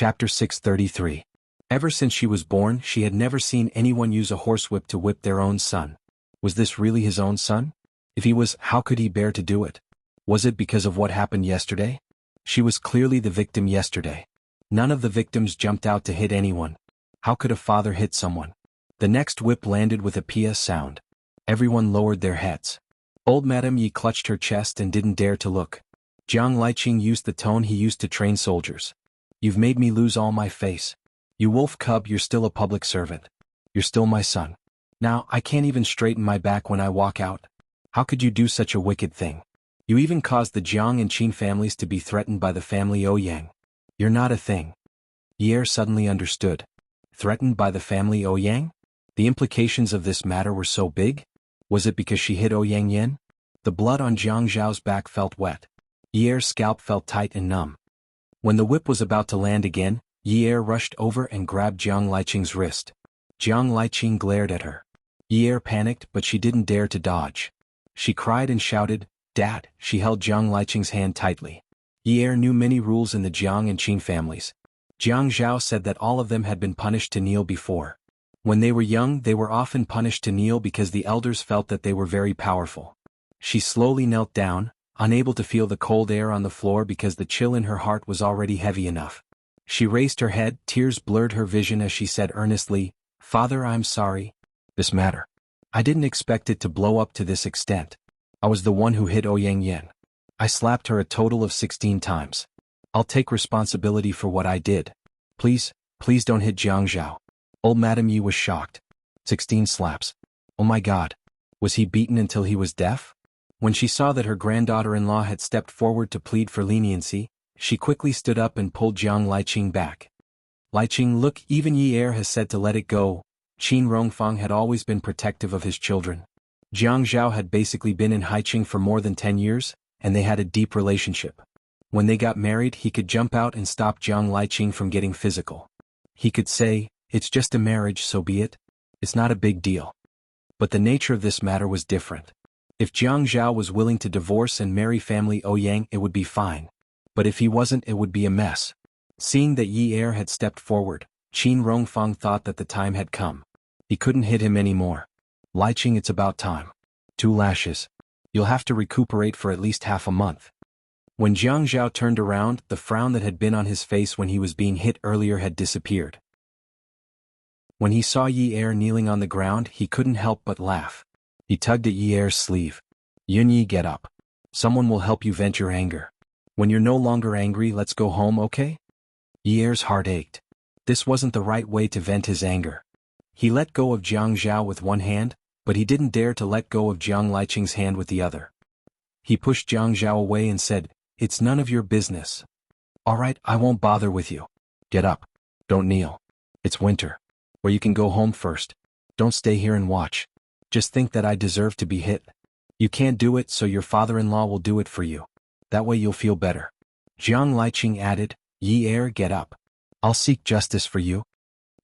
Chapter 633. Ever since she was born, she had never seen anyone use a horsewhip to whip their own son. Was this really his own son? If he was, how could he bear to do it? Was it because of what happened yesterday? She was clearly the victim yesterday. None of the victims jumped out to hit anyone. How could a father hit someone? The next whip landed with a pia sound. Everyone lowered their heads. Old Madame Yi clutched her chest and didn't dare to look. Jiang Liqing used the tone he used to train soldiers. You've made me lose all my face. You wolf cub, you're still a public servant. You're still my son. Now, I can't even straighten my back when I walk out. How could you do such a wicked thing? You even caused the Jiang and Qin families to be threatened by the family Ouyang. You're not a thing. Ye suddenly understood. Threatened by the family Ouyang? The implications of this matter were so big? Was it because she hit Ouyang Yin? The blood on Jiang Zhao's back felt wet. Ye's scalp felt tight and numb. When the whip was about to land again, Ye rushed over and grabbed Jiang Liqing's wrist. Jiang Liqing glared at her. Ye panicked, but she didn't dare to dodge. She cried and shouted, "Dad!" She held Jiang Liqing's hand tightly. Ye knew many rules in the Jiang and Qin families. Jiang Zhao said that all of them had been punished to kneel before. When they were young, they were often punished to kneel because the elders felt that they were very powerful. She slowly knelt down, unable to feel the cold air on the floor because the chill in her heart was already heavy enough. She raised her head, tears blurred her vision as she said earnestly, "Father, I'm sorry. This matter. I didn't expect it to blow up to this extent. I was the one who hit Ouyang Yin. I slapped her a total of 16 times. I'll take responsibility for what I did. Please don't hit Jiang Zhao." Old Madame Yi was shocked. 16 slaps. Oh my God. Was he beaten until he was deaf? When she saw that her granddaughter-in-law had stepped forward to plead for leniency, she quickly stood up and pulled Jiang Liqing back. "Liqing, look, even Ye has said to let it go." Qin Rongfang had always been protective of his children. Jiang Zhao had basically been in Haiqing for more than 10 years, and they had a deep relationship. When they got married, he could jump out and stop Jiang Liqing from getting physical. He could say, "It's just a marriage, so be it. It's not a big deal." But the nature of this matter was different. If Jiang Zhao was willing to divorce and marry family Ouyang, it would be fine. But if he wasn't, it would be a mess. Seeing that Ye had stepped forward, Qin Rongfang thought that the time had come. He couldn't hit him anymore. "Liqing, it's about time. 2 lashes. You'll have to recuperate for at least half a month." When Jiang Zhao turned around, the frown that had been on his face when he was being hit earlier had disappeared. When he saw Ye kneeling on the ground, he couldn't help but laugh. He tugged at Ye's sleeve. "Yunyi, get up. Someone will help you vent your anger. When you're no longer angry, let's go home, okay?" Ye's heart ached. This wasn't the right way to vent his anger. He let go of Jiang Zhao with one hand, but he didn't dare to let go of Jiang Liqing's hand with the other. He pushed Jiang Zhao away and said, "It's none of your business." "All right, I won't bother with you. Get up. Don't kneel. It's winter. Or you can go home first. Don't stay here and watch. Just think that I deserve to be hit. You can't do it, so your father-in-law will do it for you. That way you'll feel better." Jiang Liqing added, "Ye get up. I'll seek justice for you."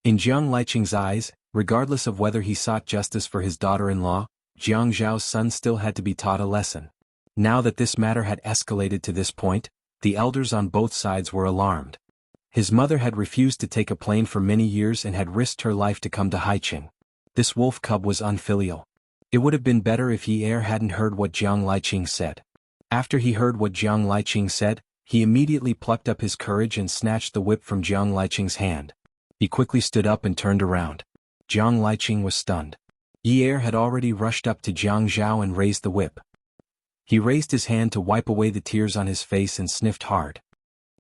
In Jiang Liqing's eyes, regardless of whether he sought justice for his daughter-in-law, Jiang Zhao's son still had to be taught a lesson. Now that this matter had escalated to this point, the elders on both sides were alarmed. His mother had refused to take a plane for many years and had risked her life to come to Haiqing. This wolf cub was unfilial. It would have been better if Ye hadn't heard what Jiang Liqing said. After he heard what Jiang Liqing said, he immediately plucked up his courage and snatched the whip from Jiang Liqing's hand. He quickly stood up and turned around. Jiang Liqing was stunned. Ye had already rushed up to Jiang Zhao and raised the whip. He raised his hand to wipe away the tears on his face and sniffed hard.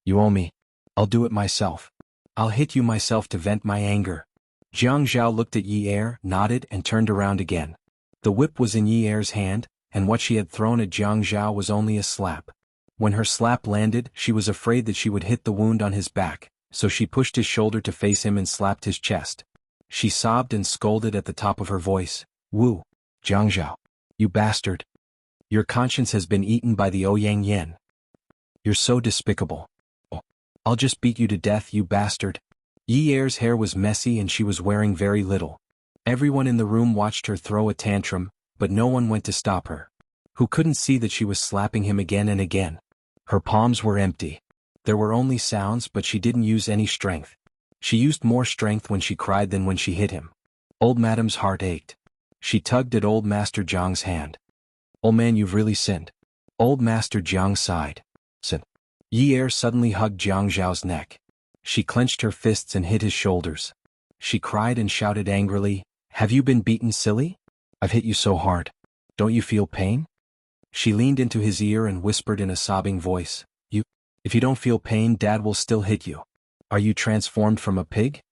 "You owe me. I'll do it myself. I'll hit you myself to vent my anger." Jiang Zhao looked at Ye, nodded and turned around again. The whip was in Ye's hand, and what she had thrown at Jiang Zhao was only a slap. When her slap landed, she was afraid that she would hit the wound on his back, so she pushed his shoulder to face him and slapped his chest. She sobbed and scolded at the top of her voice, "Wu, Jiang Zhao, you bastard. Your conscience has been eaten by the Ouyang Yin. You're so despicable. Oh, I'll just beat you to death, you bastard." Ye's hair was messy and she was wearing very little. Everyone in the room watched her throw a tantrum, but no one went to stop her. Who couldn't see that she was slapping him again and again? Her palms were empty. There were only sounds, but she didn't use any strength. She used more strength when she cried than when she hit him. Old Madam's heart ached. She tugged at Old Master Jiang's hand. "Old man, you've really sinned." Old Master Jiang sighed. "Sin." Yi Er suddenly hugged Jiang Zhao's neck. She clenched her fists and hit his shoulders. She cried and shouted angrily, "Have you been beaten, silly? I've hit you so hard. Don't you feel pain?" She leaned into his ear and whispered in a sobbing voice, If you don't feel pain, Dad will still hit you. Are you transformed from a pig?"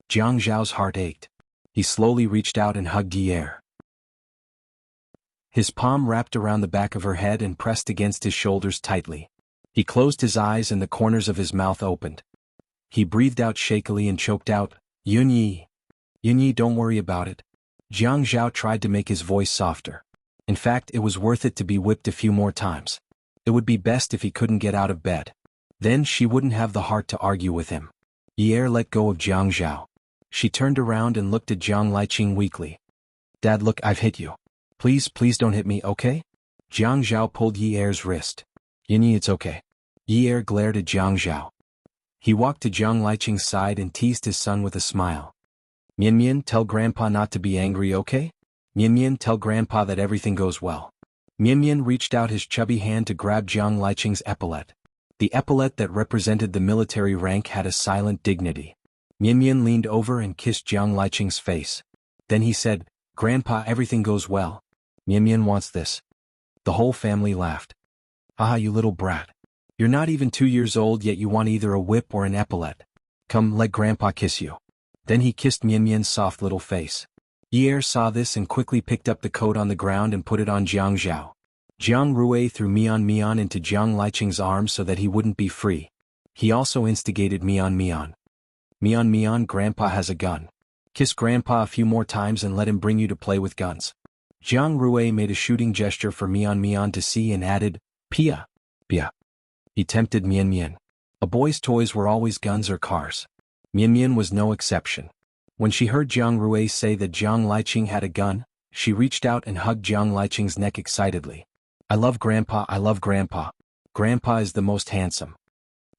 Jiang Zhao's heart ached. He slowly reached out and hugged Yi Er. His palm wrapped around the back of her head and pressed against his shoulders tightly. He closed his eyes and the corners of his mouth opened. He breathed out shakily and choked out, "Yunyi. Yunyi, don't worry about it." Jiang Zhao tried to make his voice softer. In fact, it was worth it to be whipped a few more times. It would be best if he couldn't get out of bed. Then she wouldn't have the heart to argue with him. Yi Er let go of Jiang Zhao. She turned around and looked at Jiang Liqing weakly. "Dad, look, I've hit you. Please don't hit me, okay?" Jiang Zhao pulled Yi Er's wrist. "Yinyi, it's okay." Yi Er glared at Jiang Zhao. He walked to Jiang Liqing's side and teased his son with a smile. "Mian Mian, tell Grandpa not to be angry, okay? Mian Mian, tell Grandpa that everything goes well." Mian Mian reached out his chubby hand to grab Jiang Liqing's epaulette. The epaulette that represented the military rank had a silent dignity. Mian Mian leaned over and kissed Jiang Liqing's face. Then he said, "Grandpa, everything goes well. Mian Mian wants this." The whole family laughed. "Ah, you little brat. You're not even 2 years old yet you want either a whip or an epaulette. Come, let Grandpa kiss you." Then he kissed Mian Mian's soft little face. Yi Er saw this and quickly picked up the coat on the ground and put it on Jiang Zhao. Jiang Rui threw Mian Mian into Jiang Liqing's arms so that he wouldn't be free. He also instigated Mian Mian. "Mian Mian, Grandpa has a gun. Kiss Grandpa a few more times and let him bring you to play with guns." Jiang Rui made a shooting gesture for Mian Mian to see and added, "Pia. Pia." He tempted Mian Mian. A boy's toys were always guns or cars. Mian Mian was no exception. When she heard Jiang Rui say that Jiang Liqing had a gun, she reached out and hugged Jiang Liqing's neck excitedly. "I love Grandpa, I love Grandpa. Grandpa is the most handsome."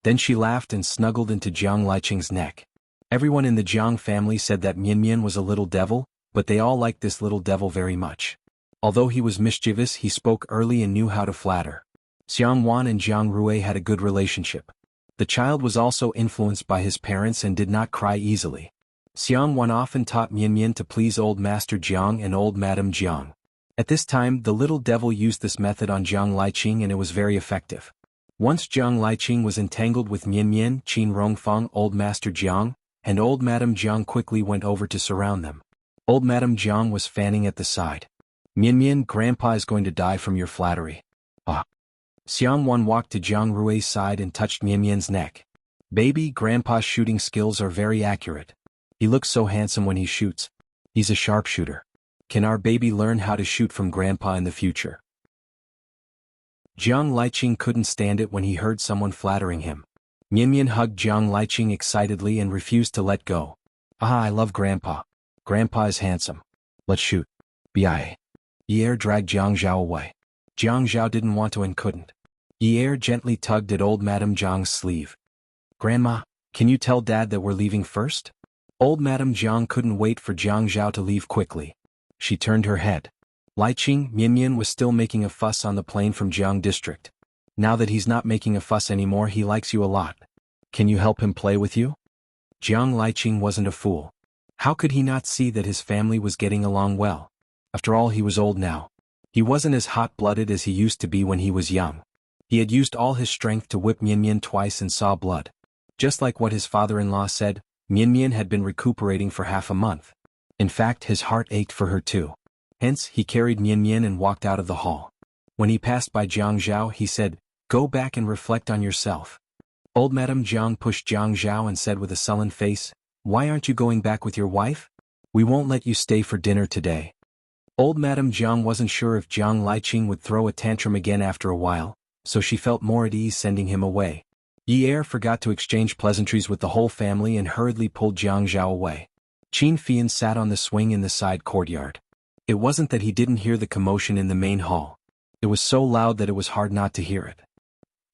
Then she laughed and snuggled into Jiang Liqing's neck. Everyone in the Jiang family said that Mian Mian was a little devil, but they all liked this little devil very much. Although he was mischievous, he spoke early and knew how to flatter. Xiang Wan and Jiang Rui had a good relationship. The child was also influenced by his parents and did not cry easily. Xiang Wan often taught Mian Mian to please Old Master Jiang and Old Madam Jiang. At this time, the little devil used this method on Jiang Liqing and it was very effective. Once Jiang Liqing was entangled with Mian Mian, Qin Rongfeng, Old Master Jiang, and Old Madam Jiang quickly went over to surround them. Old Madam Jiang was fanning at the side. "Mian Mian, Grandpa is going to die from your flattery." "Ah." Xiang Wan walked to Jiang Rui's side and touched Mian Mian's neck. "Baby, Grandpa's shooting skills are very accurate. He looks so handsome when he shoots. He's a sharpshooter. Can our baby learn how to shoot from Grandpa in the future?" Jiang Liqing couldn't stand it when he heard someone flattering him. Mian Mian hugged Jiang Liqing excitedly and refused to let go. "Ah, I love Grandpa. Grandpa is handsome. Let's shoot." "Bi." Yi Er dragged Jiang Zhao away. Jiang Zhao didn't want to and couldn't. Yi Er gently tugged at Old Madam Jiang's sleeve. "Grandma, can you tell Dad that we're leaving first?" Old Madam Jiang couldn't wait for Jiang Zhao to leave quickly. She turned her head. Liqing, Mian Mian was still making a fuss on the plane from Jiang District. "Now that he's not making a fuss anymore, he likes you a lot. Can you help him play with you?" Jiang Liqing wasn't a fool. How could he not see that his family was getting along well? After all, he was old now. He wasn't as hot-blooded as he used to be when he was young. He had used all his strength to whip Mian Mian twice and saw blood. Just like what his father-in-law said, Mian Mian had been recuperating for half a month. In fact, his heart ached for her too. Hence, he carried Mian Mian and walked out of the hall. When he passed by Jiang Zhao, he said, "Go back and reflect on yourself." Old Madam Jiang pushed Jiang Zhao and said with a sullen face, "Why aren't you going back with your wife? We won't let you stay for dinner today." Old Madam Jiang wasn't sure if Jiang Liqing would throw a tantrum again after a while, so she felt more at ease sending him away. Yi Er forgot to exchange pleasantries with the whole family and hurriedly pulled Jiang Zhao away. Qin Fian sat on the swing in the side courtyard. It wasn't that he didn't hear the commotion in the main hall. It was so loud that it was hard not to hear it.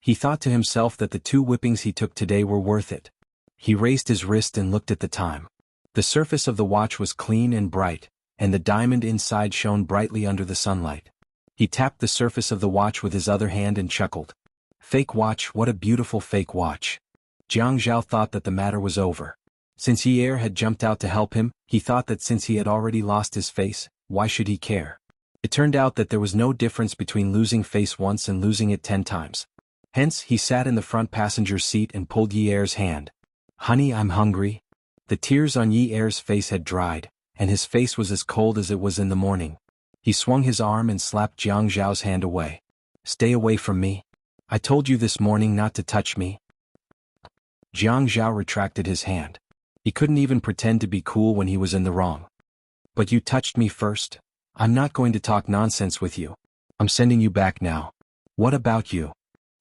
He thought to himself that the 2 whippings he took today were worth it. He raised his wrist and looked at the time. The surface of the watch was clean and bright, and the diamond inside shone brightly under the sunlight. He tapped the surface of the watch with his other hand and chuckled. Fake watch, what a beautiful fake watch. Jiang Zhao thought that the matter was over. Since Yi Er had jumped out to help him, he thought that since he had already lost his face, why should he care? It turned out that there was no difference between losing face once and losing it 10 times. Hence, he sat in the front passenger seat and pulled Yi Er's hand. Honey, I'm hungry. The tears on Yi Er's face had dried, and his face was as cold as it was in the morning. He swung his arm and slapped Jiang Zhao's hand away. Stay away from me. I told you this morning not to touch me. Jiang Zhao retracted his hand. He couldn't even pretend to be cool when he was in the wrong. But you touched me first. I'm not going to talk nonsense with you. I'm sending you back now. What about you?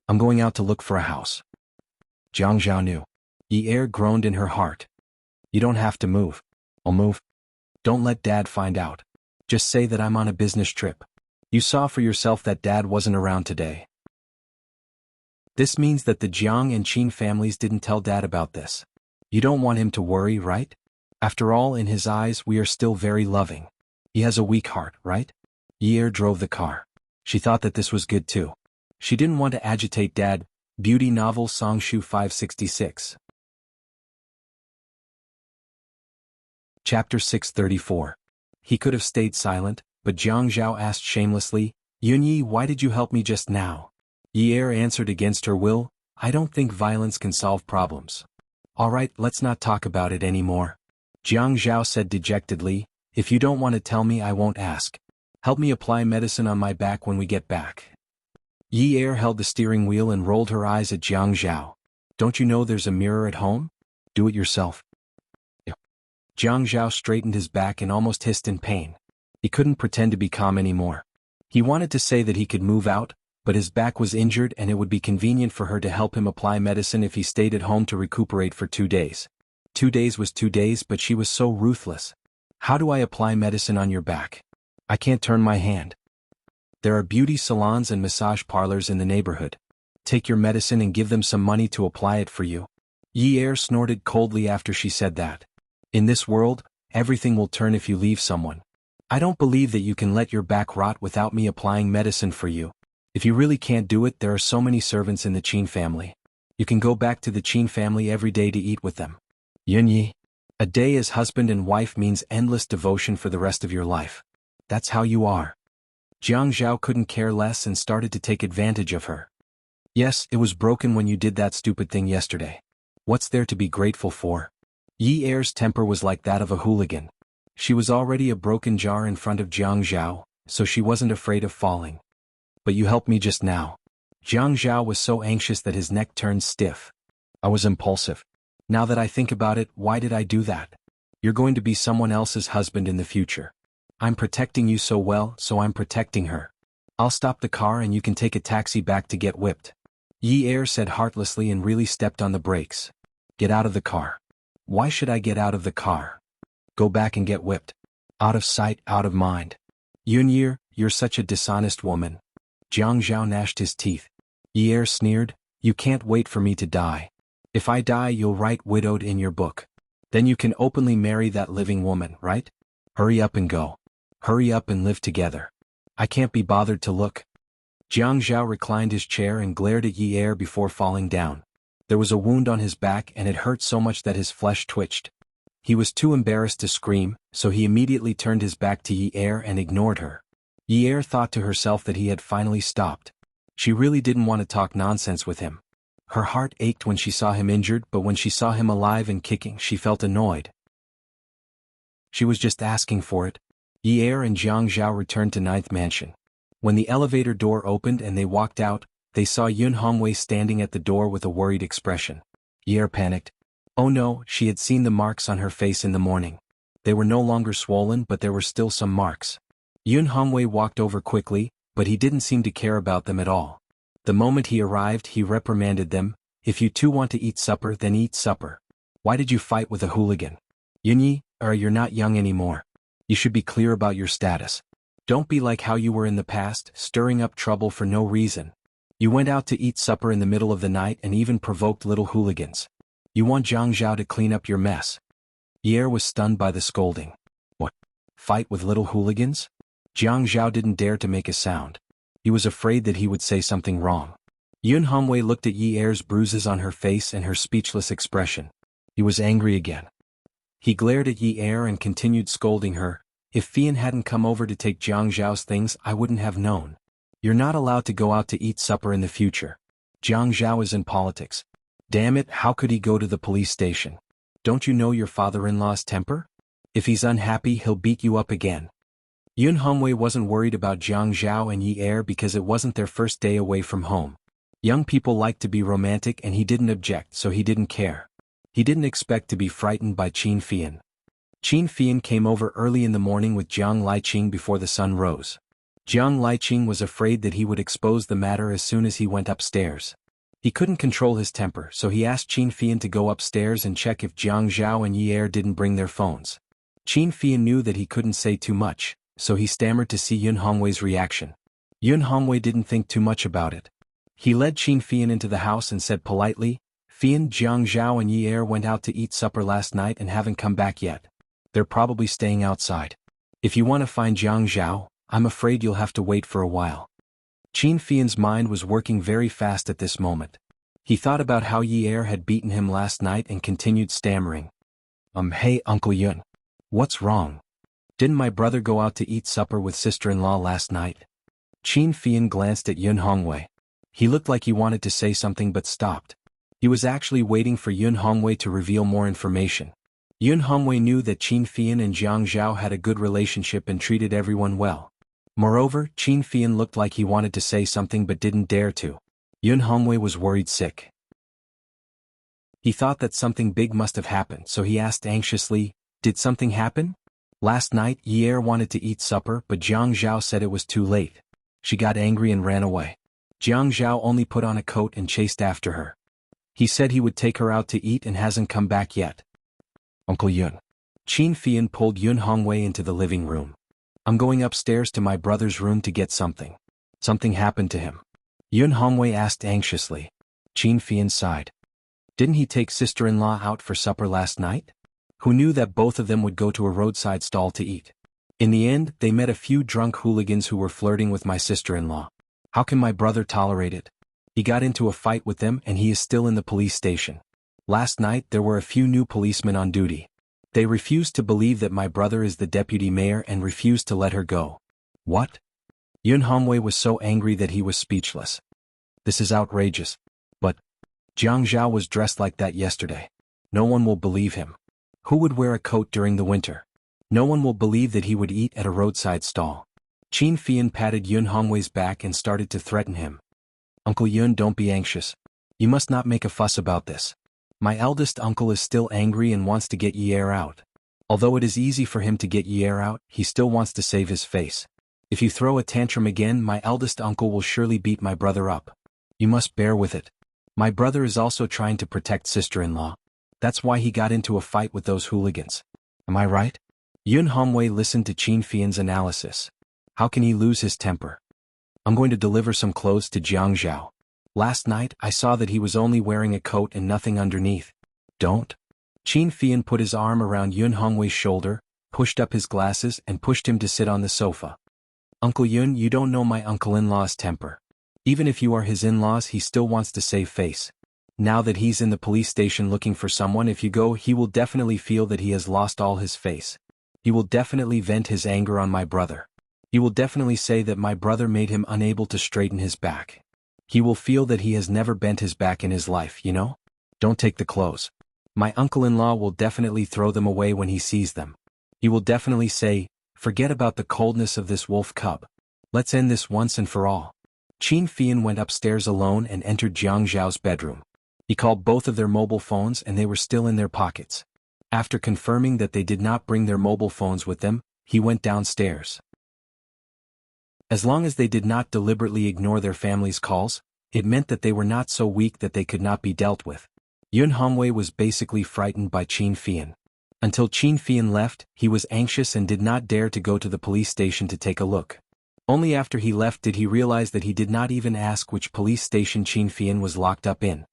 I'm going out to look for a house. Jiang Zhao knew. Yi Er groaned in her heart. You don't have to move. I'll move. Don't let Dad find out. Just say that I'm on a business trip. You saw for yourself that Dad wasn't around today. This means that the Jiang and Qin families didn't tell Dad about this. You don't want him to worry, right? After all, in his eyes, we are still very loving. He has a weak heart, right? Yi Er drove the car. She thought that this was good too. She didn't want to agitate Dad. Beauty novel Songshu 566. Chapter 634. He could have stayed silent, but Jiang Zhao asked shamelessly, Yunyi, why did you help me just now? Yi Er answered against her will, I don't think violence can solve problems. Alright, let's not talk about it anymore. Jiang Zhao said dejectedly, if you don't want to tell me, I won't ask. Help me apply medicine on my back when we get back. Yi Er held the steering wheel and rolled her eyes at Jiang Zhao. Don't you know there's a mirror at home? Do it yourself. Jiang Zhao straightened his back and almost hissed in pain. He couldn't pretend to be calm anymore. He wanted to say that he could move out, but his back was injured and it would be convenient for her to help him apply medicine if he stayed at home to recuperate for 2 days. 2 days was 2 days, but she was so ruthless. How do I apply medicine on your back? I can't turn my hand. There are beauty salons and massage parlors in the neighborhood. Take your medicine and give them some money to apply it for you. Yi Er snorted coldly after she said that. In this world, everything will turn if you leave someone. I don't believe that you can let your back rot without me applying medicine for you. If you really can't do it, there are so many servants in the Qin family. You can go back to the Qin family every day to eat with them. Yunyi. A day as husband and wife means endless devotion for the rest of your life. That's how you are. Jiang Zhao couldn't care less and started to take advantage of her. Yes, it was broken when you did that stupid thing yesterday. What's there to be grateful for? Yi Er's temper was like that of a hooligan. She was already a broken jar in front of Jiang Zhao, so she wasn't afraid of falling. But you helped me just now. Jiang Zhao was so anxious that his neck turned stiff. I was impulsive. Now that I think about it, why did I do that? You're going to be someone else's husband in the future. I'm protecting you so well, so I'm protecting her. I'll stop the car and you can take a taxi back to get whipped. Yi Er said heartlessly and really stepped on the brakes. Get out of the car. Why should I get out of the car? Go back and get whipped. Out of sight, out of mind. Yunyi, you're such a dishonest woman. Jiang Zhao gnashed his teeth. Yi Er sneered, you can't wait for me to die. If I die, you'll write widowed in your book. Then you can openly marry that living woman, right? Hurry up and go. Hurry up and live together. I can't be bothered to look. Jiang Zhao reclined his chair and glared at Yi Er before falling down. There was a wound on his back and it hurt so much that his flesh twitched. He was too embarrassed to scream, so he immediately turned his back to Yi Er and ignored her. Yi Er thought to herself that he had finally stopped. She really didn't want to talk nonsense with him. Her heart ached when she saw him injured, but when she saw him alive and kicking, she felt annoyed. She was just asking for it. Yi Er and Jiang Zhao returned to Ninth Mansion. When the elevator door opened and they walked out, they saw Yun Hongwei standing at the door with a worried expression. Yi Er panicked. Oh no, she had seen the marks on her face in the morning. They were no longer swollen, but there were still some marks. Yun Hongwei walked over quickly, but he didn't seem to care about them at all. The moment he arrived, he reprimanded them. If you two want to eat supper, then eat supper. Why did you fight with a hooligan? Yunyi, you're not young anymore. You should be clear about your status. Don't be like how you were in the past, stirring up trouble for no reason. You went out to eat supper in the middle of the night and even provoked little hooligans. You want Zhang Zhao to clean up your mess. Ye was stunned by the scolding. What? Fight with little hooligans? Zhang Zhao didn't dare to make a sound. He was afraid that he would say something wrong. Yun Hongwei looked at Ye's bruises on her face and her speechless expression. He was angry again. He glared at Ye and continued scolding her. If Fian hadn't come over to take Zhang Zhao's things, I wouldn't have known. You're not allowed to go out to eat supper in the future. Zhang Zhao is in politics. Damn it, how could he go to the police station? Don't you know your father-in-law's temper? If he's unhappy, he'll beat you up again. Yun Hongwei wasn't worried about Zhang Zhao and Ye because it wasn't their first day away from home. Young people like to be romantic and he didn't object, so he didn't care. He didn't expect to be frightened by Qin Fian. Qin Fian came over early in the morning with Jiang Liqing before the sun rose. Jiang Liqing was afraid that he would expose the matter as soon as he went upstairs. He couldn't control his temper, so he asked Qin Fian to go upstairs and check if Zhang Zhao and Ye didn't bring their phones. Qin Fian knew that he couldn't say too much, so he stammered to see Yun Hongwei's reaction. Yun Hongwei didn't think too much about it. He led Qin Fian into the house and said politely, Fian, Zhang Zhao and Ye went out to eat supper last night and haven't come back yet. They're probably staying outside. If you want to find Zhang Zhao, I'm afraid you'll have to wait for a while. Qin Fian's mind was working very fast at this moment. He thought about how Ye had beaten him last night and continued stammering. Hey Uncle Yun. What's wrong? Didn't my brother go out to eat supper with sister-in-law last night? Qin Fian glanced at Yun Hongwei. He looked like he wanted to say something but stopped. He was actually waiting for Yun Hongwei to reveal more information. Yun Hongwei knew that Qin Fian and Zhang Zhao had a good relationship and treated everyone well. Moreover, Qin Fian looked like he wanted to say something but didn't dare to. Yun Hongwei was worried sick. He thought that something big must have happened, so he asked anxiously, Did something happen? Last night, Ye wanted to eat supper, but Zhang Zhao said it was too late. She got angry and ran away. Zhang Zhao only put on a coat and chased after her. He said he would take her out to eat and hasn't come back yet. Uncle Yun. Qin Fian pulled Yun Hongwei into the living room. I'm going upstairs to my brother's room to get something. Something happened to him. Yun Hongwei asked anxiously. Qin Fian sighed. Didn't he take sister-in-law out for supper last night? Who knew that both of them would go to a roadside stall to eat? In the end, they met a few drunk hooligans who were flirting with my sister-in-law. How can my brother tolerate it? He got into a fight with them and he is still in the police station. Last night there were a few new policemen on duty. They refused to believe that my brother is the deputy mayor and refused to let her go. What? Yun Hongwei was so angry that he was speechless. This is outrageous. But Zhang Zhao was dressed like that yesterday. No one will believe him. Who would wear a coat during the winter? No one will believe that he would eat at a roadside stall. Qin Fian patted Yun Hongwei's back and started to threaten him. Uncle Yun, don't be anxious. You must not make a fuss about this. My eldest uncle is still angry and wants to get Ye out. Although it is easy for him to get Ye out, he still wants to save his face. If you throw a tantrum again, my eldest uncle will surely beat my brother up. You must bear with it. My brother is also trying to protect sister-in-law. That's why he got into a fight with those hooligans. Am I right? Yun Hongwei listened to Qin Fian's analysis. How can he lose his temper? I'm going to deliver some clothes to Zhang Zhao. Last night, I saw that he was only wearing a coat and nothing underneath. Don't. Qin Fian put his arm around Yun Hongwei's shoulder, pushed up his glasses and pushed him to sit on the sofa. Uncle Yun, you don't know my uncle-in-law's temper. Even if you are his in-laws, he still wants to save face. Now that he's in the police station looking for someone, if you go, he will definitely feel that he has lost all his face. He will definitely vent his anger on my brother. He will definitely say that my brother made him unable to straighten his back. He will feel that he has never bent his back in his life, you know? Don't take the clothes. My uncle-in-law will definitely throw them away when he sees them. He will definitely say, forget about the coldness of this wolf cub. Let's end this once and for all. Qin Fian went upstairs alone and entered Zhang Zhao's bedroom. He called both of their mobile phones and they were still in their pockets. After confirming that they did not bring their mobile phones with them, he went downstairs. As long as they did not deliberately ignore their family's calls, it meant that they were not so weak that they could not be dealt with. Yun Hongwei was basically frightened by Qin Fian. Until Qin Fian left, he was anxious and did not dare to go to the police station to take a look. Only after he left did he realize that he did not even ask which police station Qin Fian was locked up in.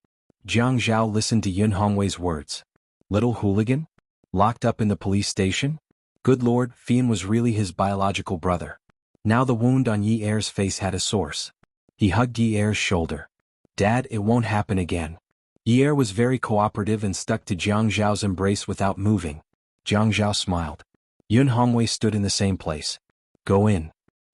Jiang Zhao listened to Yun Hongwei's words. Little hooligan? Locked up in the police station? Good lord, Fian was really his biological brother. Now the wound on Yi Er's face had a source. He hugged Yi Er's shoulder. Dad, it won't happen again. Yi Er was very cooperative and stuck to Jiang Zhao's embrace without moving. Jiang Zhao smiled. Yun Hongwei stood in the same place. Go in,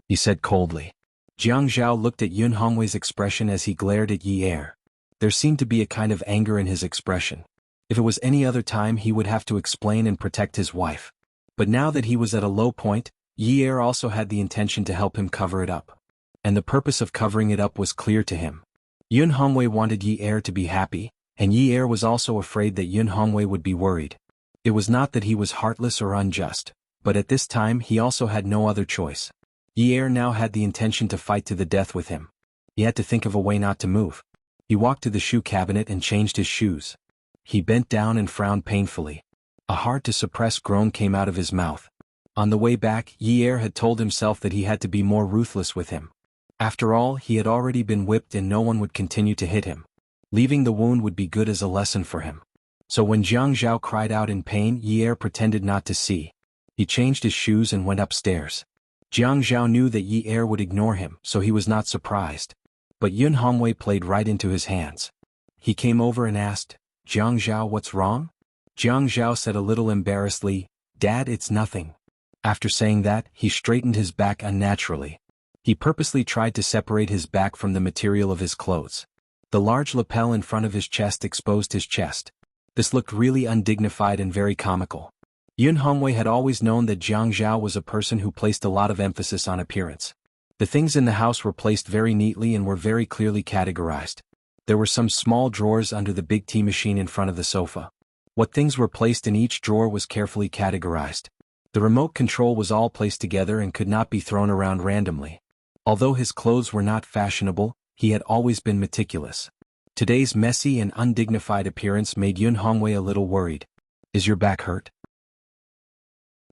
he said coldly. Jiang Zhao looked at Yun Hongwei's expression as he glared at Yi Er. There seemed to be a kind of anger in his expression. If it was any other time he would have to explain and protect his wife. But now that he was at a low point, Yi Er also had the intention to help him cover it up. And the purpose of covering it up was clear to him. Yun Hongwei wanted Yi Er to be happy, and Yi Er was also afraid that Yun Hongwei would be worried. It was not that he was heartless or unjust, but at this time he also had no other choice. Yi Er now had the intention to fight to the death with him. He had to think of a way not to move. He walked to the shoe cabinet and changed his shoes. He bent down and frowned painfully. A hard-to-suppress groan came out of his mouth. On the way back, Yi Er had told himself that he had to be more ruthless with him. After all, he had already been whipped and no one would continue to hit him. Leaving the wound would be good as a lesson for him. So when Jiang Zhao cried out in pain, Yi Er pretended not to see. He changed his shoes and went upstairs. Jiang Zhao knew that Yi Er would ignore him, so he was not surprised. But Yun Hongwei played right into his hands. He came over and asked, Jiang Zhao, what's wrong? Jiang Zhao said a little embarrassedly, Dad, it's nothing. After saying that, he straightened his back unnaturally. He purposely tried to separate his back from the material of his clothes. The large lapel in front of his chest exposed his chest. This looked really undignified and very comical. Yun Hongwei had always known that Jiang Zhao was a person who placed a lot of emphasis on appearance. The things in the house were placed very neatly and were very clearly categorized. There were some small drawers under the big tea machine in front of the sofa. What things were placed in each drawer was carefully categorized. The remote control was all placed together and could not be thrown around randomly. Although his clothes were not fashionable, he had always been meticulous. Today's messy and undignified appearance made Yun Hongwei a little worried. Is your back hurt?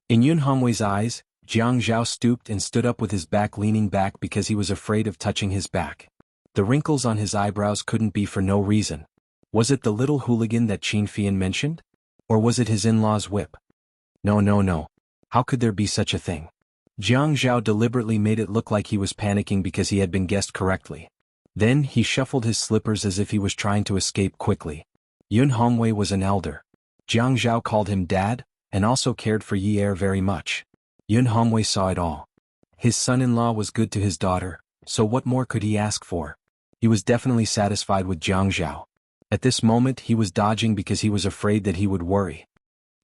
In Yun Hongwei's eyes, Jiang Zhao stooped and stood up with his back leaning back because he was afraid of touching his back. The wrinkles on his eyebrows couldn't be for no reason. Was it the little hooligan that Qin Fian mentioned? Or was it his in-law's whip? No. How could there be such a thing? Jiang Zhao deliberately made it look like he was panicking because he had been guessed correctly. Then he shuffled his slippers as if he was trying to escape quickly. Yun Hongwei was an elder. Jiang Zhao called him dad, and also cared for Yi Er very much. Yun Hongwei saw it all. His son-in-law was good to his daughter, so what more could he ask for? He was definitely satisfied with Jiang Zhao. At this moment he was dodging because he was afraid that he would worry.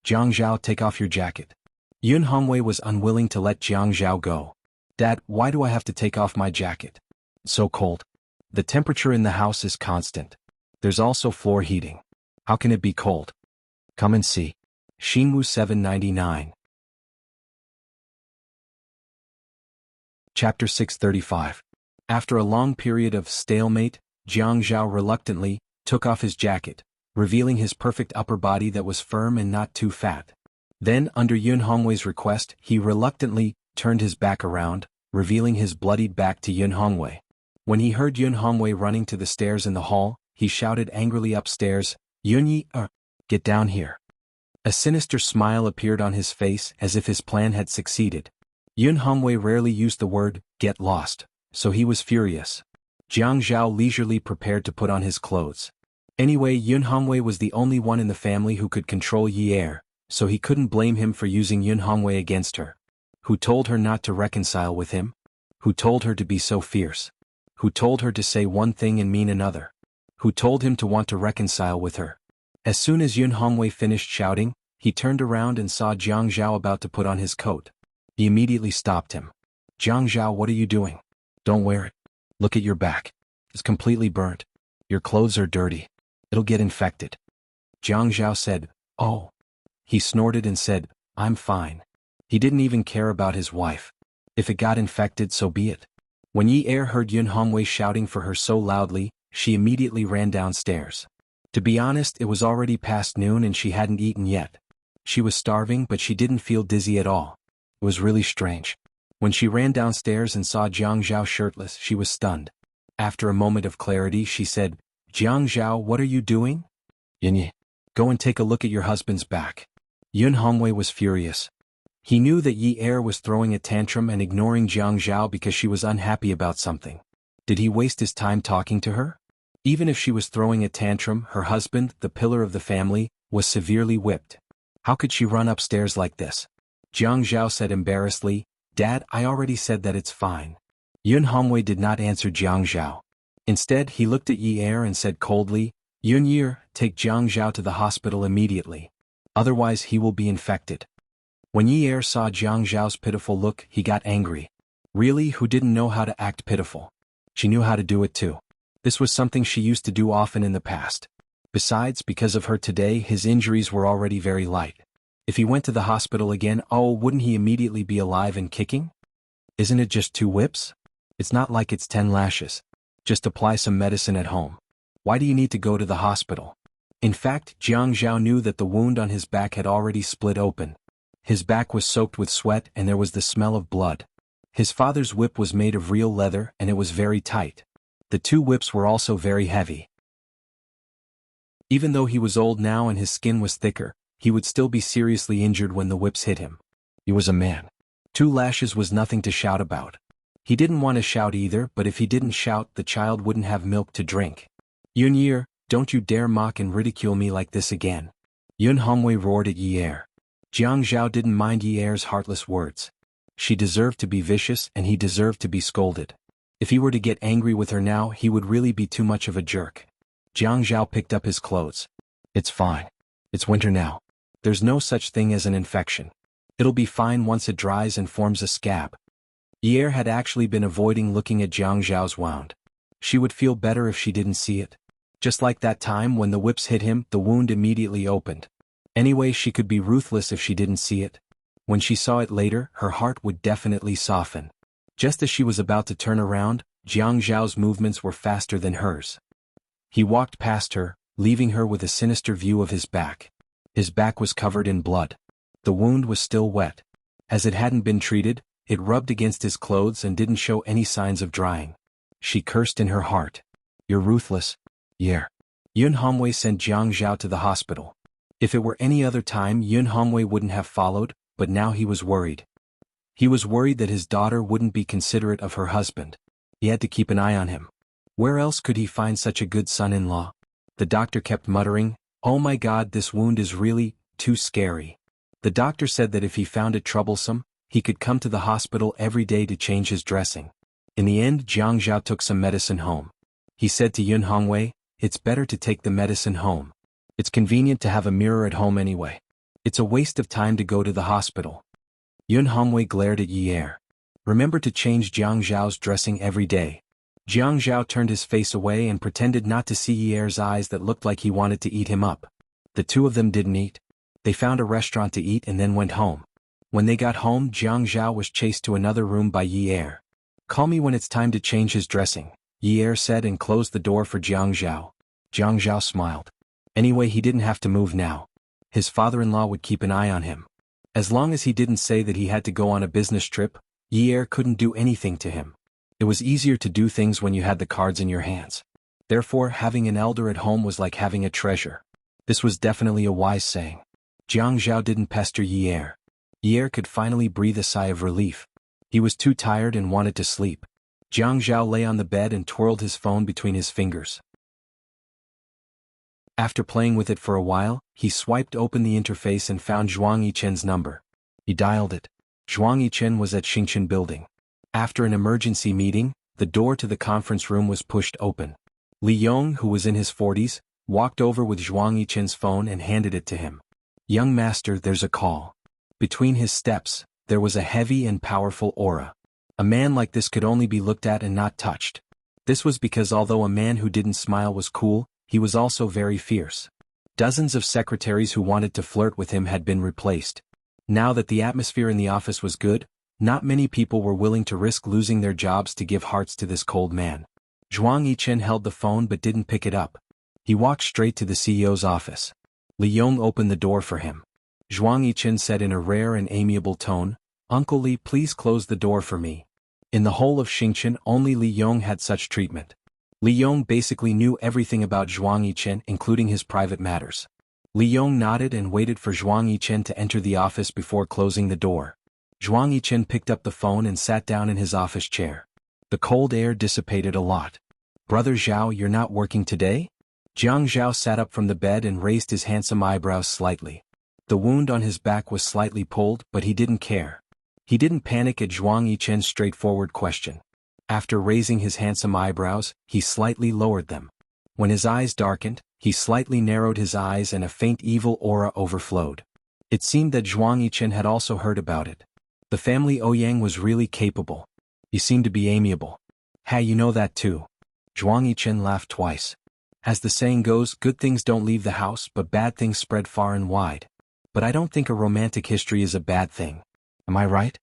Jiang Zhao, take off your jacket. Yun Hongwei was unwilling to let Jiang Zhao go. Dad, why do I have to take off my jacket? It's so cold. The temperature in the house is constant. There's also floor heating. How can it be cold? Come and see. Xinwu 799. Chapter 635. After a long period of stalemate, Jiang Zhao reluctantly took off his jacket, revealing his perfect upper body that was firm and not too fat. Then, under Yun Hongwei's request, he reluctantly turned his back around, revealing his bloodied back to Yun Hongwei. When he heard Yun Hongwei running to the stairs in the hall, he shouted angrily upstairs, Yunyi, get down here. A sinister smile appeared on his face as if his plan had succeeded. Yun Hongwei rarely used the word, get lost, so he was furious. Jiang Zhao leisurely prepared to put on his clothes. Anyway, Yun Hongwei was the only one in the family who could control Yi Er, so he couldn't blame him for using Yun Hongwei against her. Who told her not to reconcile with him? Who told her to be so fierce? Who told her to say one thing and mean another? Who told him to want to reconcile with her? As soon as Yun Hongwei finished shouting, he turned around and saw Jiang Zhao about to put on his coat. He immediately stopped him. Jiang Zhao, what are you doing? Don't wear it. Look at your back. It's completely burnt. Your clothes are dirty. It'll get infected. Jiang Zhao said, oh. He snorted and said, I'm fine. He didn't even care about his wife. If it got infected, so be it. When Yi Er heard Yun Hongwei shouting for her so loudly, she immediately ran downstairs. To be honest, it was already past noon and she hadn't eaten yet. She was starving, but she didn't feel dizzy at all. It was really strange. When she ran downstairs and saw Jiang Zhao shirtless, she was stunned. After a moment of clarity, she said, "Jiang Zhao, what are you doing?" "Yunye, go and take a look at your husband's back." Yun Hongwei was furious. He knew that Yi Er was throwing a tantrum and ignoring Jiang Zhao because she was unhappy about something. Did he waste his time talking to her? Even if she was throwing a tantrum, her husband, the pillar of the family, was severely whipped. How could she run upstairs like this? Jiang Zhao said embarrassedly, "Dad, I already said that it's fine." Yun Hongwei did not answer Jiang Zhao. Instead, he looked at Yi Er and said coldly, "Yun Yer, take Jiang Zhao to the hospital immediately. Otherwise he will be infected." When Yi Er saw Jiang Zhao's pitiful look, he got angry. Really, who didn't know how to act pitiful? She knew how to do it too. This was something she used to do often in the past. Besides, because of her today, his injuries were already very light. If he went to the hospital again, wouldn't he immediately be alive and kicking? Isn't it just 2 whips? It's not like it's 10 lashes. Just apply some medicine at home. Why do you need to go to the hospital? In fact, Jiang Zhao knew that the wound on his back had already split open. His back was soaked with sweat and there was the smell of blood. His father's whip was made of real leather and it was very tight. The 2 whips were also very heavy. Even though he was old now and his skin was thicker, he would still be seriously injured when the whips hit him. He was a man. 2 lashes was nothing to shout about. He didn't want to shout either, but if he didn't shout, the child wouldn't have milk to drink. "Yun Yer, don't you dare mock and ridicule me like this again." Yun Hongwei roared at Yi Er. Jiang Zhao didn't mind Yi Er's heartless words. She deserved to be vicious and he deserved to be scolded. If he were to get angry with her now, he would really be too much of a jerk. Jiang Zhao picked up his clothes. "It's fine. It's winter now. There's no such thing as an infection. It'll be fine once it dries and forms a scab." Yi Er had actually been avoiding looking at Jiang Zhao's wound. She would feel better if she didn't see it. Just like that time when the whips hit him, the wound immediately opened. Anyway, she could be ruthless if she didn't see it. When she saw it later, her heart would definitely soften. Just as she was about to turn around, Jiang Zhao's movements were faster than hers. He walked past her, leaving her with a sinister view of his back. His back was covered in blood. The wound was still wet. As it hadn't been treated, it rubbed against his clothes and didn't show any signs of drying. She cursed in her heart. "You're ruthless, Yer." Yun Hongwei sent Jiang Zhao to the hospital. If it were any other time, Yun Hongwei wouldn't have followed, but now he was worried. He was worried that his daughter wouldn't be considerate of her husband. He had to keep an eye on him. Where else could he find such a good son-in-law? The doctor kept muttering, "Oh my God, this wound is really too scary." The doctor said that if he found it troublesome, he could come to the hospital every day to change his dressing. In the end, Jiang Zhao took some medicine home. He said to Yun Hongwei, "It's better to take the medicine home. It's convenient to have a mirror at home anyway. It's a waste of time to go to the hospital." Yun Hongwei glared at Yi Er. "Remember to change Jiang Zhao's dressing every day." Jiang Zhao turned his face away and pretended not to see Yi Er's eyes that looked like he wanted to eat him up. The 2 of them didn't eat. They found a restaurant to eat and then went home. When they got home, Jiang Zhao was chased to another room by Yi Er. "Call me when it's time to change his dressing," Yi Er said and closed the door for Jiang Zhao. Jiang Zhao smiled. Anyway, he didn't have to move now. His father-in-law would keep an eye on him. As long as he didn't say that he had to go on a business trip, Yi Er couldn't do anything to him. It was easier to do things when you had the cards in your hands. Therefore, having an elder at home was like having a treasure. This was definitely a wise saying. Jiang Zhao didn't pester Yi Er. Yi Er could finally breathe a sigh of relief. He was too tired and wanted to sleep. Jiang Zhao lay on the bed and twirled his phone between his fingers. After playing with it for a while, he swiped open the interface and found Zhuang Yichen's number. He dialed it. Zhuang Yichen was at Xingchen Building. After an emergency meeting, the door to the conference room was pushed open. Li Yong, who was in his 40s, walked over with Zhuang Yichen's phone and handed it to him. "Young master, there's a call." Between his steps, there was a heavy and powerful aura. A man like this could only be looked at and not touched. This was because although a man who didn't smile was cool, he was also very fierce. Dozens of secretaries who wanted to flirt with him had been replaced. Now that the atmosphere in the office was good, not many people were willing to risk losing their jobs to give hearts to this cold man. Zhuang Yichen held the phone but didn't pick it up. He walked straight to the CEO's office. Li Yong opened the door for him. Zhuang Yichen said in a rare and amiable tone, "Uncle Li, please close the door for me." In the whole of Xingqian, only Li Yong had such treatment. Li Yong basically knew everything about Zhuang Yichen, including his private matters. Li Yong nodded and waited for Zhuang Yichen to enter the office before closing the door. Zhuang Yichen picked up the phone and sat down in his office chair. The cold air dissipated a lot. "Brother Zhao, you're not working today?" Jiang Zhao sat up from the bed and raised his handsome eyebrows slightly. The wound on his back was slightly pulled, but he didn't care. He didn't panic at Zhuang Yichen's straightforward question. After raising his handsome eyebrows, he slightly lowered them. When his eyes darkened, he slightly narrowed his eyes and a faint evil aura overflowed. It seemed that Zhuang Yichen had also heard about it. The family Ouyang was really capable. You seem to be amiable. "Hey, you know that too." Zhuang Yichen laughed twice. As the saying goes, good things don't leave the house, but bad things spread far and wide. But I don't think a romantic history is a bad thing. Am I right?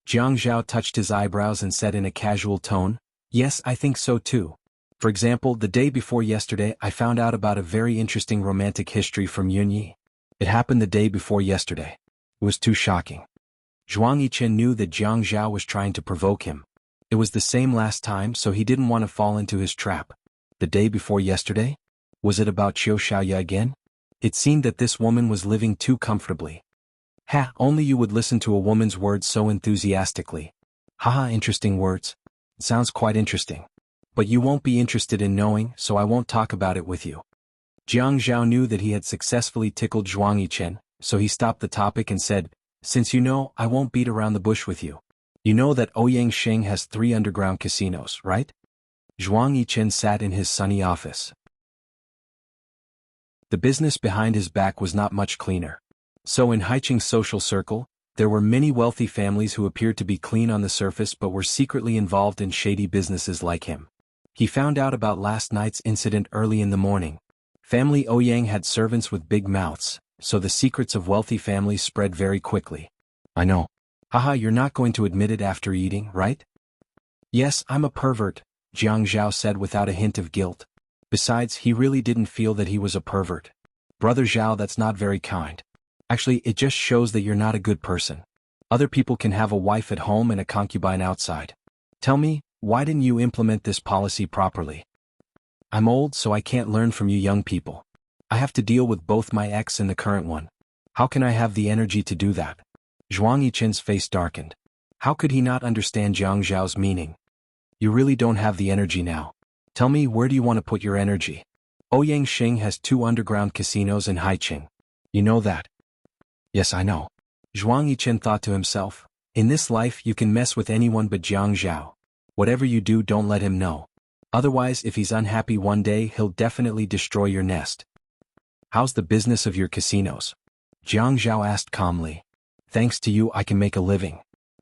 Jiang Zhao touched his eyebrows and said in a casual tone, "Yes, I think so too. For example, the day before yesterday I found out about a very interesting romantic history from Yunyi. It happened the day before yesterday. It was too shocking." Zhuang Yichen knew that Jiang Zhao was trying to provoke him. It was the same last time, so he didn't want to fall into his trap. The day before yesterday? Was it about Qiu Xiaoya again? It seemed that this woman was living too comfortably. "Ha, only you would listen to a woman's words so enthusiastically. Haha, interesting words. It sounds quite interesting. But you won't be interested in knowing, so I won't talk about it with you." Jiang Zhao knew that he had successfully tickled Zhuang Yichen, so he stopped the topic and said, "Since you know, I won't beat around the bush with you. You know that Ouyang Xing has 3 underground casinos, right?" Zhuang Yichen sat in his sunny office. The business behind his back was not much cleaner. So in Haiqing's social circle, there were many wealthy families who appeared to be clean on the surface but were secretly involved in shady businesses like him. He found out about last night's incident early in the morning. Family Ouyang had servants with big mouths, so the secrets of wealthy families spread very quickly. "I know. Haha, you're not going to admit it after eating, right?" "Yes, I'm a pervert," Jiang Zhao said without a hint of guilt. Besides, he really didn't feel that he was a pervert. "Brother Zhao, that's not very kind. Actually, it just shows that you're not a good person. Other people can have a wife at home and a concubine outside. Tell me, why didn't you implement this policy properly?" "I'm old, so I can't learn from you young people. I have to deal with both my ex and the current one. How can I have the energy to do that?" Zhuang Yichen's face darkened. How could he not understand Jiang Zhao's meaning? "You really don't have the energy now. Tell me, where do you want to put your energy?" "Ouyang Xing has 2 underground casinos in Haiqing. You know that?" "Yes, I know." Zhuang Yichen thought to himself, "In this life you can mess with anyone but Jiang Zhao. Whatever you do, don't let him know. Otherwise, if he's unhappy one day, he'll definitely destroy your nest." "How's the business of your casinos?" Jiang Zhao asked calmly. "Thanks to you, I can make a living."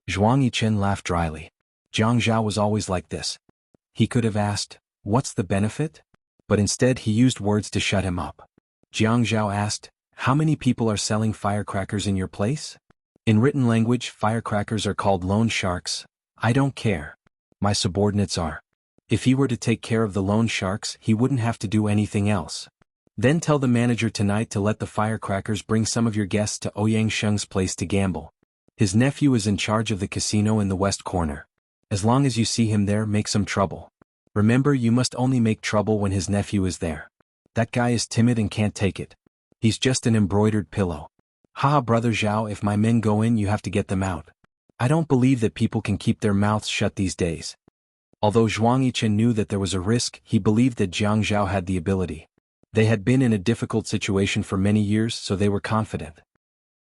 Zhuang Yichen laughed dryly. Jiang Zhao was always like this. He could have asked, "What's the benefit?" But instead he used words to shut him up. Jiang Zhao asked, "How many people are selling firecrackers in your place?" "In written language, firecrackers are called loan sharks. I don't care. My subordinates are. If he were to take care of the loan sharks, he wouldn't have to do anything else. Then tell the manager tonight to let the firecrackers bring some of your guests to Ouyang Sheng's place to gamble. His nephew is in charge of the casino in the west corner. As long as you see him there, make some trouble. Remember, you must only make trouble when his nephew is there. That guy is timid and can't take it. He's just an embroidered pillow. Haha, Brother Zhao, if my men go in, you have to get them out. I don't believe that people can keep their mouths shut these days." Although Zhuang Yichen knew that there was a risk, he believed that Jiang Zhao had the ability. They had been in a difficult situation for many years, so they were confident.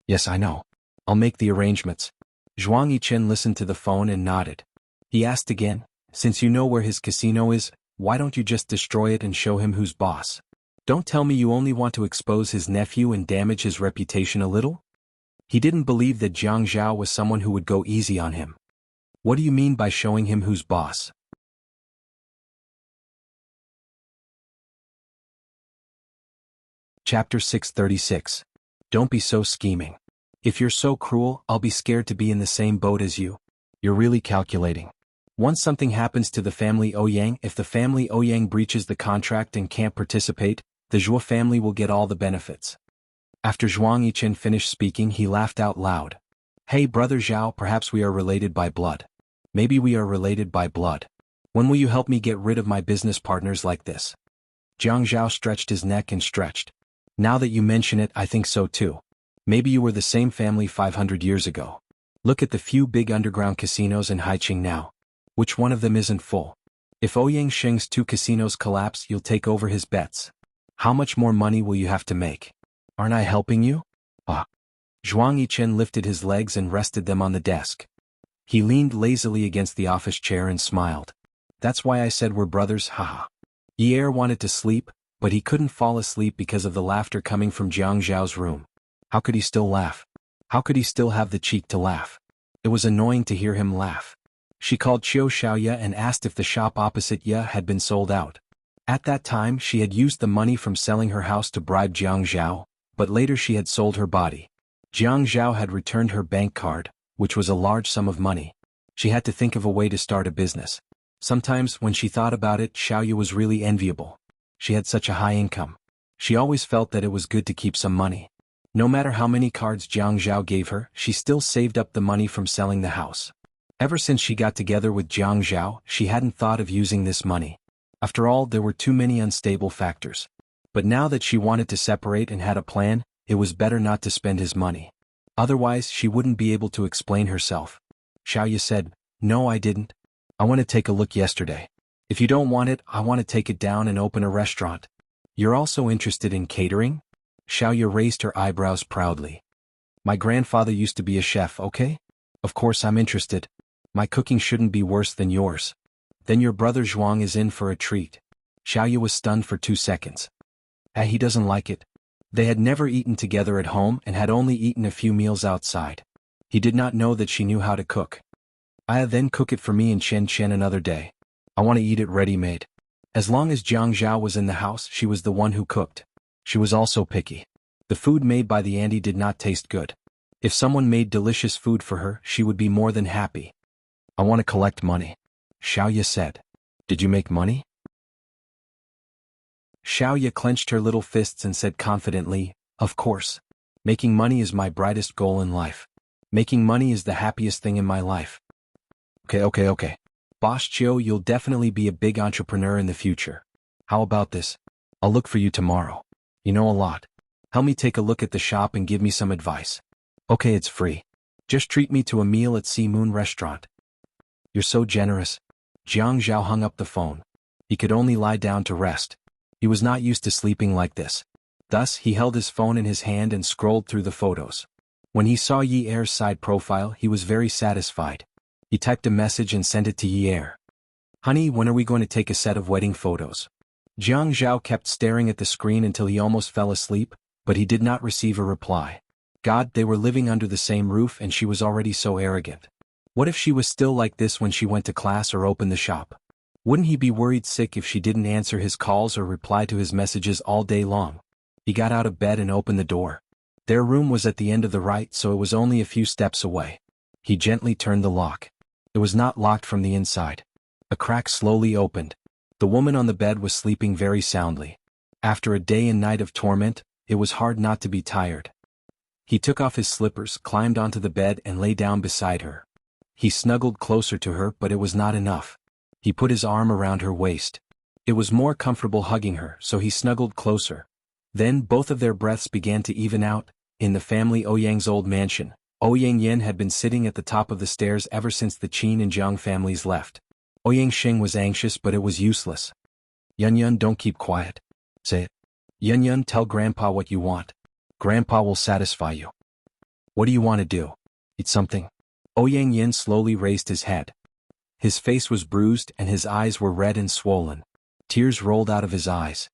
"Yes, I know. I'll make the arrangements." Zhuang Yichen listened to the phone and nodded. He asked again, "Since you know where his casino is, why don't you just destroy it and show him who's boss? Don't tell me you only want to expose his nephew and damage his reputation a little?" He didn't believe that Jiang Zhao was someone who would go easy on him. "What do you mean by showing him who's boss?" Chapter 636. Don't be so scheming. If you're so cruel, I'll be scared to be in the same boat as you. You're really calculating. Once something happens to the family Ouyang, if the family Ouyang breaches the contract and can't participate, the Zhuo family will get all the benefits. After Zhuang Yichen finished speaking, he laughed out loud. Hey brother Zhao, perhaps we are related by blood. Maybe we are related by blood. When will you help me get rid of my business partners like this? Jiang Zhao stretched his neck and stretched. Now that you mention it, I think so too. Maybe you were the same family 500 years ago. Look at the few big underground casinos in Haiqing now. Which one of them isn't full? If Ouyang Sheng's 2 casinos collapse, you'll take over his bets. How much more money will you have to make? Aren't I helping you? Ah. Zhuang Yichen lifted his legs and rested them on the desk. He leaned lazily against the office chair and smiled. That's why I said we're brothers, haha. Yi Er wanted to sleep, but he couldn't fall asleep because of the laughter coming from Jiang Zhao's room. How could he still laugh? How could he still have the cheek to laugh? It was annoying to hear him laugh. She called Qiu Xiaoye and asked if the shop opposite Ye had been sold out. At that time she had used the money from selling her house to bribe Jiang Zhao, but later she had sold her body. Jiang Zhao had returned her bank card, which was a large sum of money. She had to think of a way to start a business. Sometimes when she thought about it, Xiaoye was really enviable. She had such a high income. She always felt that it was good to keep some money. No matter how many cards Jiang Zhao gave her, she still saved up the money from selling the house. Ever since she got together with Jiang Zhao, she hadn't thought of using this money. After all, there were too many unstable factors. But now that she wanted to separate and had a plan, it was better not to spend his money. Otherwise, she wouldn't be able to explain herself. Xiaoye said, "No, I didn't. I want to take a look yesterday. If you don't want it, I want to take it down and open a restaurant." "You're also interested in catering?" Xiaoye raised her eyebrows proudly. "My grandfather used to be a chef, okay? Of course I'm interested. My cooking shouldn't be worse than yours." "Then your brother Zhuang is in for a treat." Xiaoye was stunned for 2 seconds. He doesn't like it. They had never eaten together at home and had only eaten a few meals outside. He did not know that she knew how to cook. Then cook it for me in Chen another day. I want to eat it ready-made." As long as Jiang Zhao was in the house, she was the one who cooked. She was also picky. The food made by the auntie did not taste good. If someone made delicious food for her, she would be more than happy. "I want to collect money," Xiaoye said. "Did you make money?" Xiaoye clenched her little fists and said confidently, "Of course. Making money is my brightest goal in life. Making money is the happiest thing in my life." Okay. Boss Chiu, you'll definitely be a big entrepreneur in the future. How about this? I'll look for you tomorrow. You know a lot. Help me take a look at the shop and give me some advice. Okay, it's free. Just treat me to a meal at Sea Moon Restaurant. You're so generous. Jiang Zhao hung up the phone. He could only lie down to rest. He was not used to sleeping like this. Thus, he held his phone in his hand and scrolled through the photos. When he saw Yi Er's side profile, he was very satisfied. He typed a message and sent it to Yi Er. "Honey, when are we going to take a set of wedding photos?" Jiang Zhao kept staring at the screen until he almost fell asleep, but he did not receive a reply. God, they were living under the same roof and she was already so arrogant. What if she was still like this when she went to class or opened the shop? Wouldn't he be worried sick if she didn't answer his calls or reply to his messages all day long? He got out of bed and opened the door. Their room was at the end of the right, so it was only a few steps away. He gently turned the lock. It was not locked from the inside. A crack slowly opened. The woman on the bed was sleeping very soundly. After a day and night of torment, it was hard not to be tired. He took off his slippers, climbed onto the bed and lay down beside her. He snuggled closer to her, but it was not enough. He put his arm around her waist. It was more comfortable hugging her, so he snuggled closer. Then both of their breaths began to even out. In the family Ouyang's old mansion, Ouyang Yen had been sitting at the top of the stairs ever since the Qin and Zhang families left. Ouyang Sheng was anxious, but it was useless. "Yun, don't keep quiet. Say it. Yun, tell Grandpa what you want. Grandpa will satisfy you." "What do you want to do? Eat something?" Ouyang Yen slowly raised his head. His face was bruised and his eyes were red and swollen. Tears rolled out of his eyes.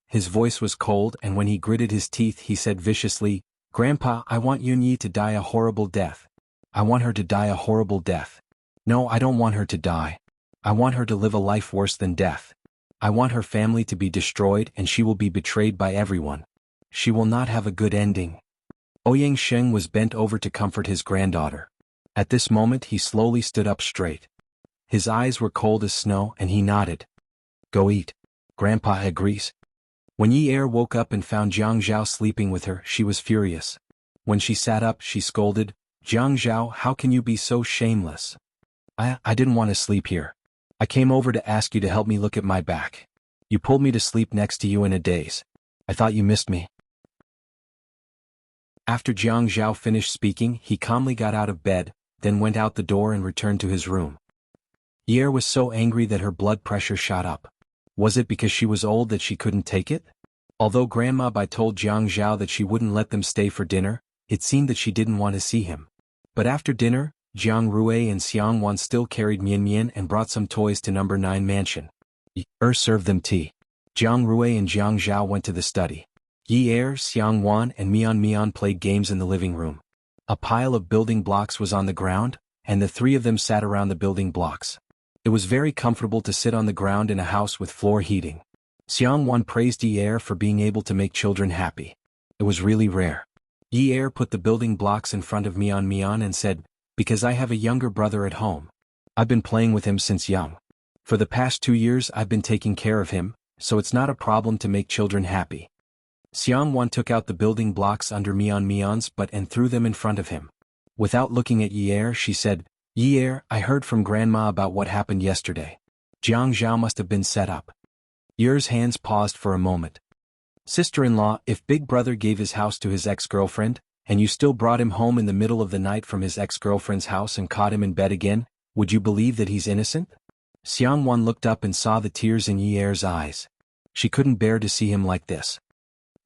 His voice was cold, and when he gritted his teeth he said viciously, "Grandpa, I want Yunyi to die a horrible death. I want her to die a horrible death. No, I don't want her to die. I want her to live a life worse than death. I want her family to be destroyed and she will be betrayed by everyone. She will not have a good ending." Ouyang Sheng was bent over to comfort his granddaughter. At this moment he slowly stood up straight. His eyes were cold as snow and he nodded. "Go eat. Grandpa agrees." When Yi Er woke up and found Jiang Zhao sleeping with her, she was furious. When she sat up, she scolded, Jiang Zhao, how can you be so shameless? I didn't want to sleep here. I came over to ask you to help me look at my back. You pulled me to sleep next to you in a daze. I thought you missed me. After Jiang Zhao finished speaking, he calmly got out of bed, then went out the door and returned to his room. Ye was so angry that her blood pressure shot up. Was it because she was old that she couldn't take it? Although Grandma Bai told Jiang Zhao that she wouldn't let them stay for dinner, it seemed that she didn't want to see him. But after dinner, Jiang Rui and Xiang Wan still carried Mian Mian and brought some toys to number 9 mansion. Ye served them tea. Jiang Rui and Jiang Zhao went to the study. Yi Xiang Wan and Mian played games in the living room. A pile of building blocks was on the ground, and the three of them sat around the building blocks. It was very comfortable to sit on the ground in a house with floor heating. Xiang Wan praised Yi for being able to make children happy. It was really rare. Yi put the building blocks in front of Mian and said, "Because I have a younger brother at home. I've been playing with him since young. For the past 2 years I've been taking care of him, so it's not a problem to make children happy." Xiang Wan took out the building blocks under Mian's butt and threw them in front of him. Without looking at Yi she said, "Yi, I heard from Grandma about what happened yesterday. Jiang Zhao must have been set up." Yi's hands paused for a moment. "Sister-in-law, if Big Brother gave his house to his ex-girlfriend, and you still brought him home in the middle of the night from his ex-girlfriend's house and caught him in bed again, would you believe that he's innocent?" Xiang Wan looked up and saw the tears in Yi's eyes. She couldn't bear to see him like this.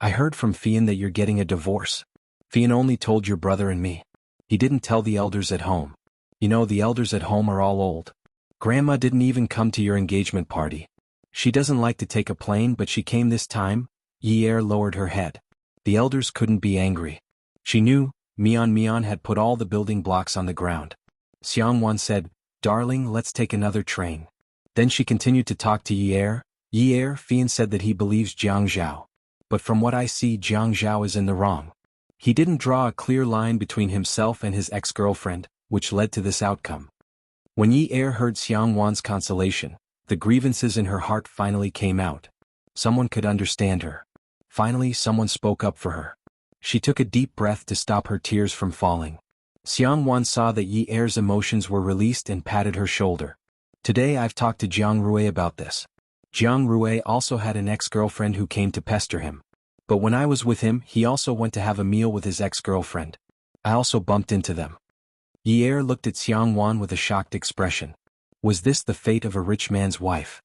"I heard from Fian that you're getting a divorce. Fian only told your brother and me. He didn't tell the elders at home. You know the elders at home are all old. Grandma didn't even come to your engagement party. She doesn't like to take a plane but she came this time." Yi lowered her head. The elders couldn't be angry. She knew, Mian had put all the building blocks on the ground. Xiang Wan said, "Darling, let's take another train." Then she continued to talk to Yi. Fian said that he believes Jiang Zhao. But from what I see, Jiang Zhao is in the wrong. He didn't draw a clear line between himself and his ex-girlfriend, which led to this outcome. When Yi heard Xiang Wan's consolation, the grievances in her heart finally came out. Someone could understand her. Finally, someone spoke up for her. She took a deep breath to stop her tears from falling. Xiang Wan saw that Yi's emotions were released and patted her shoulder. "Today I've talked to Jiang Rui about this. Jiang Rui also had an ex-girlfriend who came to pester him. But when I was with him, he also went to have a meal with his ex-girlfriend. I also bumped into them." Yi looked at Xiang Wan with a shocked expression. Was this the fate of a rich man's wife?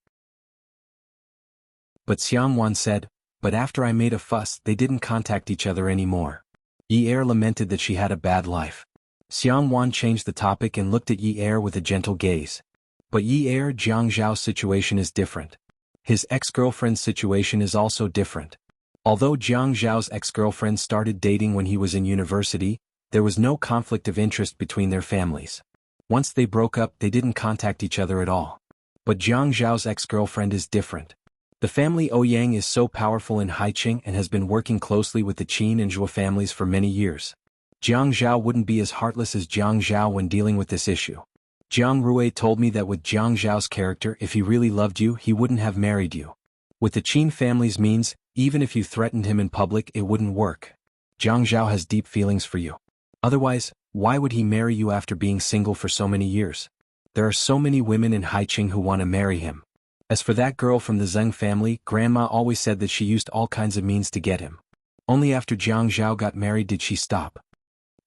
But Xiang Wan said, "But after I made a fuss, they didn't contact each other anymore." Yi lamented that she had a bad life. Xiang Wan changed the topic and looked at Yi with a gentle gaze. But Yi Jiang Zhao's situation is different. His ex-girlfriend's situation is also different. Although Jiang Zhao's ex-girlfriend started dating when he was in university, there was no conflict of interest between their families. Once they broke up, they didn't contact each other at all. But Jiang Zhao's ex-girlfriend is different. The family Ouyang is so powerful in Haiqing and has been working closely with the Qin and Zhuo families for many years. Jiang Zhao wouldn't be as heartless as Jiang Zhao when dealing with this issue. Jiang Rui told me that with Jiang Zhao's character, if he really loved you, he wouldn't have married you. With the Qin family's means, even if you threatened him in public, it wouldn't work. Jiang Zhao has deep feelings for you. Otherwise, why would he marry you after being single for so many years? There are so many women in Haiqing who want to marry him. As for that girl from the Zheng family, Grandma always said that she used all kinds of means to get him. Only after Jiang Zhao got married did she stop.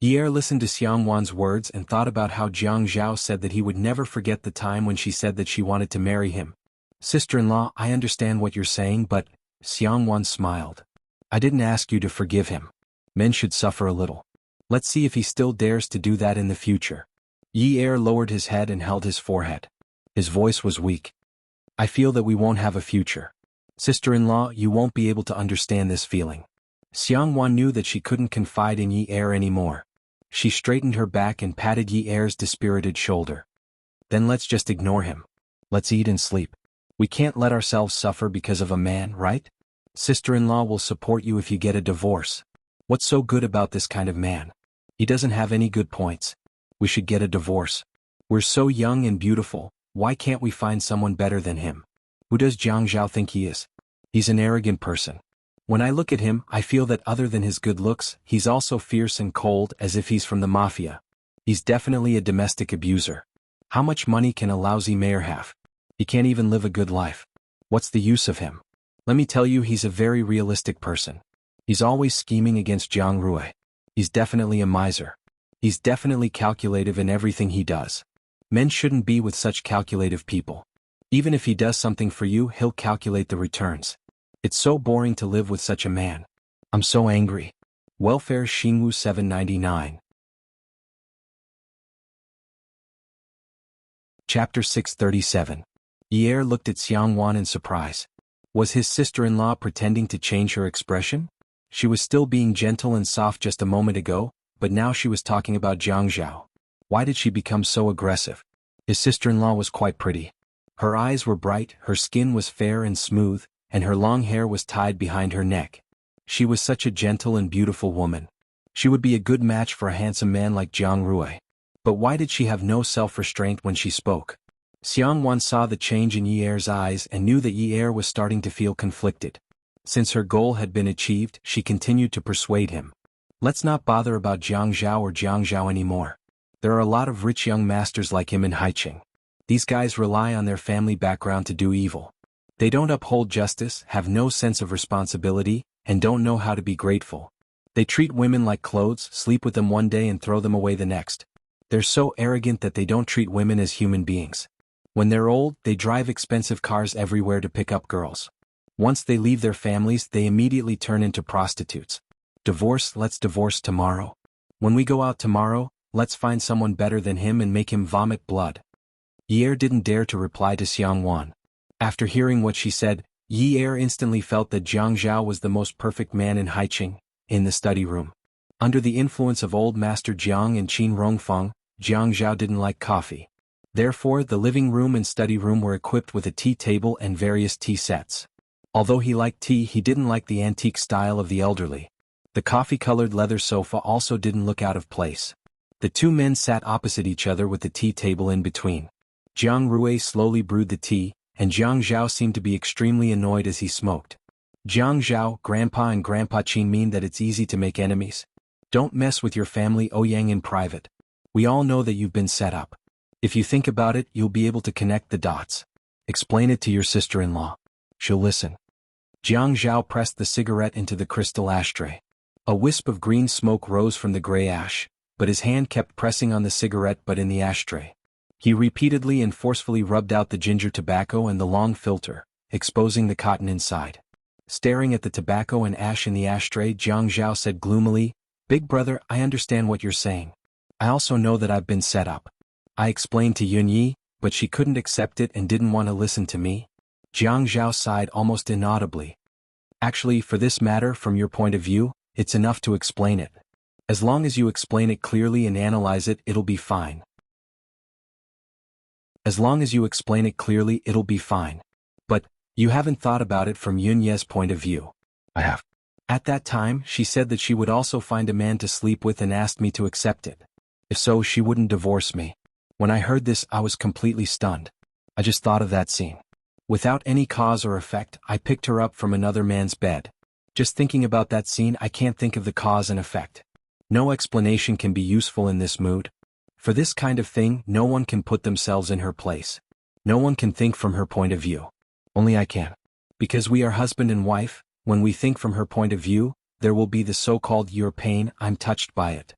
Yi listened to Xiang Wan's words and thought about how Jiang Zhao said that he would never forget the time when she said that she wanted to marry him. "Sister-in-law, I understand what you're saying, but..." Xiang Wan smiled. "I didn't ask you to forgive him. Men should suffer a little. Let's see if he still dares to do that in the future." Yi lowered his head and held his forehead. His voice was weak. "I feel that we won't have a future. Sister-in-law, you won't be able to understand this feeling." Xiang Wan knew that she couldn't confide in Yi anymore. She straightened her back and patted Yi's dispirited shoulder. "Then let's just ignore him. Let's eat and sleep. We can't let ourselves suffer because of a man, right? Sister-in-law will support you if you get a divorce. What's so good about this kind of man? He doesn't have any good points. We should get a divorce. We're so young and beautiful, why can't we find someone better than him? Who does Jiang Zhao think he is? He's an arrogant person. When I look at him, I feel that other than his good looks, he's also fierce and cold, as if he's from the mafia. He's definitely a domestic abuser. How much money can a lousy mayor have? He can't even live a good life. What's the use of him? Let me tell you, he's a very realistic person. He's always scheming against Jiang Rui. He's definitely a miser. He's definitely calculative in everything he does. Men shouldn't be with such calculative people. Even if he does something for you, he'll calculate the returns. It's so boring to live with such a man. I'm so angry. Welfare Xingwu 799. Chapter 637. Ye looked at Xiang Wan in surprise. Was his sister-in-law pretending to change her expression? She was still being gentle and soft just a moment ago, but now she was talking about Jiang Zhao. Why did she become so aggressive? His sister-in-law was quite pretty. Her eyes were bright, her skin was fair and smooth, and her long hair was tied behind her neck. She was such a gentle and beautiful woman. She would be a good match for a handsome man like Jiang Rui. But why did she have no self-restraint when she spoke? Xiang Wan saw the change in Ye's eyes and knew that Ye was starting to feel conflicted. Since her goal had been achieved, she continued to persuade him. Let's not bother about Jiang Zhao or Jiang Zhao anymore. There are a lot of rich young masters like him in Haiqing. These guys rely on their family background to do evil. They don't uphold justice, have no sense of responsibility, and don't know how to be grateful. They treat women like clothes, sleep with them one day and throw them away the next. They're so arrogant that they don't treat women as human beings. When they're old, they drive expensive cars everywhere to pick up girls. Once they leave their families, they immediately turn into prostitutes. Divorce, let's divorce tomorrow. When we go out tomorrow, let's find someone better than him and make him vomit blood. Ye didn't dare to reply to Xiang Wan. After hearing what she said, Ye instantly felt that Jiang Zhao was the most perfect man in Haiqing. In the study room, under the influence of old Master Jiang and Qin Rongfeng, Jiang Zhao didn't like coffee. Therefore, the living room and study room were equipped with a tea table and various tea sets. Although he liked tea, he didn't like the antique style of the elderly. The coffee-colored leather sofa also didn't look out of place. The two men sat opposite each other with the tea table in between. Jiang Rui slowly brewed the tea, and Jiang Zhao seemed to be extremely annoyed as he smoked. Jiang Zhao, Grandpa and Grandpa Qin mean that it's easy to make enemies. Don't mess with your family Ouyang in private. We all know that you've been set up. If you think about it, you'll be able to connect the dots. Explain it to your sister-in-law. She'll listen. Jiang Zhao pressed the cigarette into the crystal ashtray. A wisp of green smoke rose from the gray ash, but his hand kept pressing on the cigarette but in the ashtray. He repeatedly and forcefully rubbed out the ginger tobacco and the long filter, exposing the cotton inside. Staring at the tobacco and ash in the ashtray, Jiang Zhao said gloomily, "Big brother, I understand what you're saying. I also know that I've been set up. I explained to Yunyi, but she couldn't accept it and didn't want to listen to me." Jiang Zhao sighed almost inaudibly. "Actually, for this matter, from your point of view, it's enough to explain it. As long as you explain it clearly and analyze it, it'll be fine. As long as you explain it clearly, it'll be fine. But, you haven't thought about it from Yunye's point of view." "I have." "At that time, she said that she would also find a man to sleep with and asked me to accept it. If so, she wouldn't divorce me. When I heard this, I was completely stunned. I just thought of that scene. Without any cause or effect, I picked her up from another man's bed. Just thinking about that scene, I can't think of the cause and effect. No explanation can be useful in this mood. For this kind of thing, no one can put themselves in her place. No one can think from her point of view. Only I can. Because we are husband and wife, when we think from her point of view, there will be the so-called your pain, I'm touched by it.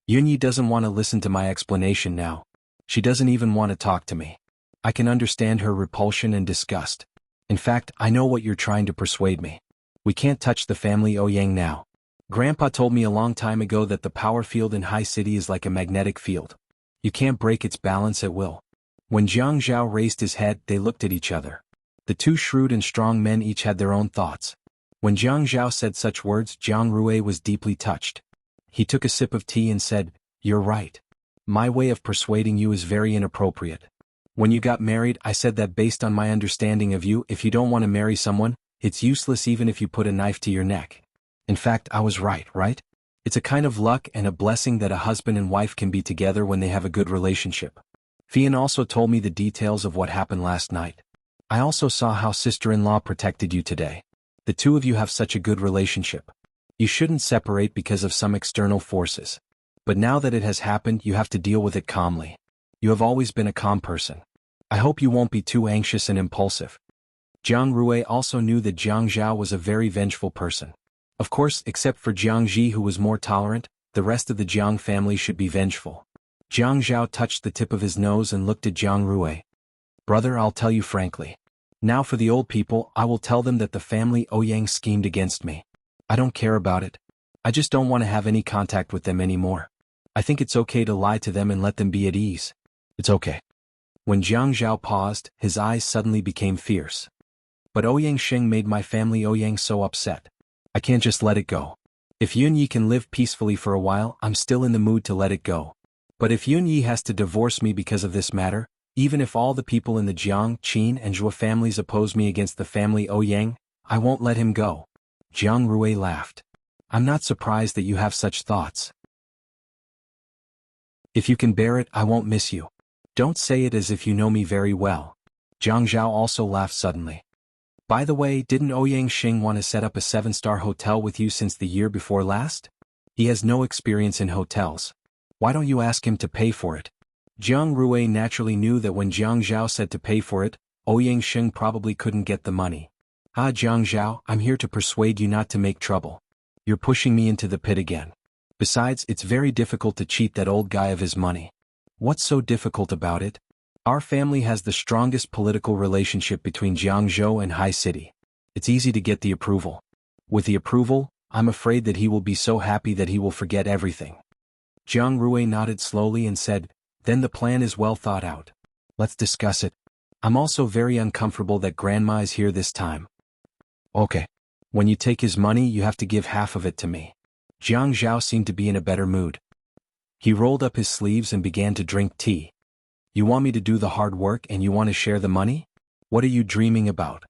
Yunyi doesn't want to listen to my explanation now. She doesn't even want to talk to me. I can understand her repulsion and disgust. In fact, I know what you're trying to persuade me. We can't touch the family Ouyang now. Grandpa told me a long time ago that the power field in High City is like a magnetic field. You can't break its balance at will." When Jiang Zhao raised his head, they looked at each other. The two shrewd and strong men each had their own thoughts. When Jiang Zhao said such words, Jiang Rui was deeply touched. He took a sip of tea and said, "You're right. My way of persuading you is very inappropriate. When you got married, I said that based on my understanding of you, if you don't want to marry someone, it's useless even if you put a knife to your neck. In fact, I was right? It's a kind of luck and a blessing that a husband and wife can be together when they have a good relationship. Fian also told me the details of what happened last night. I also saw how sister-in-law protected you today. The two of you have such a good relationship. You shouldn't separate because of some external forces. But now that it has happened, you have to deal with it calmly. You have always been a calm person. I hope you won't be too anxious and impulsive. Jiang Rui also knew that Jiang Zhao was a very vengeful person. Of course, except for Jiang Ji, who was more tolerant, the rest of the Jiang family should be vengeful. Jiang Zhao touched the tip of his nose and looked at Jiang Rui. Brother, I'll tell you frankly. Now for the old people, I will tell them that the family Ouyang schemed against me. I don't care about it. I just don't want to have any contact with them anymore. I think it's okay to lie to them and let them be at ease. It's okay. When Jiang Zhao paused, his eyes suddenly became fierce. But Ouyang Sheng made my family Ouyang so upset. I can't just let it go. If Yun Yi can live peacefully for a while, I'm still in the mood to let it go. But if Yun Yi has to divorce me because of this matter, even if all the people in the Jiang, Qin and Zhou families oppose me against the family Ouyang, I won't let him go. Jiang Rui laughed. I'm not surprised that you have such thoughts. If you can bear it, I won't miss you. Don't say it as if you know me very well. Jiang Zhao also laughed suddenly. By the way, didn't Ouyang Sheng want to set up a 7-star hotel with you since the year before last? He has no experience in hotels. Why don't you ask him to pay for it? Jiang Rui naturally knew that when Jiang Zhao said to pay for it, Ouyang Sheng probably couldn't get the money. Jiang Zhao, I'm here to persuade you not to make trouble. You're pushing me into the pit again. Besides, it's very difficult to cheat that old guy of his money. What's so difficult about it? Our family has the strongest political relationship between Jiangzhou and Hai City. It's easy to get the approval. With the approval, I'm afraid that he will be so happy that he will forget everything. Jiang Rui nodded slowly and said, then the plan is well thought out. Let's discuss it. I'm also very uncomfortable that Grandma is here this time. Okay. When you take his money, you have to give half of it to me. Jiang Zhao seemed to be in a better mood. He rolled up his sleeves and began to drink tea. You want me to do the hard work and you want to share the money? What are you dreaming about?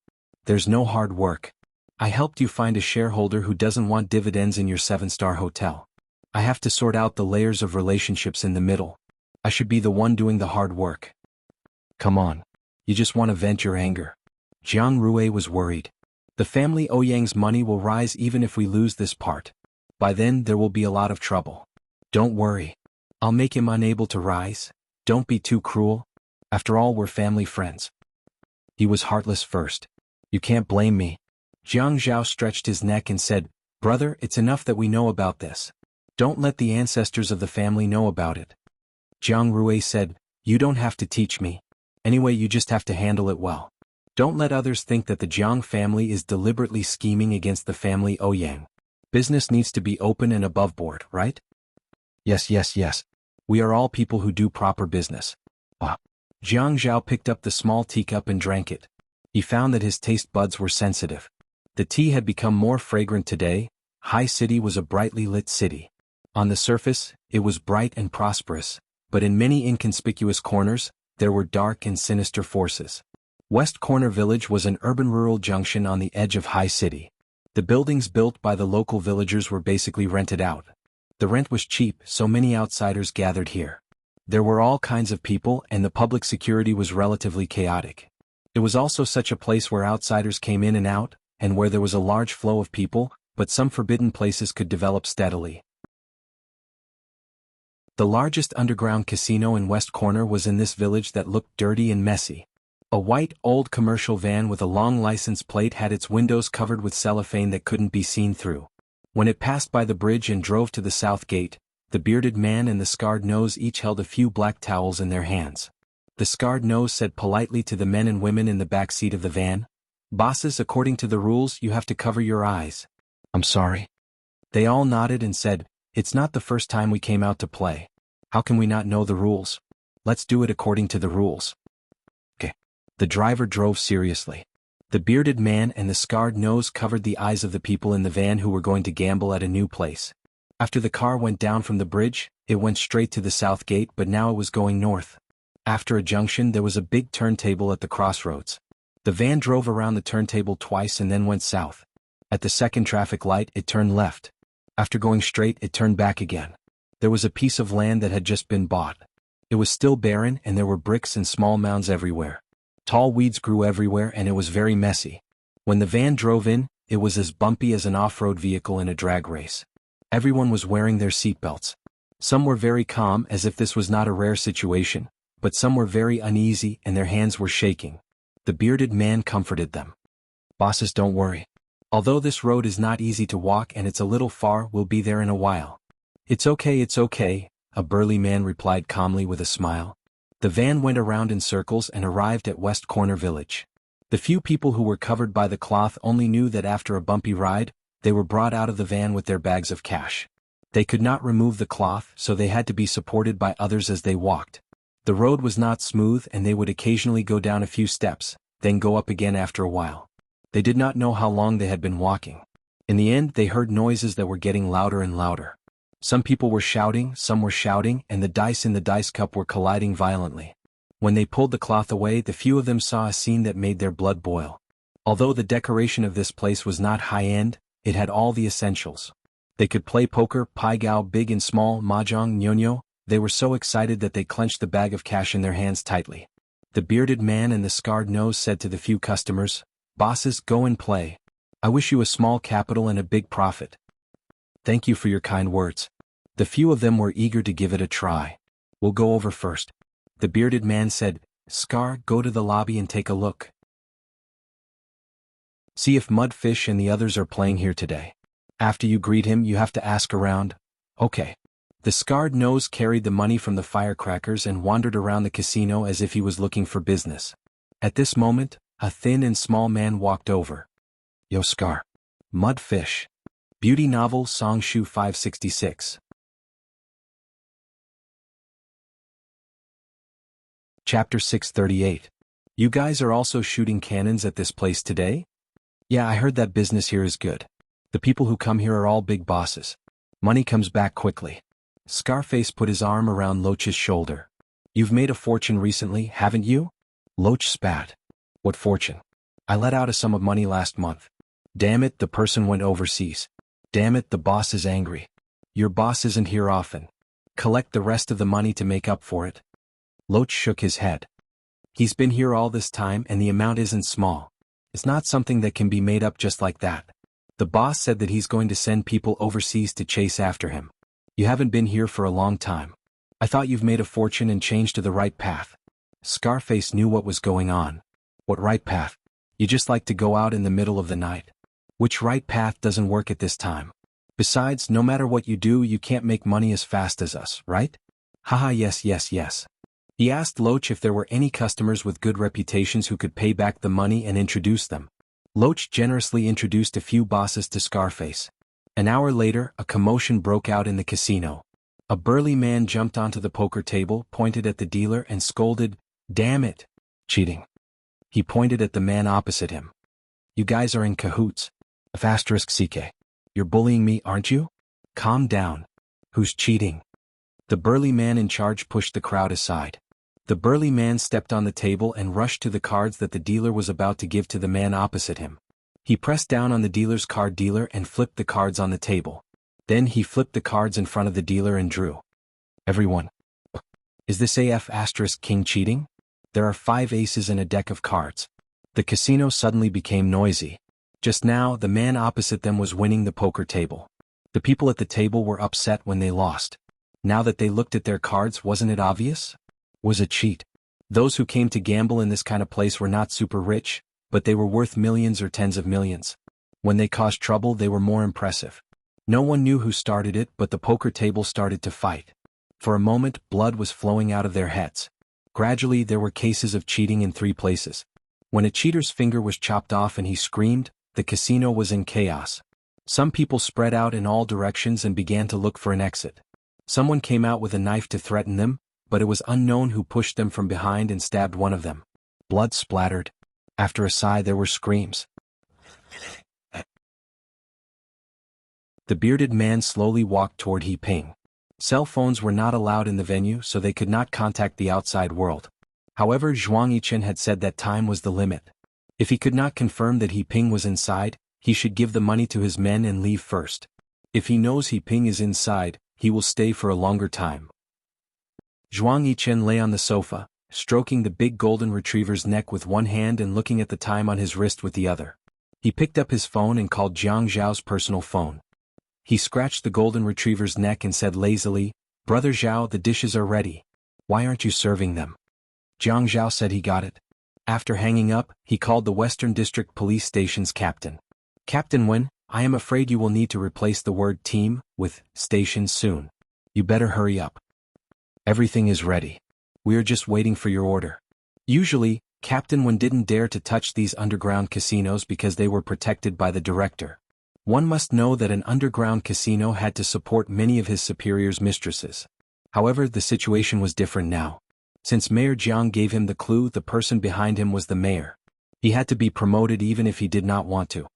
There's no hard work. I helped you find a shareholder who doesn't want dividends in your 7-star hotel. I have to sort out the layers of relationships in the middle. I should be the one doing the hard work. Come on. You just want to vent your anger. Jiang Rui was worried. The family Ouyang's money will rise even if we lose this part. By then there will be a lot of trouble. Don't worry. I'll make him unable to rise. Don't be too cruel. After all, we're family friends. He was heartless first. You can't blame me. Jiang Zhao stretched his neck and said, Brother, it's enough that we know about this. Don't let the ancestors of the family know about it. Jiang Rui said, You don't have to teach me. Anyway, you just have to handle it well. Don't let others think that the Jiang family is deliberately scheming against the family Ouyang. Business needs to be open and above board, right? Yes. We are all people who do proper business. Jiang Zhao picked up the small teacup and drank it. He found that his taste buds were sensitive. The tea had become more fragrant today. Hai City was a brightly lit city. On the surface, it was bright and prosperous, but in many inconspicuous corners, there were dark and sinister forces. West Corner Village was an urban-rural junction on the edge of Hai City. The buildings built by the local villagers were basically rented out. The rent was cheap, so many outsiders gathered here. There were all kinds of people and the public security was relatively chaotic. It was also such a place where outsiders came in and out, and where there was a large flow of people, but some forbidden places could develop steadily. The largest underground casino in West Corner was in this village that looked dirty and messy. A white, old commercial van with a long license plate had its windows covered with cellophane that couldn't be seen through. When it passed by the bridge and drove to the south gate, the bearded man and the scarred nose each held a few black towels in their hands. The scarred nose said politely to the men and women in the back seat of the van, Bosses, according to the rules, you have to cover your eyes. I'm sorry. They all nodded and said, It's not the first time we came out to play. How can we not know the rules? Let's do it according to the rules. Okay. The driver drove seriously. The bearded man and the scarred nose covered the eyes of the people in the van who were going to gamble at a new place. After the car went down from the bridge, it went straight to the south gate, but now it was going north. After a junction, there was a big turntable at the crossroads. The van drove around the turntable twice and then went south. At the second traffic light, it turned left. After going straight, it turned back again. There was a piece of land that had just been bought. It was still barren and there were bricks and small mounds everywhere. Tall weeds grew everywhere and it was very messy. When the van drove in, it was as bumpy as an off-road vehicle in a drag race. Everyone was wearing their seatbelts. Some were very calm as if this was not a rare situation, but some were very uneasy and their hands were shaking. The bearded man comforted them. Bosses, don't worry. Although this road is not easy to walk and it's a little far, we'll be there in a while. It's okay, a burly man replied calmly with a smile. The van went around in circles and arrived at West Corner Village. The few people who were covered by the cloth only knew that after a bumpy ride, they were brought out of the van with their bags of cash. They could not remove the cloth, so they had to be supported by others as they walked. The road was not smooth and they would occasionally go down a few steps, then go up again after a while. They did not know how long they had been walking. In the end, they heard noises that were getting louder and louder. Some people were shouting, some were shouting, and the dice in the dice cup were colliding violently. When they pulled the cloth away, the few of them saw a scene that made their blood boil. Although the decoration of this place was not high-end, it had all the essentials. They could play poker, pai gow, big and small, mahjong, ñoño. They were so excited that they clenched the bag of cash in their hands tightly. The bearded man and the scarred nose said to the few customers, "Bosses, go and play. I wish you a small capital and a big profit." "Thank you for your kind words." The few of them were eager to give it a try. "We'll go over first." The bearded man said, "Scar, go to the lobby and take a look. See if Mudfish and the others are playing here today. After you greet him, you have to ask around." "Okay." The scarred nose carried the money from the firecrackers and wandered around the casino as if he was looking for business. At this moment, a thin and small man walked over. "Yo, Scar." Mudfish. Beauty novel Song Shu 566. Chapter 638. You guys are also shooting cannons at this place today? Yeah, I heard that business here is good. The people who come here are all big bosses. Money comes back quickly. Scarface put his arm around Loach's shoulder. You've made a fortune recently, haven't you? Loach spat. What fortune? I let out a sum of money last month. Damn it, the person went overseas. Damn it, the boss is angry. Your boss isn't here often. Collect the rest of the money to make up for it. Loach shook his head. He's been here all this time and the amount isn't small. It's not something that can be made up just like that. The boss said that he's going to send people overseas to chase after him. You haven't been here for a long time. I thought you've made a fortune and changed to the right path. Scarface knew what was going on. What right path? You just like to go out in the middle of the night. Which right path doesn't work at this time? Besides, no matter what you do, you can't make money as fast as us, right? Haha, yes. He asked Loach if there were any customers with good reputations who could pay back the money and introduce them. Loach generously introduced a few bosses to Scarface. An hour later, a commotion broke out in the casino. A burly man jumped onto the poker table, pointed at the dealer and scolded, "Damn it! Cheating." He pointed at the man opposite him. "You guys are in cahoots. *CK. You're bullying me, aren't you? Calm down. Who's cheating?" The burly man in charge pushed the crowd aside. The burly man stepped on the table and rushed to the cards that the dealer was about to give to the man opposite him. He pressed down on the dealer's card dealer and flipped the cards on the table. Then he flipped the cards in front of the dealer and drew. "Everyone. Is this *King cheating? There are 5 aces in a deck of cards." The casino suddenly became noisy. Just now, the man opposite them was winning the poker table. The people at the table were upset when they lost. Now that they looked at their cards, wasn't it obvious? Was a cheat. Those who came to gamble in this kind of place were not super rich, but they were worth millions or tens of millions. When they caused trouble, they were more impressive. No one knew who started it, but the poker table started to fight. For a moment, blood was flowing out of their heads. Gradually, there were cases of cheating in 3 places. When a cheater's finger was chopped off and he screamed, the casino was in chaos. Some people spread out in all directions and began to look for an exit. Someone came out with a knife to threaten them, but it was unknown who pushed them from behind and stabbed one of them. Blood splattered. After a sigh, there were screams. The bearded man slowly walked toward He Ping. Cell phones were not allowed in the venue, so they could not contact the outside world. However, Zhuang Yichen had said that time was the limit. If he could not confirm that He Ping was inside, he should give the money to his men and leave first. If he knows He Ping is inside, he will stay for a longer time. Zhuang Yichen lay on the sofa, stroking the big golden retriever's neck with one hand and looking at the time on his wrist with the other. He picked up his phone and called Jiang Zhao's personal phone. He scratched the golden retriever's neck and said lazily, Brother Zhao, the dishes are ready. Why aren't you serving them? Jiang Zhao said he got it. After hanging up, he called the Western District Police Station's captain. Captain Wen, I am afraid you will need to replace the word team with station soon. You better hurry up. Everything is ready. We are just waiting for your order. Usually, Captain Wen didn't dare to touch these underground casinos because they were protected by the director. One must know that an underground casino had to support many of his superiors' mistresses. However, the situation was different now. Since Mayor Jiang gave him the clue, the person behind him was the mayor. He had to be promoted even if he did not want to.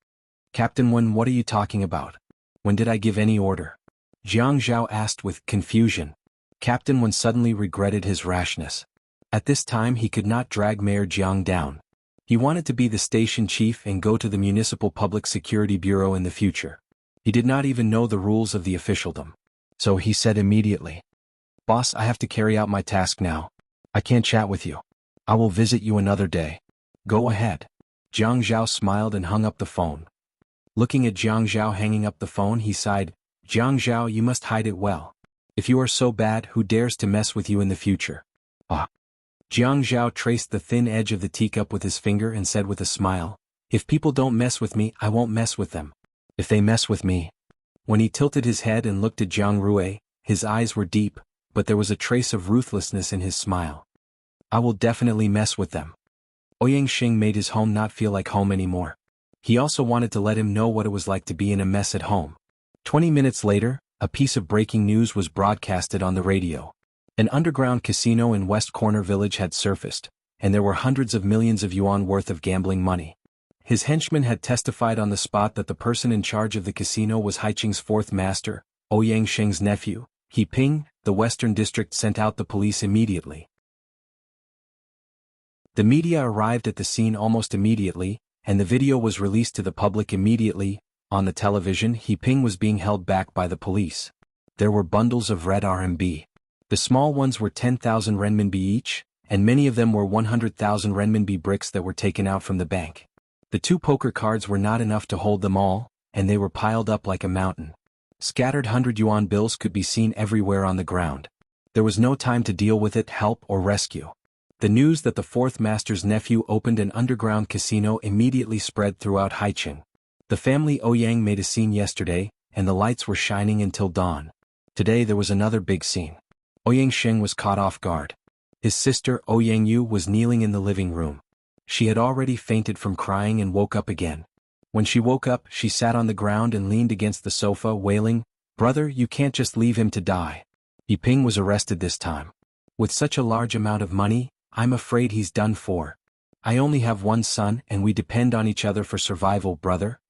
Captain Wen, what are you talking about? When did I give any order? Jiang Zhao asked with confusion. Captain Wen suddenly regretted his rashness. At this time he could not drag Mayor Jiang down. He wanted to be the station chief and go to the Municipal Public Security Bureau in the future. He did not even know the rules of the officialdom. So he said immediately, "Boss, I have to carry out my task now. I can't chat with you. I will visit you another day." "Go ahead." Jiang Zhao smiled and hung up the phone. Looking at Jiang Zhao hanging up the phone, he sighed, "Jiang Zhao, you must hide it well. If you are so bad, who dares to mess with you in the future?" "Ah." Jiang Zhao traced the thin edge of the teacup with his finger and said with a smile, "If people don't mess with me, I won't mess with them. If they mess with me." When he tilted his head and looked at Jiang Rui, his eyes were deep, but there was a trace of ruthlessness in his smile. "I will definitely mess with them." Ouyang Xing made his home not feel like home anymore. He also wanted to let him know what it was like to be in a mess at home. 20 minutes later, a piece of breaking news was broadcasted on the radio. An underground casino in West Corner Village had surfaced, and there were hundreds of millions of yuan worth of gambling money. His henchmen had testified on the spot that the person in charge of the casino was Haiqing's fourth master, Ouyang Xing's nephew, He Ping. The Western District sent out the police immediately. The media arrived at the scene almost immediately, and the video was released to the public immediately. On the television, He Ping was being held back by the police. There were bundles of red RMB. The small ones were 10,000 renminbi each, and many of them were 100,000 renminbi bricks that were taken out from the bank. The 2 poker cards were not enough to hold them all, and they were piled up like a mountain. Scattered 100 yuan bills could be seen everywhere on the ground. There was no time to deal with it, help, or rescue. The news that the fourth master's nephew opened an underground casino immediately spread throughout Haiqing. The family Ouyang made a scene yesterday, and the lights were shining until dawn. Today there was another big scene. Ouyang Xing was caught off guard. His sister Ouyang Yu was kneeling in the living room. She had already fainted from crying and woke up again. When she woke up, she sat on the ground and leaned against the sofa, wailing, "Brother, you can't just leave him to die." He Ping was arrested this time. "With such a large amount of money, I'm afraid he's done for. I only have one son and we depend on each other for survival, brother."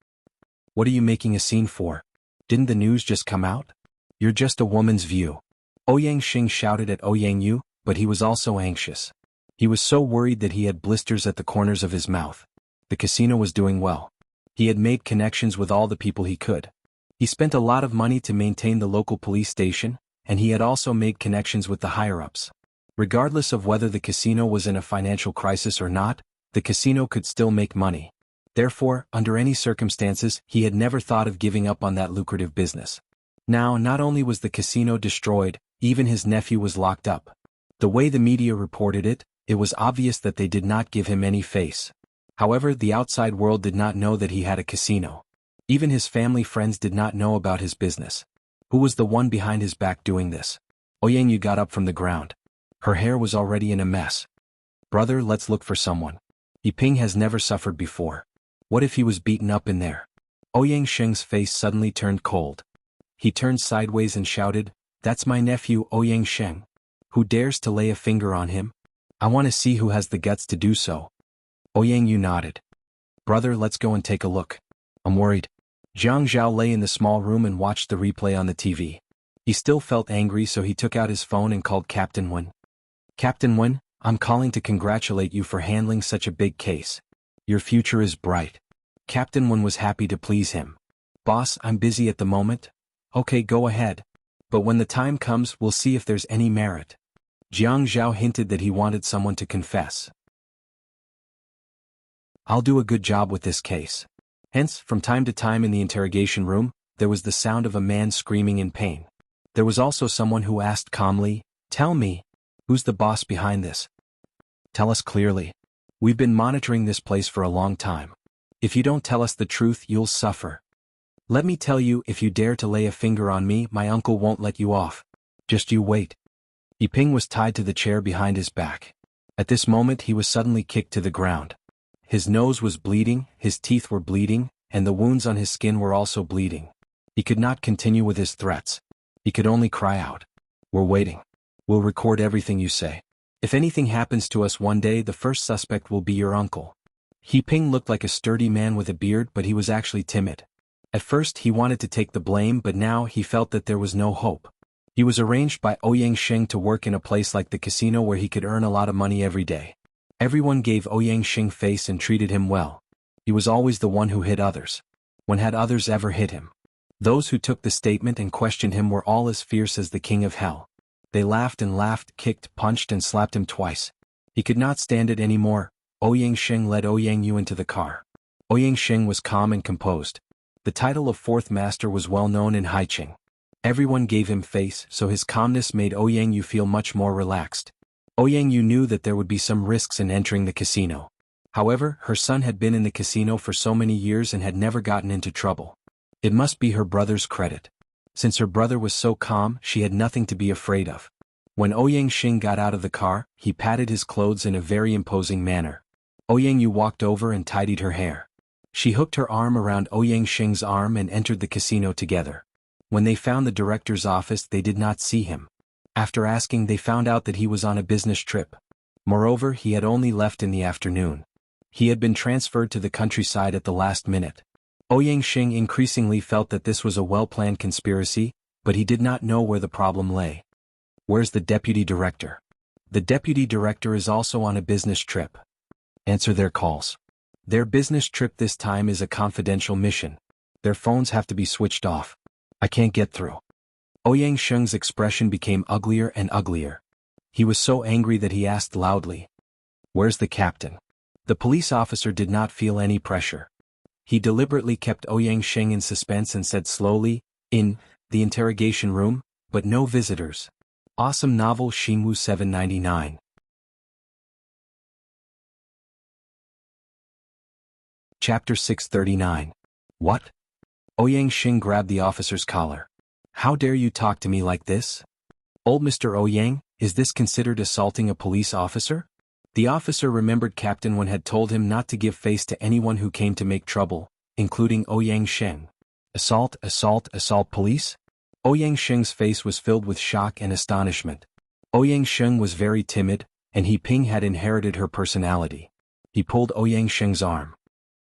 "What are you making a scene for? Didn't the news just come out? You're just a woman's view." Ouyang Xing shouted at Ouyang Yu, but he was also anxious. He was so worried that he had blisters at the corners of his mouth. The casino was doing well. He had made connections with all the people he could. He spent a lot of money to maintain the local police station, and he had also made connections with the higher-ups. Regardless of whether the casino was in a financial crisis or not, the casino could still make money. Therefore, under any circumstances, he had never thought of giving up on that lucrative business. Now, not only was the casino destroyed, even his nephew was locked up. The way the media reported it, it was obvious that they did not give him any face. However, the outside world did not know that he had a casino. Even his family friends did not know about his business. Who was the one behind his back doing this? Ouyang Yu got up from the ground. Her hair was already in a mess. "Brother, let's look for someone. He Ping has never suffered before. What if he was beaten up in there?" Ouyang Sheng's face suddenly turned cold. He turned sideways and shouted, "That's my nephew Ouyang Sheng. Who dares to lay a finger on him? I want to see who has the guts to do so." Ouyang Yu nodded. "Brother, let's go and take a look. I'm worried." Jiang Zhao lay in the small room and watched the replay on the TV. He still felt angry, so he took out his phone and called Captain Wen. "Captain Wen, I'm calling to congratulate you for handling such a big case. Your future is bright." Captain Wen was happy to please him. "Boss, I'm busy at the moment." "Okay, go ahead. But when the time comes, we'll see if there's any merit." Jiang Zhao hinted that he wanted someone to confess. "I'll do a good job with this case." Hence, from time to time in the interrogation room, there was the sound of a man screaming in pain. There was also someone who asked calmly, "Tell me, who's the boss behind this? Tell us clearly. We've been monitoring this place for a long time. If you don't tell us the truth, you'll suffer. Let me tell you, if you dare to lay a finger on me, my uncle won't let you off. Just you wait." Yiping was tied to the chair behind his back. At this moment he was suddenly kicked to the ground. His nose was bleeding, his teeth were bleeding, and the wounds on his skin were also bleeding. He could not continue with his threats. He could only cry out, "We're waiting. We'll record everything you say. If anything happens to us one day, the first suspect will be your uncle." Yiping looked like a sturdy man with a beard, but he was actually timid. At first he wanted to take the blame, but now he felt that there was no hope. He was arranged by Ouyang Xing to work in a place like the casino where he could earn a lot of money every day. Everyone gave Ouyang Xing face and treated him well. He was always the one who hit others. When had others ever hit him? Those who took the statement and questioned him were all as fierce as the king of hell. They laughed and laughed, kicked, punched and slapped him twice. He could not stand it anymore. Ouyang Xing led Ouyang Yu into the car. Ouyang Xing was calm and composed. The title of fourth master was well known in Haiqing. Everyone gave him face, so his calmness made Ouyang Yu feel much more relaxed. Ouyang Yu knew that there would be some risks in entering the casino. However, her son had been in the casino for so many years and had never gotten into trouble. It must be her brother's credit. Since her brother was so calm, she had nothing to be afraid of. When Ouyang Xing got out of the car, he patted his clothes in a very imposing manner. Ouyang Yu walked over and tidied her hair. She hooked her arm around Ouyang Xing's arm and entered the casino together. When they found the director's office, they did not see him. After asking, they found out that he was on a business trip. Moreover, he had only left in the afternoon. He had been transferred to the countryside at the last minute. Ouyang Xing increasingly felt that this was a well-planned conspiracy, but he did not know where the problem lay. Where's the deputy director? The deputy director is also on a business trip. Answer their calls. Their business trip this time is a confidential mission. Their phones have to be switched off. I can't get through. Ouyang Xing's expression became uglier and uglier. He was so angry that he asked loudly, "Where's the captain?" The police officer did not feel any pressure. He deliberately kept Ouyang Xing in suspense and said slowly, "In the interrogation room, but no visitors." Awesome novel Xingwu 799. Chapter 639. What? Ouyang Xing grabbed the officer's collar. "How dare you talk to me like this? Old Mr. Ouyang, is this considered assaulting a police officer?" The officer remembered Captain Wen had told him not to give face to anyone who came to make trouble, including Ouyang Xing. Assault police? Ouyang Xing's face was filled with shock and astonishment. Ouyang Xing was very timid, and Yiping had inherited her personality. He pulled Ouyang Xing's arm.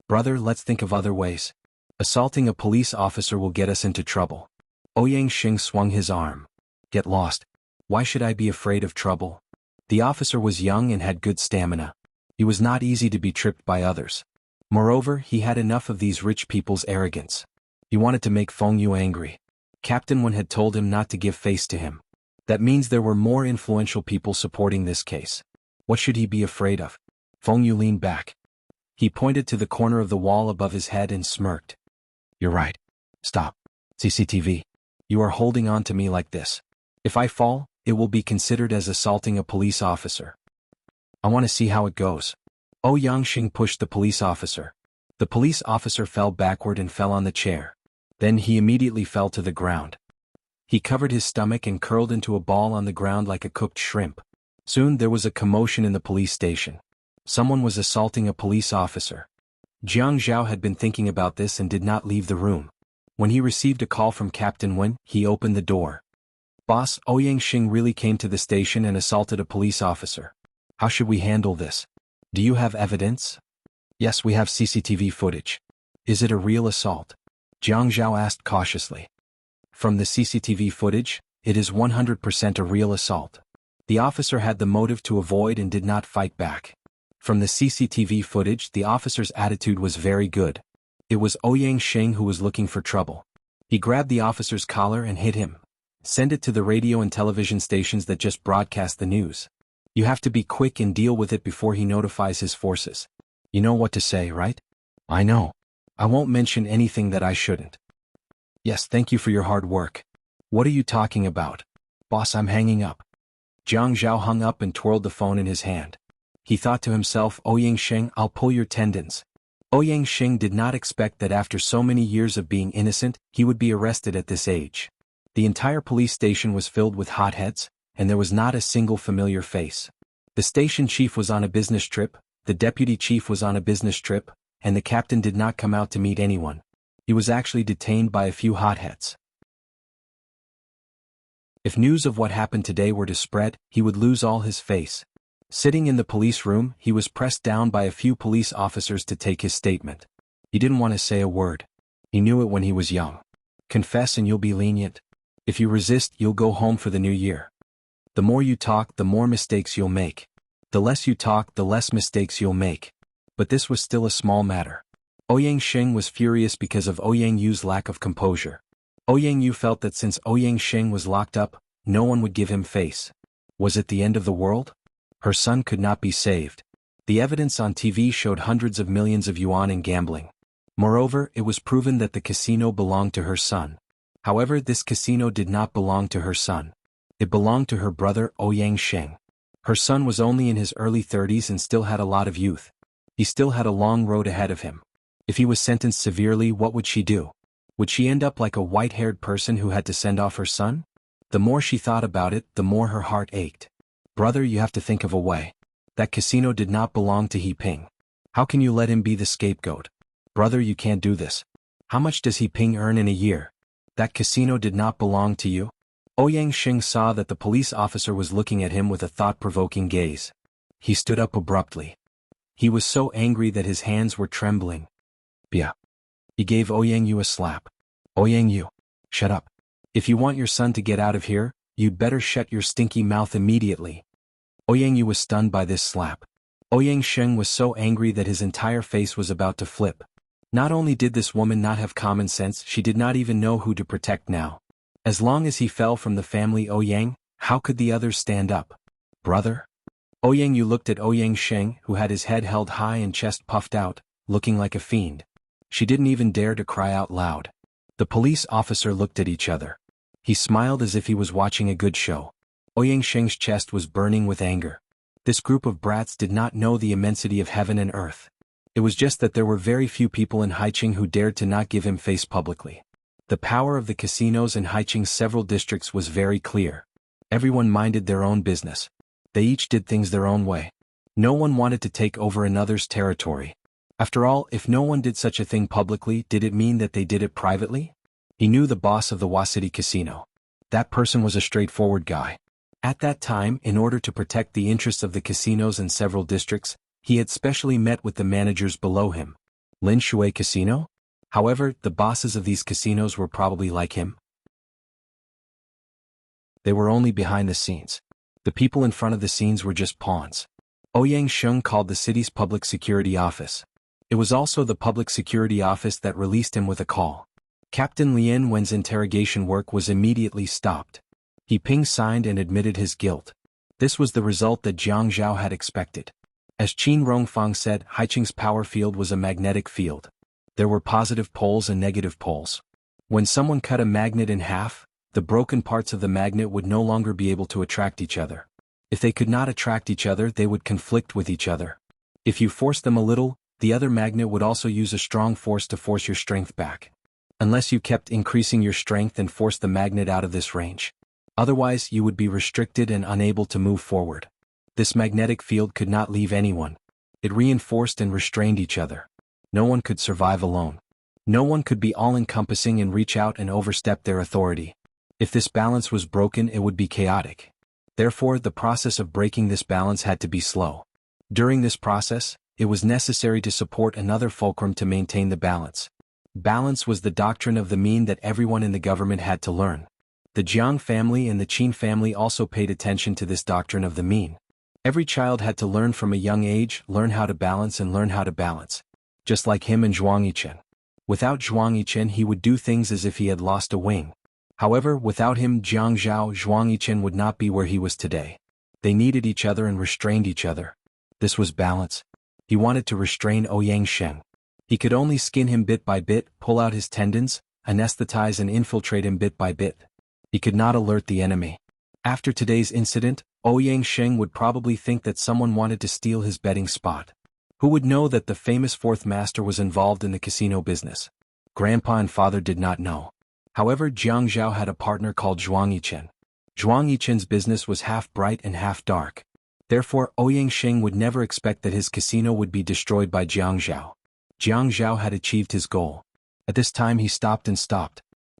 "Brother, let's think of other ways. Assaulting a police officer will get us into trouble." Ouyang Xing swung his arm. "Get lost. Why should I be afraid of trouble?" The officer was young and had good stamina. He was not easy to be tripped by others. Moreover, he had enough of these rich people's arrogance. He wanted to make Feng Yu angry. Captain Wen had told him not to give face to him. That means there were more influential people supporting this case. What should he be afraid of? Feng Yu leaned back. He pointed to the corner of the wall above his head and smirked. "You're right. Stop. CCTV. You are holding on to me like this. If I fall, it will be considered as assaulting a police officer. I want to see how it goes." Ouyang Xing pushed the police officer. The police officer fell backward and fell on the chair. Then he immediately fell to the ground. He covered his stomach and curled into a ball on the ground like a cooked shrimp. Soon there was a commotion in the police station. Someone was assaulting a police officer. Jiang Zhao had been thinking about this and did not leave the room. When he received a call from Captain Wen, he opened the door. "Boss, Ouyang Xing really came to the station and assaulted a police officer. How should we handle this? Do you have evidence?" "Yes, we have CCTV footage." "Is it a real assault?" Jiang Zhao asked cautiously. "From the CCTV footage, it is 100% a real assault." The officer had the motive to avoid and did not fight back. From the CCTV footage, the officer's attitude was very good. It was Ouyang Xing who was looking for trouble. He grabbed the officer's collar and hit him. "Send it to the radio and television stations that just broadcast the news. You have to be quick and deal with it before he notifies his forces. You know what to say, right?" "I know. I won't mention anything that I shouldn't." "Yes, thank you for your hard work." What are you talking about? Boss, I'm hanging up. Jiang Zhao hung up and twirled the phone in his hand. He thought to himself, Ouyang Sheng, I'll pull your tendons. Ouyang Sheng did not expect that after so many years of being innocent, he would be arrested at this age. The entire police station was filled with hotheads, and there was not a single familiar face. The station chief was on a business trip, the deputy chief was on a business trip, and the captain did not come out to meet anyone. He was actually detained by a few hotheads. If news of what happened today were to spread, he would lose all his face. Sitting in the police room, he was pressed down by a few police officers to take his statement. He didn't want to say a word. He knew it when he was young. Confess and you'll be lenient. If you resist, you'll go home for the new year. The more you talk, the more mistakes you'll make. The less you talk, the less mistakes you'll make. But this was still a small matter. Ouyang Sheng was furious because of Ouyang Yu's lack of composure. Ouyang Yu felt that since Ouyang Sheng was locked up, no one would give him face. Was it the end of the world? Her son could not be saved. The evidence on TV showed hundreds of millions of yuan in gambling. Moreover, it was proven that the casino belonged to her son. However, this casino did not belong to her son. It belonged to her brother Ouyang Sheng. Her son was only in his early 30s and still had a lot of youth. He still had a long road ahead of him. If he was sentenced severely, what would she do? Would she end up like a white-haired person who had to send off her son? The more she thought about it, the more her heart ached. Brother, you have to think of a way. That casino did not belong to He Ping. How can you let him be the scapegoat? Brother, you can't do this. How much does He Ping earn in a year? That casino did not belong to you? Ouyang Sheng saw that the police officer was looking at him with a thought-provoking gaze. He stood up abruptly. He was so angry that his hands were trembling. Bia. He gave Ouyang Yu a slap. Ouyang Yu, shut up. If you want your son to get out of here, you'd better shut your stinky mouth immediately. Ouyang Yu was stunned by this slap. Ouyang Sheng was so angry that his entire face was about to flip. Not only did this woman not have common sense, she did not even know who to protect now. As long as he fell from the family Ouyang, how could the others stand up? Brother? Ouyang Yu looked at Ouyang Sheng, who had his head held high and chest puffed out, looking like a fiend. She didn't even dare to cry out loud. The police officer looked at each other. He smiled as if he was watching a good show. Ouyang Sheng's chest was burning with anger. This group of brats did not know the immensity of heaven and earth. It was just that there were very few people in Haicheng who dared to not give him face publicly. The power of the casinos in Haicheng's several districts was very clear. Everyone minded their own business. They each did things their own way. No one wanted to take over another's territory. After all, if no one did such a thing publicly, did it mean that they did it privately? He knew the boss of the Wasity Casino. That person was a straightforward guy. At that time, in order to protect the interests of the casinos in several districts, he had specially met with the managers below him. Lin Shui Casino? However, the bosses of these casinos were probably like him. They were only behind the scenes. The people in front of the scenes were just pawns. Ouyang Sheng called the city's public security office. It was also the public security office that released him with a call. Captain Lien Wen's interrogation work was immediately stopped. He Ping signed and admitted his guilt. This was the result that Jiang Zhao had expected. As Qin Rongfang said, Haicheng's power field was a magnetic field. There were positive poles and negative poles. When someone cut a magnet in half, the broken parts of the magnet would no longer be able to attract each other. If they could not attract each other, they would conflict with each other. If you forced them a little, the other magnet would also use a strong force to force your strength back. Unless you kept increasing your strength and forced the magnet out of this range. Otherwise, you would be restricted and unable to move forward. This magnetic field could not leave anyone. It reinforced and restrained each other. No one could survive alone. No one could be all-encompassing and reach out and overstep their authority. If this balance was broken, it would be chaotic. Therefore, the process of breaking this balance had to be slow. During this process, it was necessary to support another fulcrum to maintain the balance. Balance was the doctrine of the mean that everyone in the government had to learn. The Jiang family and the Qin family also paid attention to this doctrine of the mean. Every child had to learn from a young age, learn how to balance and learn how to balance. Just like him and Zhuang Yichen. Without Zhuang Yichen, he would do things as if he had lost a wing. However, without him, Jiang Zhao, Zhuang Yichen would not be where he was today. They needed each other and restrained each other. This was balance. He wanted to restrain Ouyang Sheng. He could only skin him bit by bit, pull out his tendons, anesthetize and infiltrate him bit by bit. He could not alert the enemy. After today's incident, Ouyang Sheng would probably think that someone wanted to steal his betting spot. Who would know that the famous fourth master was involved in the casino business? Grandpa and father did not know. However, Jiang Zhao had a partner called Zhuang Yichen. Zhuang Yichen's business was half bright and half dark. Therefore, Ouyang Sheng would never expect that his casino would be destroyed by Jiang Zhao. Jiang Zhao had achieved his goal. At this time he stopped.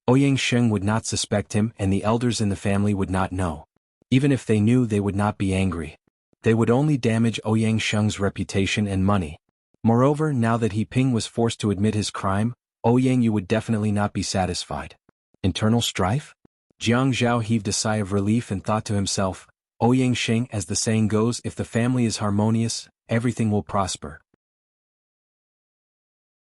Ouyang Sheng would not suspect him, and the elders in the family would not know. Even if they knew, they would not be angry. They would only damage Ouyang Sheng's reputation and money. Moreover, now that He Ping was forced to admit his crime, Ouyang Yu would definitely not be satisfied. Internal strife? Jiang Zhao heaved a sigh of relief and thought to himself, Ouyang Sheng, as the saying goes, if the family is harmonious, everything will prosper.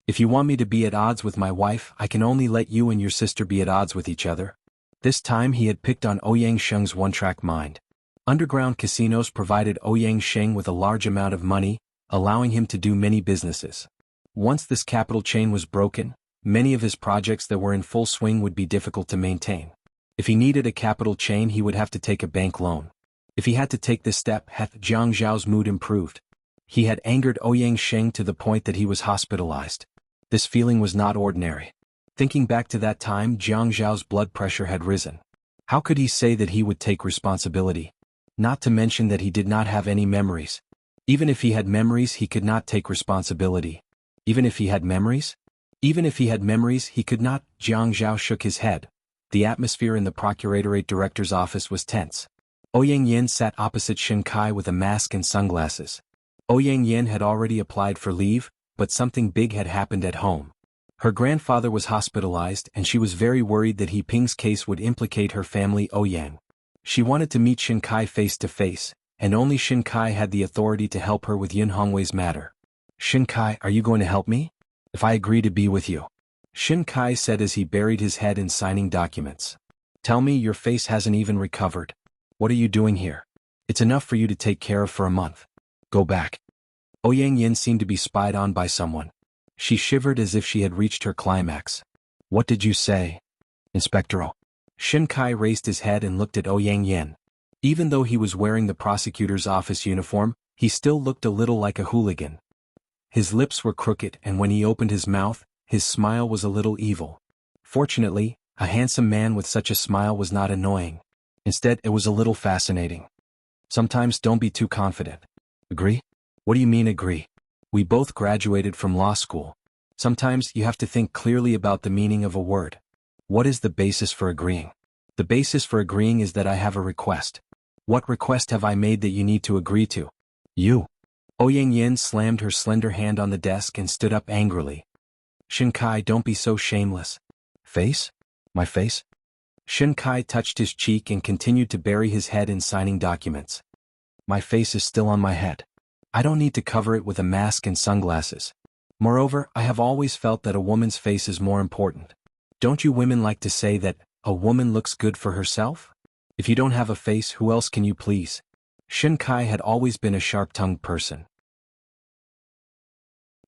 If you want me to be at odds with my wife, I can only let you and your sister be at odds with each other. This time he had picked on Ouyang Sheng's one-track mind. Underground casinos provided Ouyang Sheng with a large amount of money, allowing him to do many businesses. Once this capital chain was broken, many of his projects that were in full swing would be difficult to maintain. If he needed a capital chain, he would have to take a bank loan. If he had to take this step, Jiang Zhao's mood improved. He had angered Ouyang Sheng to the point that he was hospitalized. This feeling was not ordinary. Thinking back to that time, Jiang Zhao's blood pressure had risen. How could he say that he would take responsibility? Not to mention that he did not have any memories. Even if he had memories, he could not take responsibility. Even if he had memories? Even if he had memories, he could not. Jiang Zhao shook his head. The atmosphere in the Procuratorate Director's office was tense. Ouyang Yin sat opposite Shin Kai with a mask and sunglasses. Ouyang Yin had already applied for leave, but something big had happened at home. Her grandfather was hospitalized, and she was very worried that He Ping's case would implicate her family. Ouyang. She wanted to meet Shin Kai face to face, and only Shin Kai had the authority to help her with Yun Hongwei's matter. Shin Kai, are you going to help me? If I agree to be with you. Shin Kai said as he buried his head in signing documents. Tell me, your face hasn't even recovered. What are you doing here? It's enough for you to take care of for a month. Go back. Ouyang Yin seemed to be spied on by someone. She shivered as if she had reached her climax. What did you say? Inspector O. Shin Kai raised his head and looked at Ouyang Yin. Even though he was wearing the prosecutor's office uniform, he still looked a little like a hooligan. His lips were crooked, and when he opened his mouth, his smile was a little evil. Fortunately, a handsome man with such a smile was not annoying. Instead, it was a little fascinating. Sometimes don't be too confident. Agree? What do you mean agree? We both graduated from law school. Sometimes you have to think clearly about the meaning of a word. What is the basis for agreeing? The basis for agreeing is that I have a request. What request have I made that you need to agree to? You. Ouyang Yin slammed her slender hand on the desk and stood up angrily. Shin Kai, don't be so shameless. Face? My face? Shin Kai touched his cheek and continued to bury his head in signing documents. My face is still on my head. I don't need to cover it with a mask and sunglasses. Moreover, I have always felt that a woman's face is more important. Don't you women like to say that a woman looks good for herself? If you don't have a face, who else can you please? Shin Kai had always been a sharp-tongued person.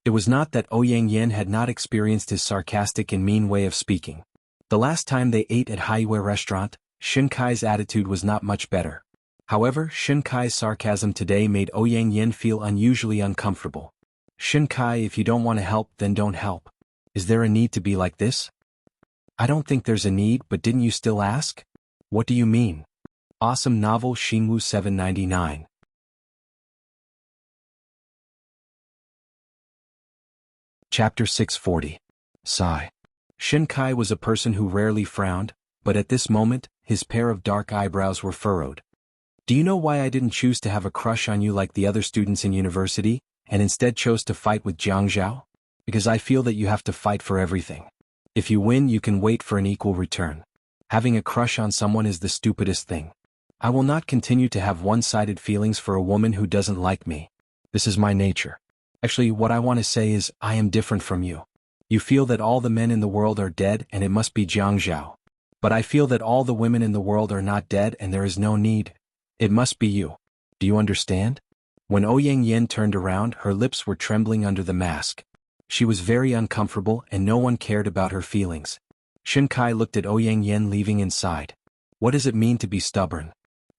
It was not that Ouyang Yin had not experienced his sarcastic and mean way of speaking. The last time they ate at Haiyue restaurant, Shin Kai's attitude was not much better. However, Shin Kai's sarcasm today made Ouyang Yin feel unusually uncomfortable. Shin Kai, if you don't want to help, then don't help. Is there a need to be like this? I don't think there's a need, but didn't you still ask? What do you mean? Awesome novel Xingwu 799. Chapter 640. Sigh. Shin Kai was a person who rarely frowned, but at this moment, his pair of dark eyebrows were furrowed. Do you know why I didn't choose to have a crush on you like the other students in university, and instead chose to fight with Jiang Zhao? Because I feel that you have to fight for everything. If you win, you can wait for an equal return. Having a crush on someone is the stupidest thing. I will not continue to have one-sided feelings for a woman who doesn't like me. This is my nature. Actually, what I want to say is, I am different from you. You feel that all the men in the world are dead and it must be Jiang Zhao. But I feel that all the women in the world are not dead and there is no need. It must be you. Do you understand? When Ouyang Yin turned around, her lips were trembling under the mask. She was very uncomfortable and no one cared about her feelings. Shin Kai looked at Ouyang Yin leaving inside. What does it mean to be stubborn?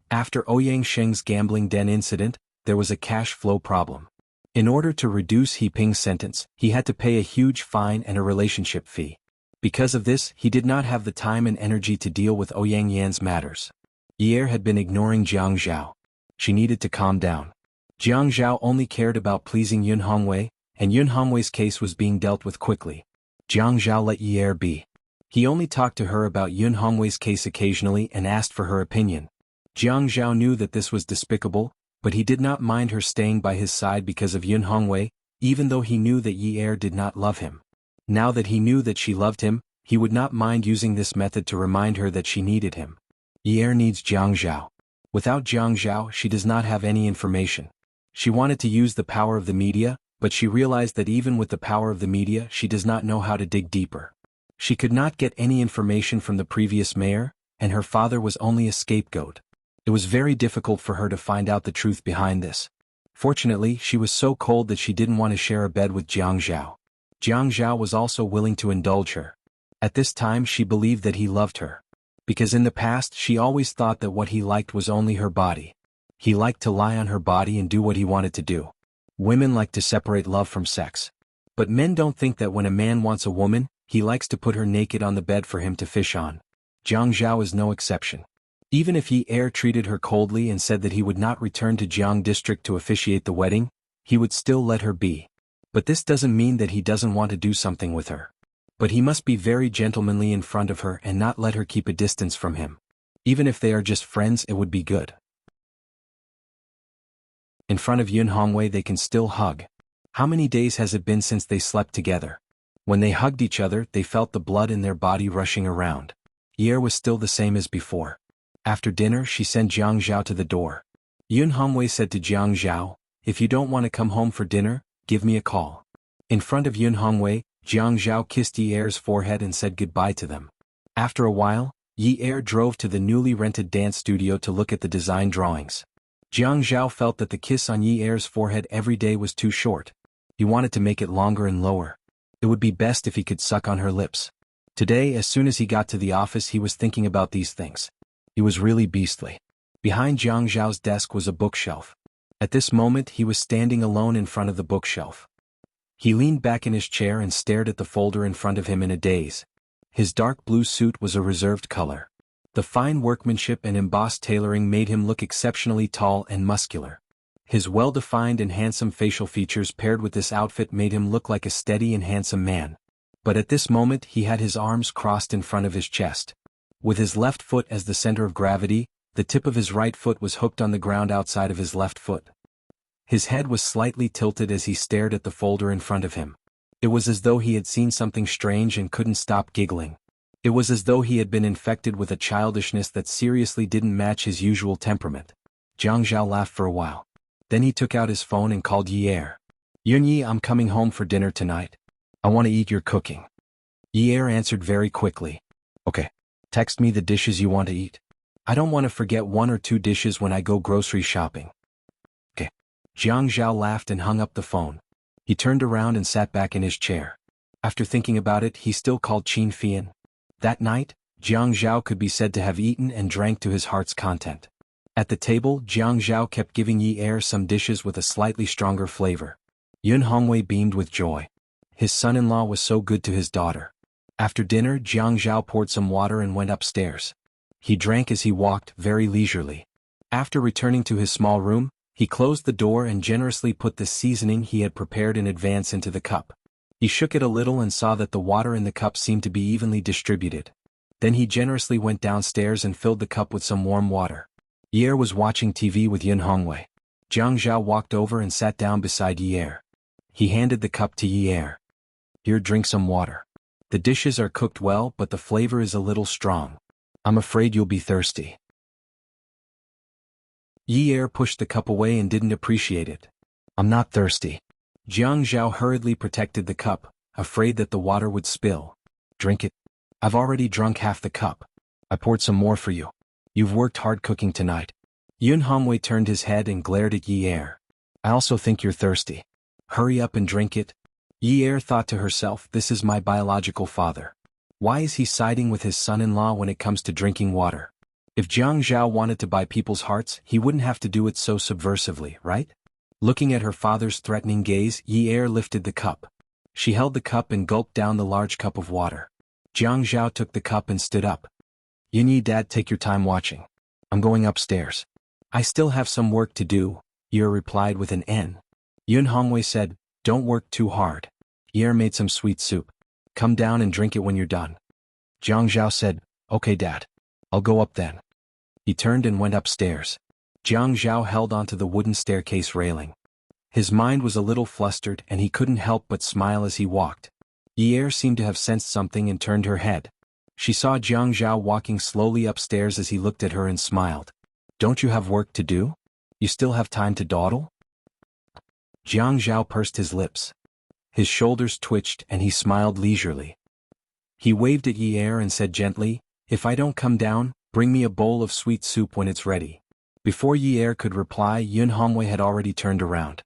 After Ouyang Sheng's gambling den incident, there was a cash flow problem. In order to reduce He Ping's sentence, he had to pay a huge fine and a relationship fee. Because of this, he did not have the time and energy to deal with Ouyang Yan's matters. Ye had been ignoring Jiang Zhao. She needed to calm down. Jiang Zhao only cared about pleasing Yun Hongwei, and Yun Hongwei's case was being dealt with quickly. Jiang Zhao let Ye be. He only talked to her about Yun Hongwei's case occasionally and asked for her opinion. Jiang Zhao knew that this was despicable, but he did not mind her staying by his side because of Yun Hongwei, even though he knew that Ye did not love him. Now that he knew that she loved him, he would not mind using this method to remind her that she needed him. Ye needs Jiang Zhao. Without Jiang Zhao, she does not have any information. She wanted to use the power of the media, but she realized that even with the power of the media, she does not know how to dig deeper. She could not get any information from the previous mayor, and her father was only a scapegoat. It was very difficult for her to find out the truth behind this. Fortunately, she was so cold that she didn't want to share a bed with Jiang Zhao. Jiang Zhao was also willing to indulge her. At this time she believed that he loved her. Because in the past she always thought that what he liked was only her body. He liked to lie on her body and do what he wanted to do. Women like to separate love from sex. But men don't think that when a man wants a woman, he likes to put her naked on the bed for him to fish on. Jiang Zhao is no exception. Even if Ye treated her coldly and said that he would not return to Jiang District to officiate the wedding, he would still let her be. But this doesn't mean that he doesn't want to do something with her. But he must be very gentlemanly in front of her and not let her keep a distance from him. Even if they are just friends, it would be good. In front of Yun Hongwei they can still hug. How many days has it been since they slept together? When they hugged each other, they felt the blood in their body rushing around. Ye was still the same as before. After dinner she sent Jiang Zhao to the door. Yun Hongwei said to Jiang Zhao, "If you don't want to come home for dinner, give me a call." In front of Yun Hongwei, Jiang Zhao kissed Ye's forehead and said goodbye to them. After a while, Ye drove to the newly rented dance studio to look at the design drawings. Jiang Zhao felt that the kiss on Ye's forehead every day was too short. He wanted to make it longer and lower. It would be best if he could suck on her lips. Today, as soon as he got to the office, he was thinking about these things. He was really beastly. Behind Jiang Zhao's desk was a bookshelf. At this moment he was standing alone in front of the bookshelf. He leaned back in his chair and stared at the folder in front of him in a daze. His dark blue suit was a reserved color. The fine workmanship and embossed tailoring made him look exceptionally tall and muscular. His well-defined and handsome facial features paired with this outfit made him look like a steady and handsome man. But at this moment he had his arms crossed in front of his chest. With his left foot as the center of gravity, the tip of his right foot was hooked on the ground outside of his left foot. His head was slightly tilted as he stared at the folder in front of him. It was as though he had seen something strange and couldn't stop giggling. It was as though he had been infected with a childishness that seriously didn't match his usual temperament. Jiang Zhao laughed for a while. Then he took out his phone and called Ye. "Yun, I'm coming home for dinner tonight. I want to eat your cooking." Ye answered very quickly. "Okay. Text me the dishes you want to eat. I don't want to forget 1 or 2 dishes when I go grocery shopping." "Okay." Jiang Zhao laughed and hung up the phone. He turned around and sat back in his chair. After thinking about it, he still called Qin Fian. That night, Jiang Zhao could be said to have eaten and drank to his heart's content. At the table, Jiang Zhao kept giving Ye some dishes with a slightly stronger flavor. Yun Hongwei beamed with joy. His son-in-law was so good to his daughter. After dinner, Jiang Zhao poured some water and went upstairs. He drank as he walked, very leisurely. After returning to his small room, he closed the door and generously put the seasoning he had prepared in advance into the cup. He shook it a little and saw that the water in the cup seemed to be evenly distributed. Then he generously went downstairs and filled the cup with some warm water. Ye was watching TV with Yun Hongwei. Jiang Zhao walked over and sat down beside Ye. He handed the cup to Ye. "Here, drink some water. The dishes are cooked well, but the flavor is a little strong. I'm afraid you'll be thirsty." Ye pushed the cup away and didn't appreciate it. "I'm not thirsty." Jiang Zhao hurriedly protected the cup, afraid that the water would spill. "Drink it. I've already drunk half the cup. I poured some more for you. You've worked hard cooking tonight." Yun Hongwei turned his head and glared at Ye. "I also think you're thirsty. Hurry up and drink it." Ye thought to herself, "This is my biological father. Why is he siding with his son-in-law when it comes to drinking water?" If Jiang Zhao wanted to buy people's hearts, he wouldn't have to do it so subversively, right? Looking at her father's threatening gaze, Yi Er lifted the cup. She held the cup and gulped down the large cup of water. Jiang Zhao took the cup and stood up. Yin Yi, Dad, take your time watching. I'm going upstairs. I still have some work to do, Yi Er replied with an N. Yun Hongwei said, don't work too hard. Yi Er made some sweet soup. Come down and drink it when you're done. Jiang Zhao said, okay, Dad. I'll go up then. He turned and went upstairs. Jiang Zhao held onto the wooden staircase railing. His mind was a little flustered and he couldn't help but smile as he walked. Yi Er seemed to have sensed something and turned her head. She saw Jiang Zhao walking slowly upstairs as he looked at her and smiled. Don't you have work to do? You still have time to dawdle? Jiang Zhao pursed his lips. His shoulders twitched and he smiled leisurely. He waved at Yi Er and said gently, if I don't come down, bring me a bowl of sweet soup when it's ready. Before Yi Er could reply, Yun Hongwei had already turned around.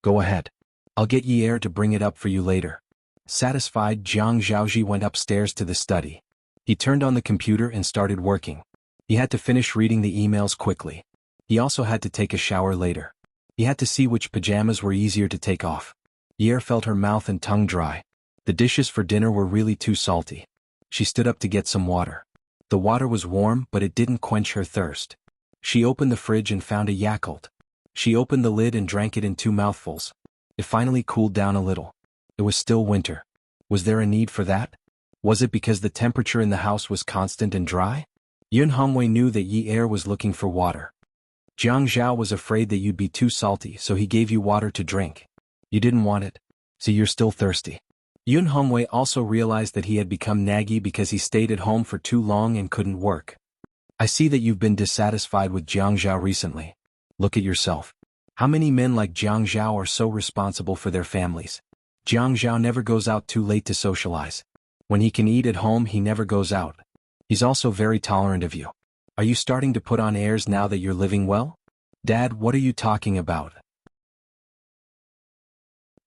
Go ahead. I'll get Yi Er to bring it up for you later. Satisfied, Jiang Zhaoji went upstairs to the study. He turned on the computer and started working. He had to finish reading the emails quickly. He also had to take a shower later. He had to see which pajamas were easier to take off. Yi Er felt her mouth and tongue dry. The dishes for dinner were really too salty. She stood up to get some water. The water was warm, but it didn't quench her thirst. She opened the fridge and found a Yakult. She opened the lid and drank it in 2 mouthfuls. It finally cooled down a little. It was still winter. Was there a need for that? Was it because the temperature in the house was constant and dry? Yun Hongwei knew that Yi Er was looking for water. Jiang Zhao was afraid that you'd be too salty, so he gave you water to drink. You didn't want it, so you're still thirsty. Yun Hongwei also realized that he had become naggy because he stayed at home for too long and couldn't work. I see that you've been dissatisfied with Jiang Zhao recently. Look at yourself. How many men like Jiang Zhao are so responsible for their families? Jiang Zhao never goes out too late to socialize. When he can eat at home, he never goes out. He's also very tolerant of you. Are you starting to put on airs now that you're living well? Dad, what are you talking about?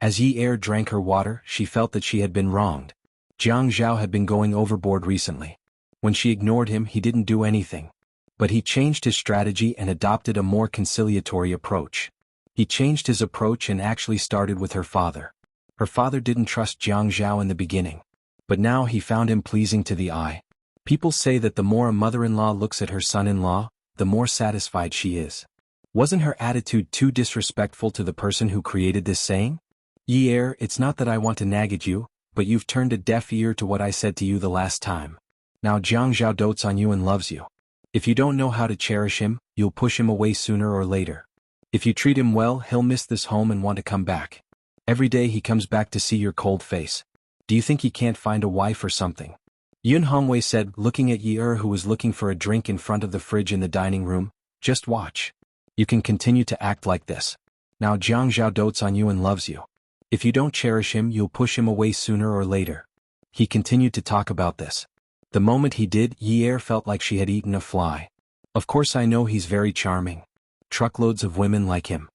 As Yi Er drank her water, she felt that she had been wronged. Jiang Zhao had been going overboard recently. When she ignored him, he didn't do anything. But he changed his strategy and adopted a more conciliatory approach. He changed his approach and actually started with her father. Her father didn't trust Jiang Zhao in the beginning. But now he found him pleasing to the eye. People say that the more a mother-in-law looks at her son-in-law, the more satisfied she is. Wasn't her attitude too disrespectful to the person who created this saying? Yi Er, it's not that I want to nag at you, but you've turned a deaf ear to what I said to you the last time. Now Jiang Zhao dotes on you and loves you. If you don't know how to cherish him, you'll push him away sooner or later. If you treat him well, he'll miss this home and want to come back. Every day he comes back to see your cold face. Do you think he can't find a wife or something? Yun Hongwei said, looking at Yi Er, who was looking for a drink in front of the fridge in the dining room. Just watch. You can continue to act like this. Now Jiang Zhao dotes on you and loves you. If you don't cherish him, you'll push him away sooner or later. He continued to talk about this. The moment he did, Yi Er felt like she had eaten a fly. Of course I know he's very charming. Truckloads of women like him.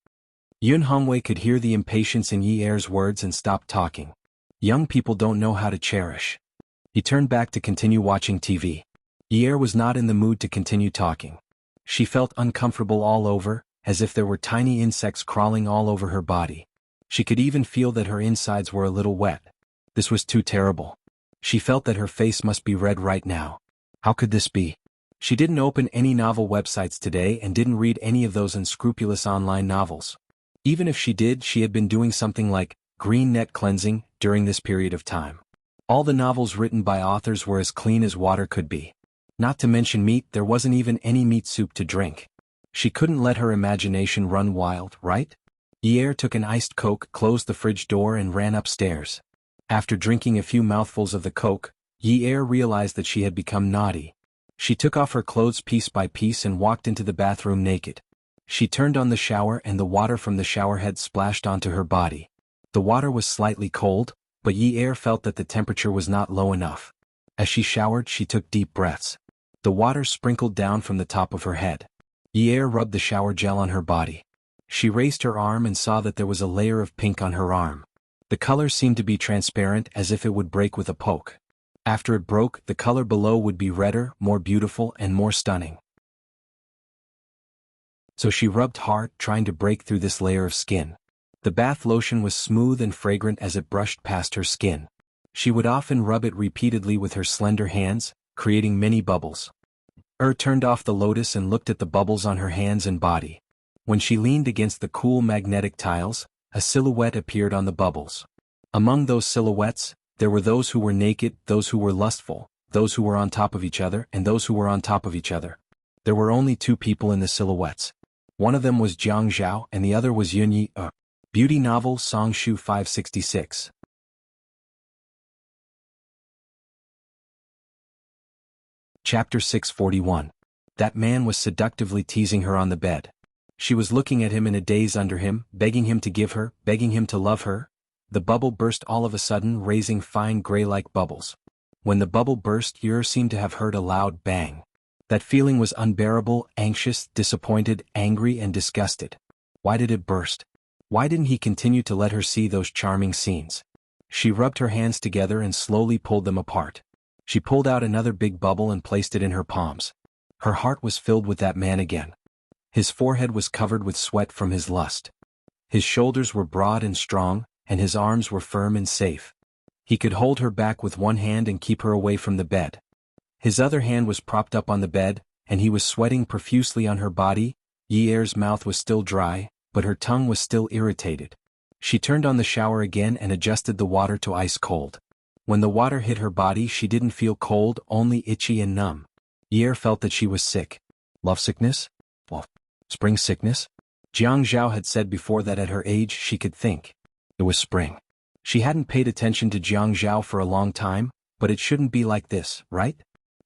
Yun Hongwei could hear the impatience in Yi Er's words and stopped talking. Young people don't know how to cherish. He turned back to continue watching TV. Yi Er was not in the mood to continue talking. She felt uncomfortable all over, as if there were tiny insects crawling all over her body. She could even feel that her insides were a little wet. This was too terrible. She felt that her face must be red right now. How could this be? She didn't open any novel websites today and didn't read any of those unscrupulous online novels. Even if she did, she had been doing something like green net cleansing during this period of time. All the novels written by authors were as clean as water could be. Not to mention meat, there wasn't even any meat soup to drink. She couldn't let her imagination run wild, right? Yi Er took an iced Coke, closed the fridge door and ran upstairs. After drinking a few mouthfuls of the Coke, Yi Er realized that she had become naughty. She took off her clothes piece by piece and walked into the bathroom naked. She turned on the shower and the water from the shower head splashed onto her body. The water was slightly cold, but Yi Er felt that the temperature was not low enough. As she showered, she took deep breaths. The water sprinkled down from the top of her head. Yi Er rubbed the shower gel on her body. She raised her arm and saw that there was a layer of pink on her arm. The color seemed to be transparent, as if it would break with a poke. After it broke, the color below would be redder, more beautiful, and more stunning. So she rubbed hard, trying to break through this layer of skin. The bath lotion was smooth and fragrant as it brushed past her skin. She would often rub it repeatedly with her slender hands, creating many bubbles. Turned off the lotus and looked at the bubbles on her hands and body. When she leaned against the cool magnetic tiles, a silhouette appeared on the bubbles. Among those silhouettes, there were those who were naked, those who were lustful, those who were on top of each other, and those who were on top of each other. There were only two people in the silhouettes. One of them was Jiang Zhao and the other was Yun Yi. Beauty novel Song Shu 566. Chapter 641. That man was seductively teasing her on the bed. She was looking at him in a daze under him, begging him to give her, begging him to love her. The bubble burst all of a sudden, raising fine gray-like bubbles. When the bubble burst, Yer seemed to have heard a loud bang. That feeling was unbearable, anxious, disappointed, angry, and disgusted. Why did it burst? Why didn't he continue to let her see those charming scenes? She rubbed her hands together and slowly pulled them apart. She pulled out another big bubble and placed it in her palms. Her heart was filled with that man again. His forehead was covered with sweat from his lust. His shoulders were broad and strong, and his arms were firm and safe. He could hold her back with one hand and keep her away from the bed. His other hand was propped up on the bed, and he was sweating profusely on her body. Yi Er's mouth was still dry, but her tongue was still irritated. She turned on the shower again and adjusted the water to ice cold. When the water hit her body, she didn't feel cold, only itchy and numb. Yi Er felt that she was sick. Lovesickness? Well, spring sickness? Jiang Zhao had said before that at her age she could think. It was spring. She hadn't paid attention to Jiang Zhao for a long time, but it shouldn't be like this, right?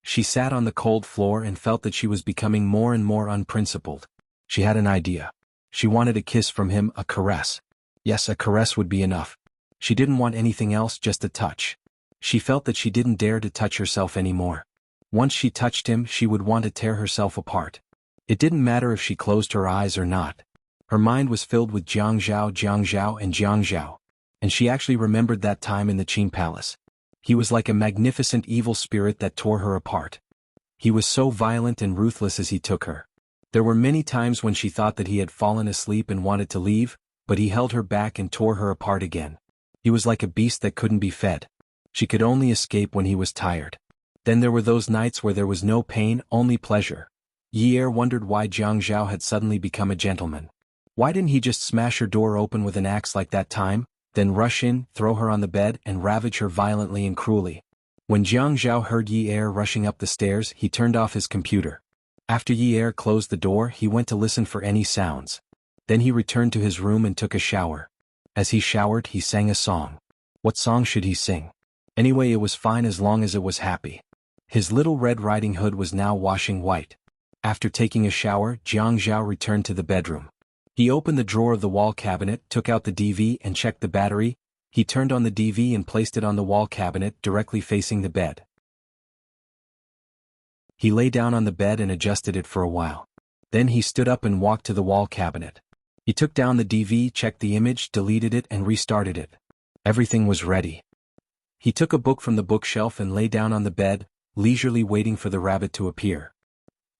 She sat on the cold floor and felt that she was becoming more and more unprincipled. She had an idea. She wanted a kiss from him, a caress. Yes, a caress would be enough. She didn't want anything else, just a touch. She felt that she didn't dare to touch herself anymore. Once she touched him, she would want to tear herself apart. It didn't matter if she closed her eyes or not. Her mind was filled with Jiang Zhao, and Jiang Zhao. And she actually remembered that time in the Qin Palace. He was like a magnificent evil spirit that tore her apart. He was so violent and ruthless as he took her. There were many times when she thought that he had fallen asleep and wanted to leave, but he held her back and tore her apart again. He was like a beast that couldn't be fed. She could only escape when he was tired. Then there were those nights where there was no pain, only pleasure. Yi Er wondered why Jiang Zhao had suddenly become a gentleman. Why didn't he just smash her door open with an axe like that time, then rush in, throw her on the bed, and ravage her violently and cruelly? When Jiang Zhao heard Yi Er rushing up the stairs, he turned off his computer. After Yi Er closed the door, he went to listen for any sounds. Then he returned to his room and took a shower. As he showered, he sang a song. What song should he sing? Anyway, it was fine as long as it was happy. His little Red Riding Hood was now washing white. After taking a shower, Jiang Zhao returned to the bedroom. He opened the drawer of the wall cabinet, took out the DV and checked the battery. He turned on the DV and placed it on the wall cabinet directly facing the bed. He lay down on the bed and adjusted it for a while. Then he stood up and walked to the wall cabinet. He took down the DV, checked the image, deleted it and restarted it. Everything was ready. He took a book from the bookshelf and lay down on the bed, leisurely waiting for the rabbit to appear.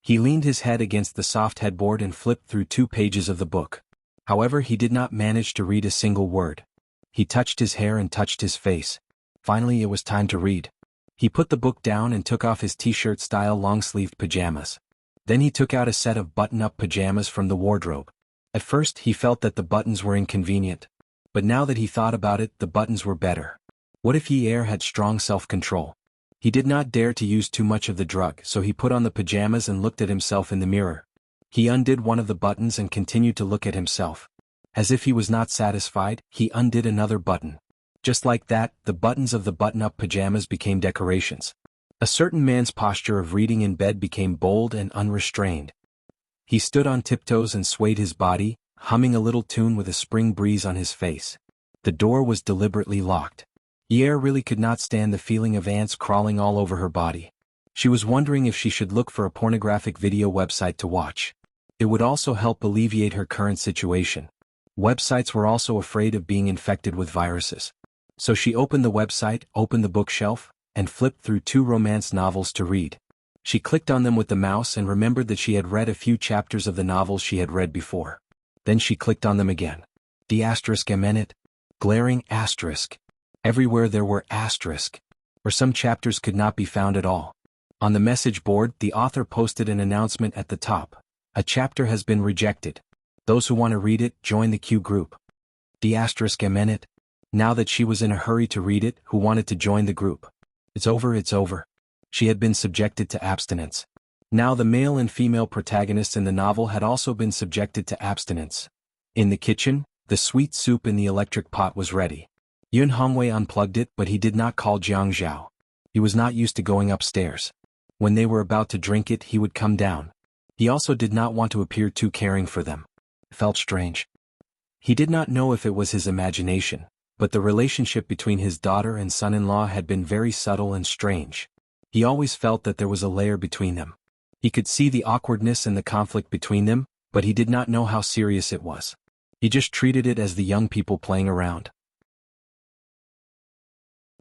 He leaned his head against the soft headboard and flipped through 2 pages of the book. However, he did not manage to read a single word. He touched his hair and touched his face. Finally, it was time to read. He put the book down and took off his t-shirt-style long-sleeved pajamas. Then he took out a set of button-up pajamas from the wardrobe. At first, he felt that the buttons were inconvenient. But now that he thought about it, the buttons were better. What if Yi Er had strong self-control? He did not dare to use too much of the drug, so he put on the pajamas and looked at himself in the mirror. He undid one of the buttons and continued to look at himself. As if he was not satisfied, he undid another button. Just like that, the buttons of the button-up pajamas became decorations. A certain man's posture of reading in bed became bold and unrestrained. He stood on tiptoes and swayed his body, humming a little tune with a spring breeze on his face. The door was deliberately locked. Yi Er really could not stand the feeling of ants crawling all over her body. She was wondering if she should look for a pornographic video website to watch. It would also help alleviate her current situation. Websites were also afraid of being infected with viruses. So she opened the website, opened the bookshelf, and flipped through 2 romance novels to read. She clicked on them with the mouse and remembered that she had read a few chapters of the novels she had read before. Then she clicked on them again. The asterisk eminent. Glaring asterisk. Everywhere there were asterisk. Or some chapters could not be found at all. On the message board, the author posted an announcement at the top. A chapter has been rejected. Those who want to read it, join the Q group. The asterisk eminent. Now that she was in a hurry to read it, who wanted to join the group? It's over, it's over. She had been subjected to abstinence. Now the male and female protagonists in the novel had also been subjected to abstinence. In the kitchen, the sweet soup in the electric pot was ready. Yun Hongwei unplugged it, but he did not call Jiang Zhao. He was not used to going upstairs. When they were about to drink it, he would come down. He also did not want to appear too caring for them. It felt strange. He did not know if it was his imagination, but the relationship between his daughter and son-in-law had been very subtle and strange. He always felt that there was a layer between them. He could see the awkwardness and the conflict between them, but he did not know how serious it was. He just treated it as the young people playing around.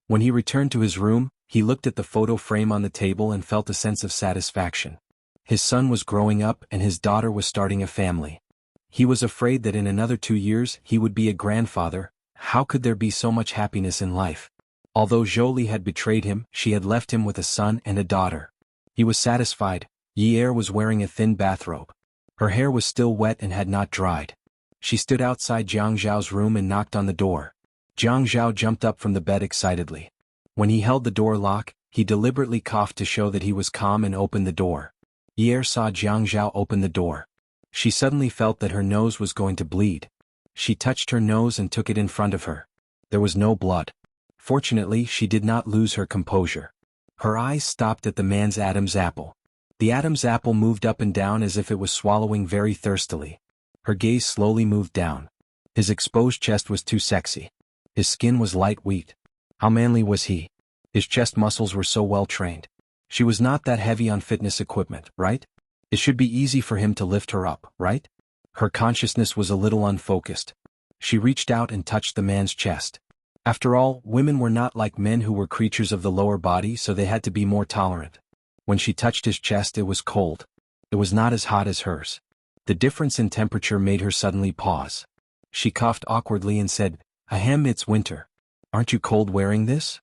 When he returned to his room, he looked at the photo frame on the table and felt a sense of satisfaction. His son was growing up and his daughter was starting a family. He was afraid that in another 2 years he would be a grandfather. How could there be so much happiness in life? Although Jolie had betrayed him, she had left him with a son and a daughter. He was satisfied. Yi-Er was wearing a thin bathrobe. Her hair was still wet and had not dried. She stood outside Jiang Zhao's room and knocked on the door. Jiang Zhao jumped up from the bed excitedly. When he held the door lock, he deliberately coughed to show that he was calm and opened the door. Yi-Er saw Jiang Zhao open the door. She suddenly felt that her nose was going to bleed. She touched her nose and took it in front of her. There was no blood. Fortunately, she did not lose her composure. Her eyes stopped at the man's Adam's apple. The Adam's apple moved up and down as if it was swallowing very thirstily. Her gaze slowly moved down. His exposed chest was too sexy. His skin was light wheat. How manly was he? His chest muscles were so well trained. She was not that heavy on fitness equipment, right? It should be easy for him to lift her up, right? Her consciousness was a little unfocused. She reached out and touched the man's chest. After all, women were not like men who were creatures of the lower body, so they had to be more tolerant. When she touched his chest, it was cold. It was not as hot as hers. The difference in temperature made her suddenly pause. She coughed awkwardly and said, "Ahem, it's winter. Aren't you cold wearing this?"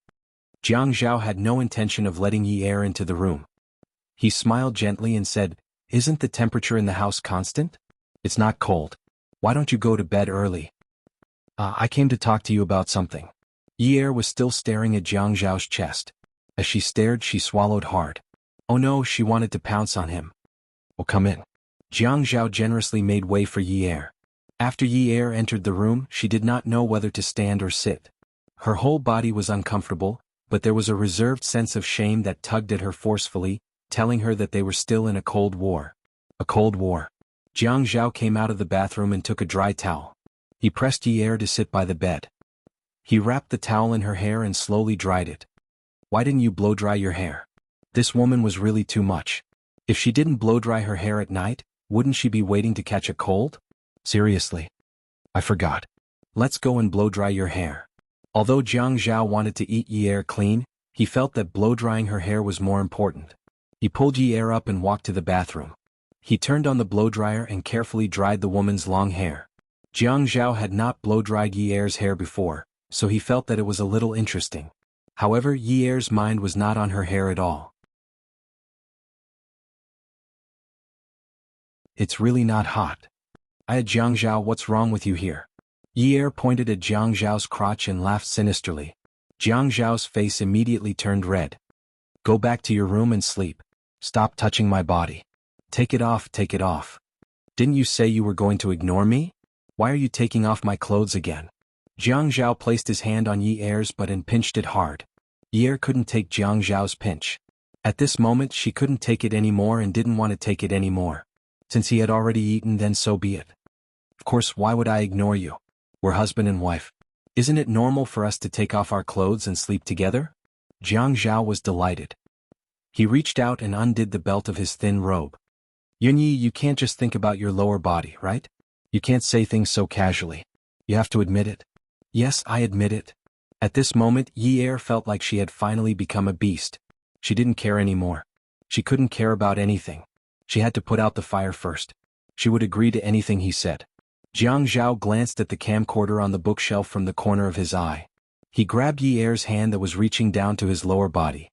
Jiang Zhao had no intention of letting Yi-Er into the room. He smiled gently and said, "Isn't the temperature in the house constant? It's not cold. Why don't you go to bed early?" I came to talk to you about something." Yi-Er was still staring at Jiang Zhao's chest. As she stared, she swallowed hard. Oh no, she wanted to pounce on him. "Oh, come in." Jiang Zhao generously made way for Yi-Er. After Yi-Er entered the room, she did not know whether to stand or sit. Her whole body was uncomfortable, but there was a reserved sense of shame that tugged at her forcefully, telling her that they were still in a cold war. A cold war. Jiang Zhao came out of the bathroom and took a dry towel. He pressed Yi-Er to sit by the bed. He wrapped the towel in her hair and slowly dried it. "Why didn't you blow-dry your hair?" This woman was really too much. If she didn't blow-dry her hair at night, wouldn't she be waiting to catch a cold? Seriously. I forgot. Let's go and blow-dry your hair. Although Jiang Zhao wanted to eat Yi-Er clean, he felt that blow-drying her hair was more important. He pulled Yi-Er up and walked to the bathroom. He turned on the blow-dryer and carefully dried the woman's long hair. Jiang Zhao had not blow-dried Yi-Er's hair before, so he felt that it was a little interesting. However, Yi-Er's mind was not on her hair at all. "It's really not hot." Jiang Zhao, what's wrong with you here?" Yi-Er pointed at Jiang Zhao's crotch and laughed sinisterly. Jiang Zhao's face immediately turned red. "Go back to your room and sleep. Stop touching my body. Take it off, take it off. Didn't you say you were going to ignore me? Why are you taking off my clothes again?" Jiang Zhao placed his hand on Yi-Er's butt and pinched it hard. Yi-Er couldn't take Jiang Zhao's pinch. At this moment she couldn't take it anymore and didn't want to take it anymore. Since he had already eaten, then so be it. "Of course, why would I ignore you? We're husband and wife. Isn't it normal for us to take off our clothes and sleep together?" Jiang Zhao was delighted. He reached out and undid the belt of his thin robe. "Yunyi, you can't just think about your lower body, right? You can't say things so casually. You have to admit it." "Yes, I admit it." At this moment, Yi-Er felt like she had finally become a beast. She didn't care anymore. She couldn't care about anything. She had to put out the fire first. She would agree to anything he said. Jiang Zhao glanced at the camcorder on the bookshelf from the corner of his eye. He grabbed Yi Er's hand that was reaching down to his lower body.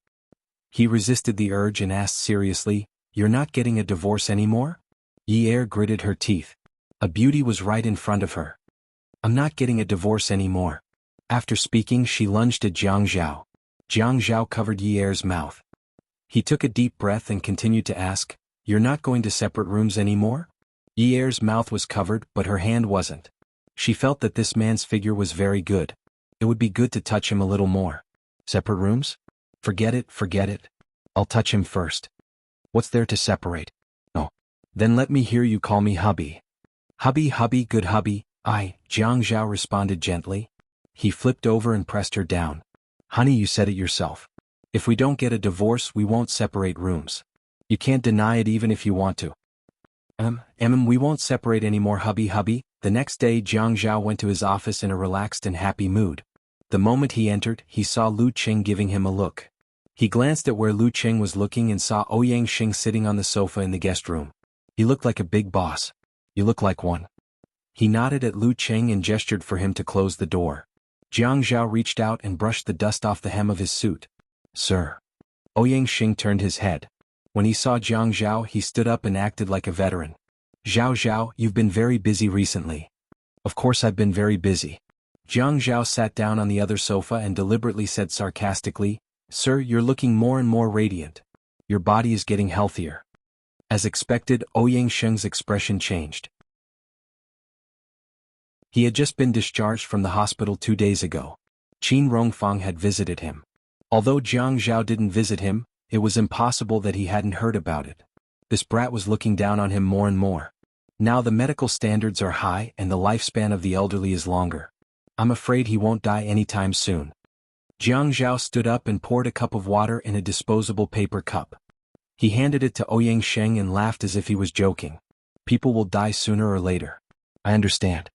He resisted the urge and asked seriously, "You're not getting a divorce anymore?" Yi Er gritted her teeth. A beauty was right in front of her. "I'm not getting a divorce anymore." After speaking, she lunged at Jiang Zhao. Jiang Zhao covered Yi Er's mouth. He took a deep breath and continued to ask, "You're not going to separate rooms anymore?" Yi Er's mouth was covered, but her hand wasn't. She felt that this man's figure was very good. It would be good to touch him a little more. Separate rooms? Forget it, forget it. I'll touch him first. What's there to separate? Oh. Then let me hear you call me hubby. Hubby, hubby, good hubby, Jiang Zhao responded gently. He flipped over and pressed her down. Honey, you said it yourself. If we don't get a divorce, we won't separate rooms. You can't deny it even if you want to. We won't separate anymore, hubby, hubby. The next day, Jiang Zhao went to his office in a relaxed and happy mood. The moment he entered, he saw Lu Qing giving him a look. He glanced at where Lu Qing was looking and saw Ouyang Xing sitting on the sofa in the guest room. He looked like a big boss. You look like one. He nodded at Lu Qing and gestured for him to close the door. Jiang Zhao reached out and brushed the dust off the hem of his suit. Sir. Ouyang Xing turned his head. When he saw Jiang Zhao, he stood up and acted like a veteran. Zhao Zhao, you've been very busy recently. Of course I've been very busy. Jiang Zhao sat down on the other sofa and deliberately said sarcastically, Sir, you're looking more and more radiant. Your body is getting healthier. As expected, Ouyang Xing's expression changed. He had just been discharged from the hospital 2 days ago. Qin Rongfang had visited him. Although Jiang Zhao didn't visit him, it was impossible that he hadn't heard about it. This brat was looking down on him more and more. Now the medical standards are high and the lifespan of the elderly is longer. I'm afraid he won't die anytime soon. Jiang Zhao stood up and poured a cup of water in a disposable paper cup. He handed it to Ouyang Xing and laughed as if he was joking. People will die sooner or later. I understand.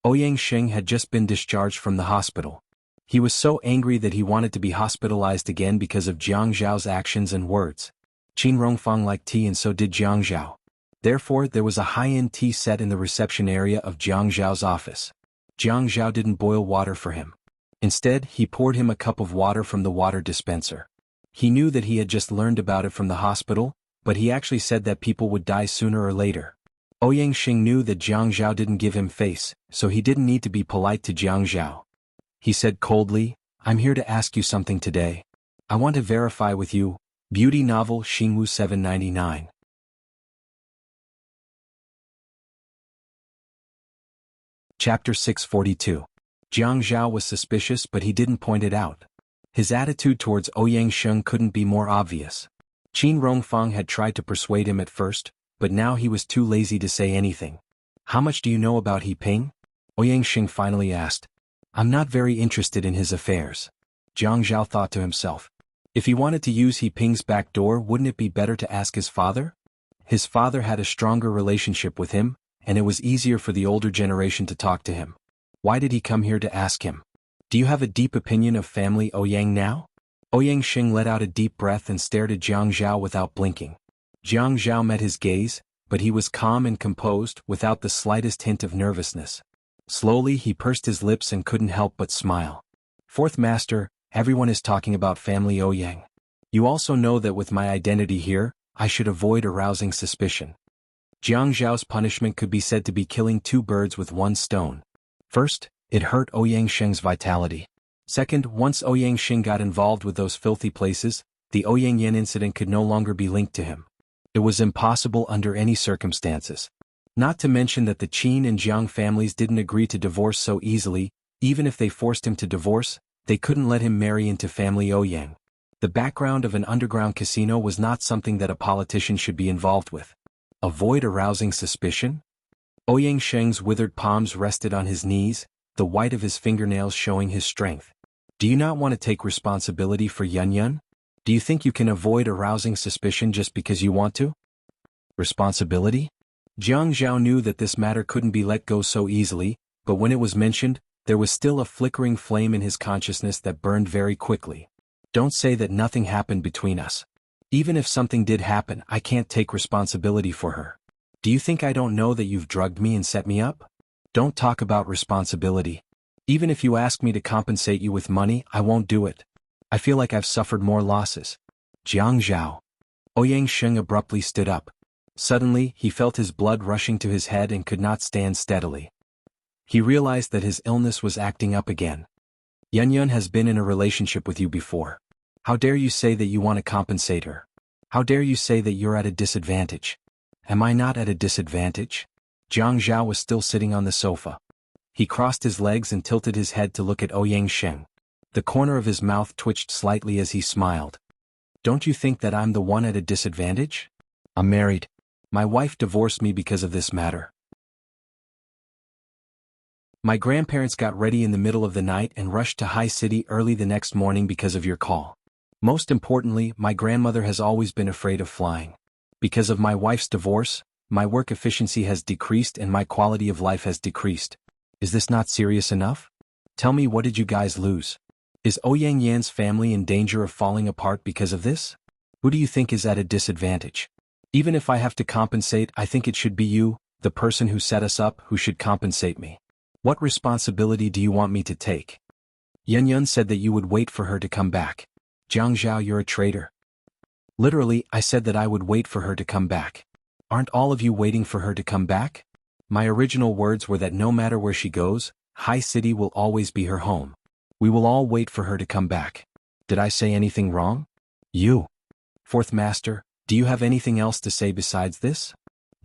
Ouyang Xing had just been discharged from the hospital. He was so angry that he wanted to be hospitalized again because of Jiang Zhao's actions and words. Qin Rongfang liked tea and so did Jiang Zhao. Therefore, there was a high-end tea set in the reception area of Jiang Zhao's office. Jiang Zhao didn't boil water for him. Instead, he poured him a cup of water from the water dispenser. He knew that he had just learned about it from the hospital, but he actually said that people would die sooner or later. Ouyang Xing knew that Jiang Zhao didn't give him face, so he didn't need to be polite to Jiang Zhao. He said coldly, I'm here to ask you something today. I want to verify with you. Beauty novel Xingwu 799. Chapter 642. Jiang Zhao was suspicious but he didn't point it out. His attitude towards Ouyang Xing couldn't be more obvious. Qin Rongfang had tried to persuade him at first, but now he was too lazy to say anything. How much do you know about He Ping? Ouyang Xing finally asked. I'm not very interested in his affairs. Jiang Zhao thought to himself. If he wanted to use He Ping's back door, wouldn't it be better to ask his father? His father had a stronger relationship with him, and it was easier for the older generation to talk to him. Why did he come here to ask him? Do you have a deep opinion of family Ouyang now? Ouyang Xing let out a deep breath and stared at Jiang Zhao without blinking. Jiang Zhao met his gaze, but he was calm and composed without the slightest hint of nervousness. Slowly he pursed his lips and couldn't help but smile. Fourth Master, everyone is talking about family Ouyang. You also know that with my identity here, I should avoid arousing suspicion. Jiang Zhao's punishment could be said to be killing 2 birds with 1 stone. First, it hurt Ouyang Xing's vitality. Second, once Ouyang Xing got involved with those filthy places, the Ouyang Yan incident could no longer be linked to him. It was impossible under any circumstances. Not to mention that the Qin and Jiang families didn't agree to divorce so easily. Even if they forced him to divorce, they couldn't let him marry into family Ouyang. The background of an underground casino was not something that a politician should be involved with. Avoid arousing suspicion? Ouyang Xing's withered palms rested on his knees, the white of his fingernails showing his strength. Do you not want to take responsibility for Yun Yun? Do you think you can avoid arousing suspicion just because you want to? Responsibility? Jiang Zhao knew that this matter couldn't be let go so easily, but when it was mentioned, there was still a flickering flame in his consciousness that burned very quickly. Don't say that nothing happened between us. Even if something did happen, I can't take responsibility for her. Do you think I don't know that you've drugged me and set me up? Don't talk about responsibility. Even if you ask me to compensate you with money, I won't do it. I feel like I've suffered more losses. Jiang Zhao. Ouyang Sheng abruptly stood up. Suddenly, he felt his blood rushing to his head and could not stand steadily. He realized that his illness was acting up again. Yunyun has been in a relationship with you before. How dare you say that you want to compensate her? How dare you say that you're at a disadvantage? Am I not at a disadvantage? Jiang Zhao was still sitting on the sofa. He crossed his legs and tilted his head to look at Ouyang Sheng. The corner of his mouth twitched slightly as he smiled. Don't you think that I'm the one at a disadvantage? I'm married. My wife divorced me because of this matter. My grandparents got ready in the middle of the night and rushed to High City early the next morning because of your call. Most importantly, my grandmother has always been afraid of flying. Because of my wife's divorce, my work efficiency has decreased and my quality of life has decreased. Is this not serious enough? Tell me, what did you guys lose? Is Ouyang Yan's family in danger of falling apart because of this? Who do you think is at a disadvantage? Even if I have to compensate, I think it should be you, the person who set us up, who should compensate me. What responsibility do you want me to take? Yunyun said that you would wait for her to come back. Jiang Zhao, you're a traitor. Literally, I said that I would wait for her to come back. Aren't all of you waiting for her to come back? My original words were that no matter where she goes, High City will always be her home. We will all wait for her to come back. Did I say anything wrong? You. Fourth Master, do you have anything else to say besides this?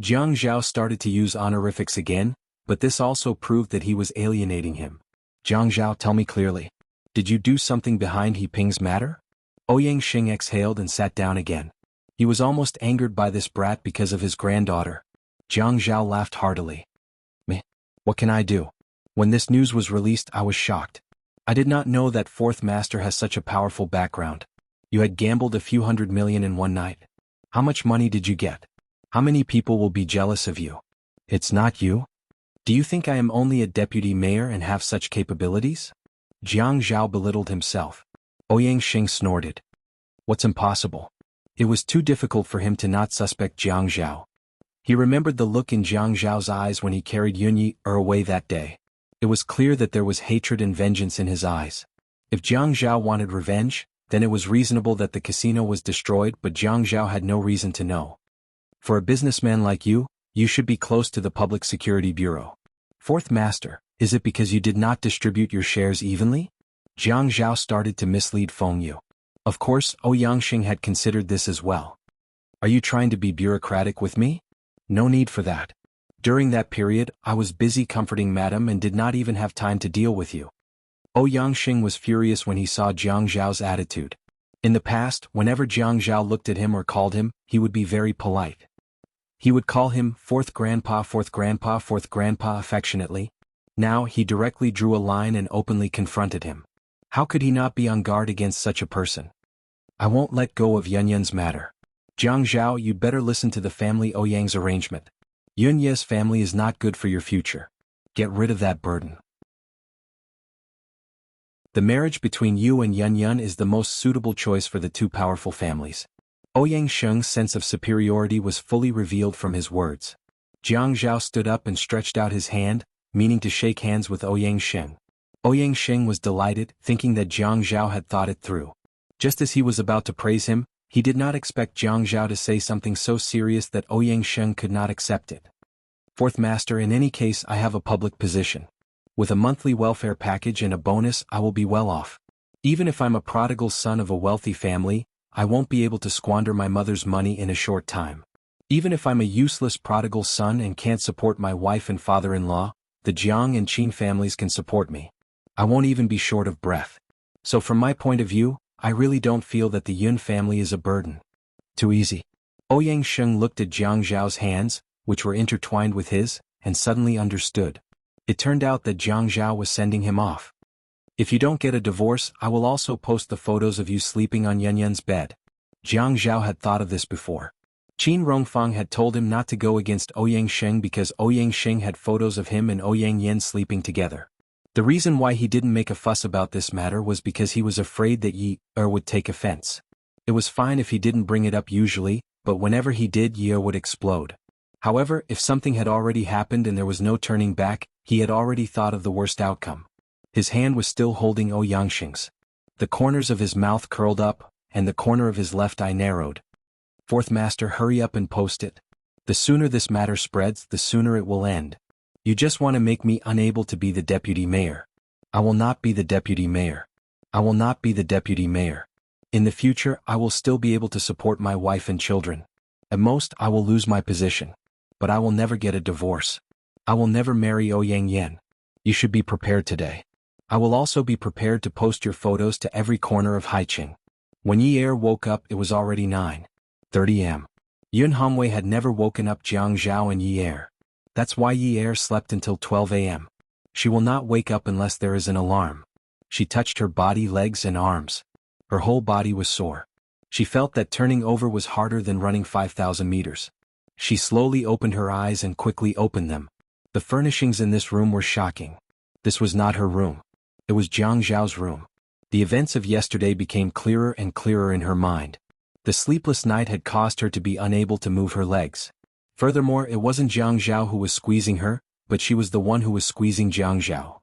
Jiang Zhao started to use honorifics again, but this also proved that he was alienating him. Jiang Zhao, tell me clearly. Did you do something behind He Ping's matter? Ouyang Sheng exhaled and sat down again. He was almost angered by this brat because of his granddaughter. Jiang Zhao laughed heartily. Meh. What can I do? When this news was released, I was shocked. I did not know that Fourth Master has such a powerful background. You had gambled a few $100 million in one night. How much money did you get? How many people will be jealous of you? It's not you? Do you think I am only a deputy mayor and have such capabilities? Jiang Zhao belittled himself. Ouyang Sheng snorted. What's impossible? It was too difficult for him to not suspect Jiang Zhao. He remembered the look in Jiang Zhao's eyes when he carried Yunyi away that day. It was clear that there was hatred and vengeance in his eyes. If Jiang Zhao wanted revenge, then it was reasonable that the casino was destroyed, but Jiang Zhao had no reason to know. For a businessman like you, you should be close to the Public Security Bureau. Fourth Master, is it because you did not distribute your shares evenly? Jiang Zhao started to mislead Feng Yu. Of course, Ouyang Sheng had considered this as well. Are you trying to be bureaucratic with me? No need for that. During that period, I was busy comforting Madam and did not even have time to deal with you. Ouyang Sheng was furious when he saw Jiang Zhao's attitude. In the past, whenever Jiang Zhao looked at him or called him, he would be very polite. He would call him Fourth Grandpa affectionately. Now he directly drew a line and openly confronted him. How could he not be on guard against such a person? I won't let go of Yunyun's matter. Jiang Zhao, you'd better listen to the family Ouyang's arrangement. Yunye's family is not good for your future. Get rid of that burden. The marriage between you and Yunyun is the most suitable choice for the two powerful families. Ouyang Sheng's sense of superiority was fully revealed from his words. Jiang Zhao stood up and stretched out his hand, meaning to shake hands with Ouyang Sheng. Ouyang Sheng was delighted, thinking that Jiang Zhao had thought it through. Just as he was about to praise him, he did not expect Jiang Zhao to say something so serious that Ouyang Sheng could not accept it. Fourth Master, in any case, I have a public position. With a monthly welfare package and a bonus, I will be well off. Even if I'm a prodigal son of a wealthy family, I won't be able to squander my mother's money in a short time. Even if I'm a useless prodigal son and can't support my wife and father-in-law, the Jiang and Qin families can support me. I won't even be short of breath. So from my point of view, I really don't feel that the Yun family is a burden. Too easy. Ouyang Sheng looked at Jiang Zhao's hands, which were intertwined with his, and suddenly understood. It turned out that Jiang Zhao was sending him off. If you don't get a divorce, I will also post the photos of you sleeping on Yunyun's bed. Jiang Zhao had thought of this before. Qin Rongfang had told him not to go against Ouyang Sheng because Ouyang Sheng had photos of him and Ouyang Yan sleeping together. The reason why he didn't make a fuss about this matter was because he was afraid that Yi would take offense. It was fine if he didn't bring it up usually, but whenever he did, Ye would explode. However, if something had already happened and there was no turning back, he had already thought of the worst outcome. His hand was still holding Yangxing's. The corners of his mouth curled up, and the corner of his left eye narrowed. Fourth Master, hurry up and post it. The sooner this matter spreads, the sooner it will end. You just want to make me unable to be the deputy mayor. I will not be the deputy mayor. I will not be the deputy mayor. In the future, I will still be able to support my wife and children. At most, I will lose my position. But I will never get a divorce. I will never marry Yang Yan. You should be prepared today. I will also be prepared to post your photos to every corner of Haiqing. When Yi woke up, it was already 9:30 am. Yun Hongwei had never woken up Jiang Zhao and Yi. That's why Yi slept until 12 am. She will not wake up unless there is an alarm. She touched her body, legs and arms. Her whole body was sore. She felt that turning over was harder than running 5,000 meters. She slowly opened her eyes and quickly opened them. The furnishings in this room were shocking. This was not her room. It was Jiang Zhao's room. The events of yesterday became clearer and clearer in her mind. The sleepless night had caused her to be unable to move her legs. Furthermore, it wasn't Jiang Zhao who was squeezing her, but she was the one who was squeezing Jiang Zhao.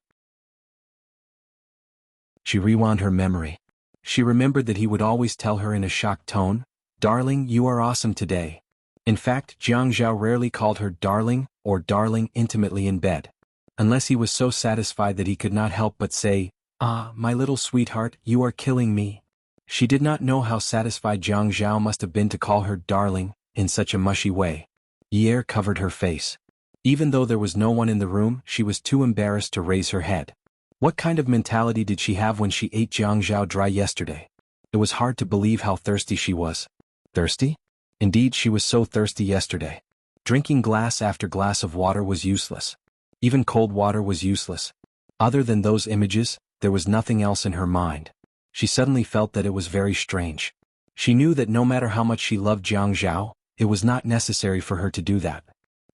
She rewound her memory. She remembered that he would always tell her in a shocked tone, "Darling, you are awesome today." In fact, Jiang Zhao rarely called her darling or darling intimately in bed. Unless he was so satisfied that he could not help but say, "Ah, my little sweetheart, you are killing me." She did not know how satisfied Jiang Zhao must have been to call her darling in such a mushy way. Yi covered her face. Even though there was no one in the room, she was too embarrassed to raise her head. What kind of mentality did she have when she ate Jiang Zhao dry yesterday? It was hard to believe how thirsty she was. Thirsty? Indeed, she was so thirsty yesterday. Drinking glass after glass of water was useless. Even cold water was useless. Other than those images, there was nothing else in her mind. She suddenly felt that it was very strange. She knew that no matter how much she loved Jiang Zhao, it was not necessary for her to do that.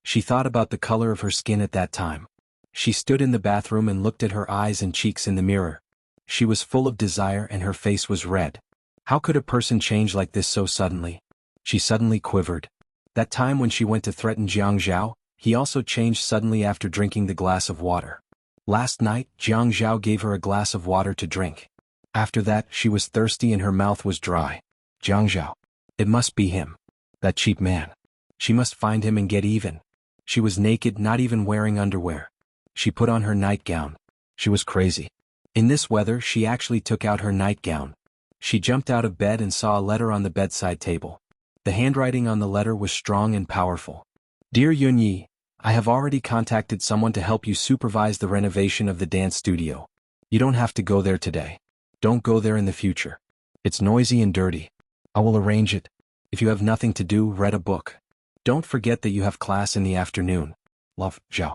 She thought about the color of her skin at that time. She stood in the bathroom and looked at her eyes and cheeks in the mirror. She was full of desire and her face was red. How could a person change like this so suddenly? She suddenly quivered. That time when she went to threaten Jiang Zhao, he also changed suddenly after drinking the glass of water. Last night, Jiang Zhao gave her a glass of water to drink. After that, she was thirsty and her mouth was dry. Jiang Zhao. It must be him. That cheap man. She must find him and get even. She was naked, not even wearing underwear. She put on her nightgown. She was crazy. In this weather, she actually took out her nightgown. She jumped out of bed and saw a letter on the bedside table. The handwriting on the letter was strong and powerful. Dear Yunyi, I have already contacted someone to help you supervise the renovation of the dance studio. You don't have to go there today. Don't go there in the future. It's noisy and dirty. I will arrange it. If you have nothing to do, read a book. Don't forget that you have class in the afternoon. Love, Zhao.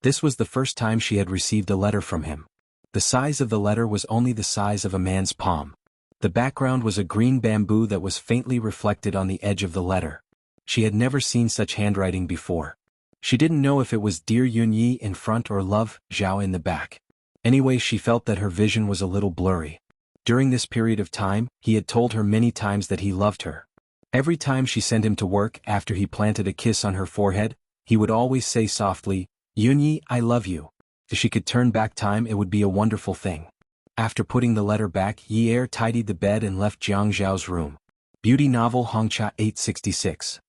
This was the first time she had received a letter from him. The size of the letter was only the size of a man's palm. The background was a green bamboo that was faintly reflected on the edge of the letter. She had never seen such handwriting before. She didn't know if it was Dear Yunyi in front or Love, Zhao in the back. Anyway, she felt that her vision was a little blurry. During this period of time, he had told her many times that he loved her. Every time she sent him to work after he planted a kiss on her forehead, he would always say softly, Yunyi, I love you. If she could turn back time, it would be a wonderful thing. After putting the letter back, Yi tidied the bed and left Jiang Zhao's room. Beauty novel Hongcha 866.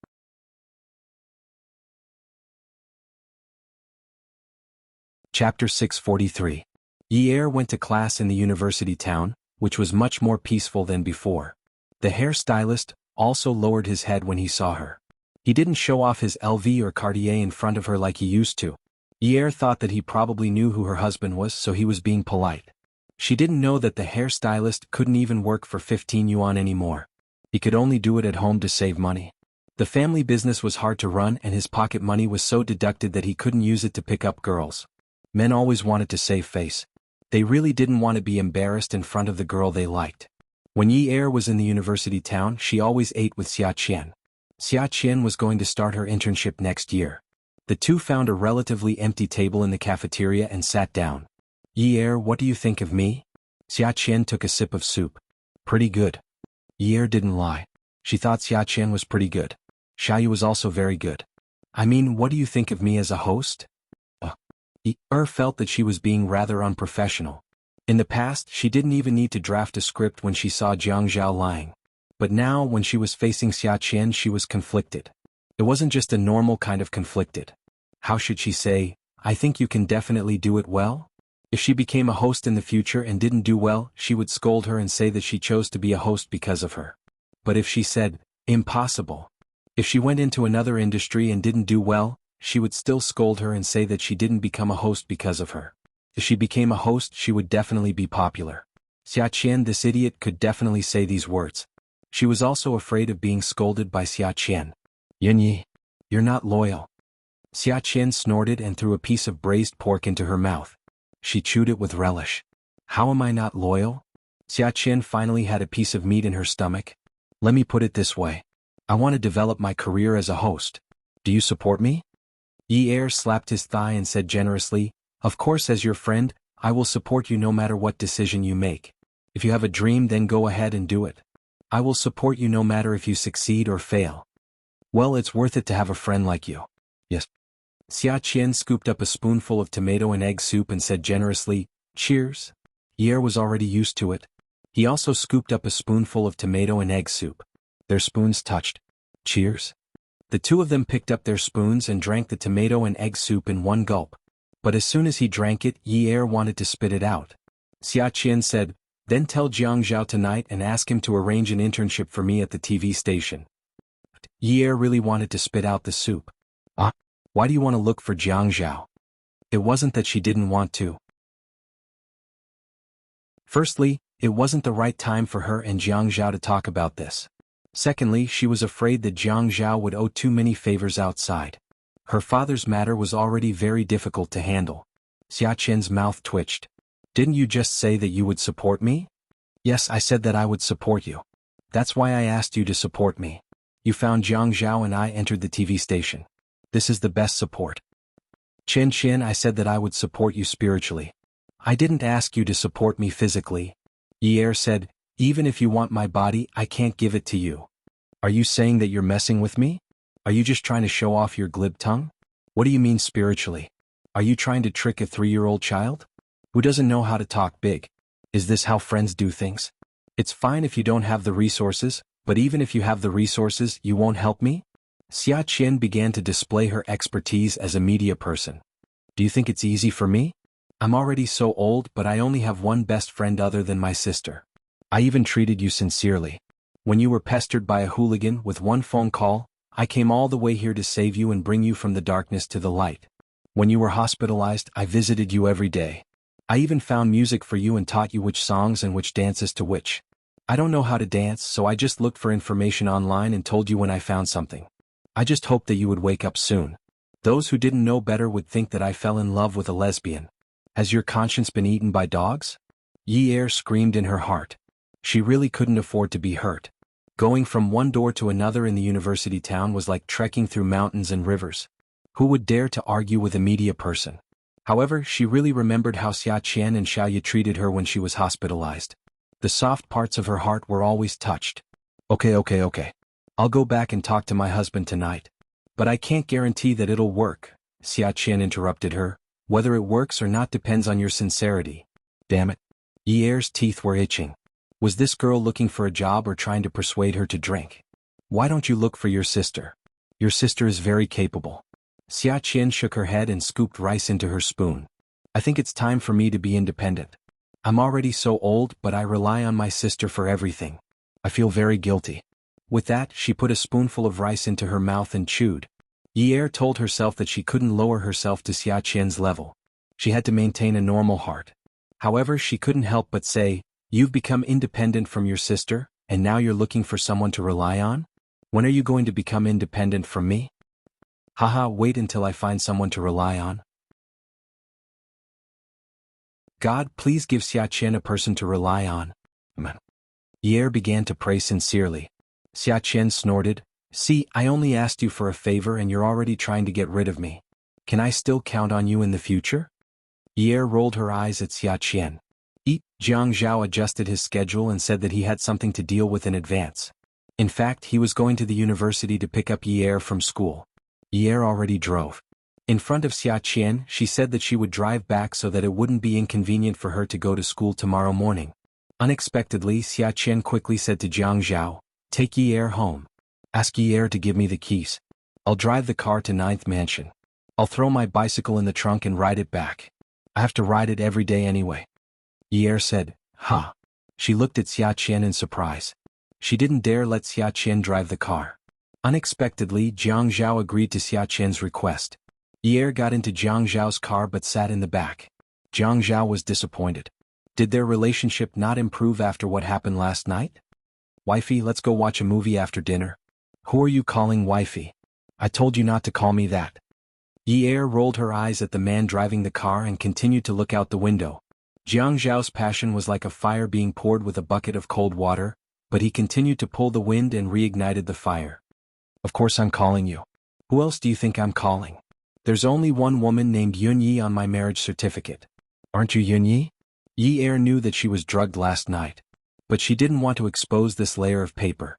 Chapter 643. Yi went to class in the university town, which was much more peaceful than before. The hairstylist also lowered his head when he saw her. He didn't show off his LV or Cartier in front of her like he used to. Yi thought that he probably knew who her husband was, so he was being polite. She didn't know that the hairstylist couldn't even work for 15 yuan anymore. He could only do it at home to save money. The family business was hard to run and his pocket money was so deducted that he couldn't use it to pick up girls. Men always wanted to save face. They really didn't want to be embarrassed in front of the girl they liked. When Yi was in the university town, she always ate with Xia Qian. Xia Qian was going to start her internship next year. The two found a relatively empty table in the cafeteria and sat down. Yi, what do you think of me? Xia Qian took a sip of soup. Pretty good. Yi didn't lie. She thought Xia Qian was pretty good. Xiaoyu was also very good. I mean, what do you think of me as a host? Yi felt that she was being rather unprofessional. In the past, she didn't even need to draft a script when she saw Jiang Zhao lying. But now, when she was facing Xia Qian, she was conflicted. It wasn't just a normal kind of conflicted. How should she say, I think you can definitely do it well? If she became a host in the future and didn't do well, she would scold her and say that she chose to be a host because of her. But if she said, impossible. If she went into another industry and didn't do well, she would still scold her and say that she didn't become a host because of her. If she became a host, she would definitely be popular. Xia Qian, this idiot, could definitely say these words. She was also afraid of being scolded by Xia Qian. Yunyi, you're not loyal. Xia Qian snorted and threw a piece of braised pork into her mouth. She chewed it with relish. How am I not loyal? Xia Qian finally had a piece of meat in her stomach. Let me put it this way. I want to develop my career as a host. Do you support me? Yi slapped his thigh and said generously, of course, as your friend, I will support you no matter what decision you make. If you have a dream, then go ahead and do it. I will support you no matter if you succeed or fail. Well, it's worth it to have a friend like you. Yes. Xia Qian scooped up a spoonful of tomato and egg soup and said generously, cheers. Yi was already used to it. He also scooped up a spoonful of tomato and egg soup. Their spoons touched. Cheers. The two of them picked up their spoons and drank the tomato and egg soup in one gulp. But as soon as he drank it, Yi wanted to spit it out. Xia Qian said, then tell Jiang Zhao tonight and ask him to arrange an internship for me at the TV station. Yi really wanted to spit out the soup. Why do you want to look for Jiang Zhao? It wasn't that she didn't want to. Firstly, it wasn't the right time for her and Jiang Zhao to talk about this. Secondly, she was afraid that Jiang Zhao would owe too many favors outside. Her father's matter was already very difficult to handle. Xia Qian's mouth twitched. Didn't you just say that you would support me? Yes, I said that I would support you. That's why I asked you to support me. You found Jiang Zhao and I entered the TV station. This is the best support. Qian, I said that I would support you spiritually. I didn't ask you to support me physically. Yi said, even if you want my body, I can't give it to you. Are you saying that you're messing with me? Are you just trying to show off your glib tongue? What do you mean spiritually? Are you trying to trick a 3-year-old child? Who doesn't know how to talk big? Is this how friends do things? It's fine if you don't have the resources, but even if you have the resources, you won't help me? Xia Qian began to display her expertise as a media person. Do you think it's easy for me? I'm already so old, but I only have one best friend other than my sister. I even treated you sincerely. When you were pestered by a hooligan with one phone call, I came all the way here to save you and bring you from the darkness to the light. When you were hospitalized, I visited you every day. I even found music for you and taught you which songs and which dances to which. I don't know how to dance, so I just looked for information online and told you when I found something. I just hoped that you would wake up soon. Those who didn't know better would think that I fell in love with a lesbian. Has your conscience been eaten by dogs? Yi screamed in her heart. She really couldn't afford to be hurt. Going from one door to another in the university town was like trekking through mountains and rivers. Who would dare to argue with a media person? However, she really remembered how Xia Qian and Xiaoyu treated her when she was hospitalized. The soft parts of her heart were always touched. Okay. I'll go back and talk to my husband tonight. But I can't guarantee that it'll work, Xia Qian interrupted her. Whether it works or not depends on your sincerity. Damn it. Yi's teeth were itching. Was this girl looking for a job or trying to persuade her to drink? Why don't you look for your sister? Your sister is very capable. Xia Qian shook her head and scooped rice into her spoon. I think it's time for me to be independent. I'm already so old, but I rely on my sister for everything. I feel very guilty. With that, she put a spoonful of rice into her mouth and chewed. Yi told herself that she couldn't lower herself to Xia Qian's level. She had to maintain a normal heart. However, she couldn't help but say, you've become independent from your sister, and now you're looking for someone to rely on? When are you going to become independent from me? Haha, wait until I find someone to rely on. God, please give Xia Qian a person to rely on. Yi began to pray sincerely. Xia Qian snorted, see, I only asked you for a favor and you're already trying to get rid of me. Can I still count on you in the future? Yi rolled her eyes at Xia Qian. Jiang Zhao adjusted his schedule and said that he had something to deal with in advance. In fact, he was going to the university to pick up Yi from school. Yi already drove. In front of Xia Qian, she said that she would drive back so that it wouldn't be inconvenient for her to go to school tomorrow morning. Unexpectedly, Xia Qian quickly said to Jiang Zhao, "Take Yi home. Ask Yi to give me the keys. I'll drive the car to 9th Mansion. I'll throw my bicycle in the trunk and ride it back. I have to ride it every day anyway." Yi said, "Huh." She looked at Xia Qian in surprise. She didn't dare let Xia Qian drive the car. Unexpectedly, Jiang Zhao agreed to Xia Qian's request. Yi got into Jiang Zhao's car but sat in the back. Jiang Zhao was disappointed. Did their relationship not improve after what happened last night? "Wifey, let's go watch a movie after dinner." "Who are you calling wifey? I told you not to call me that." Yi rolled her eyes at the man driving the car and continued to look out the window. Jiang Zhao's passion was like a fire being poured with a bucket of cold water, but he continued to pull the wind and reignited the fire. "Of course I'm calling you. Who else do you think I'm calling? There's only one woman named Yunyi on my marriage certificate. Aren't you Yunyi?" Yi knew that she was drugged last night. But she didn't want to expose this layer of paper.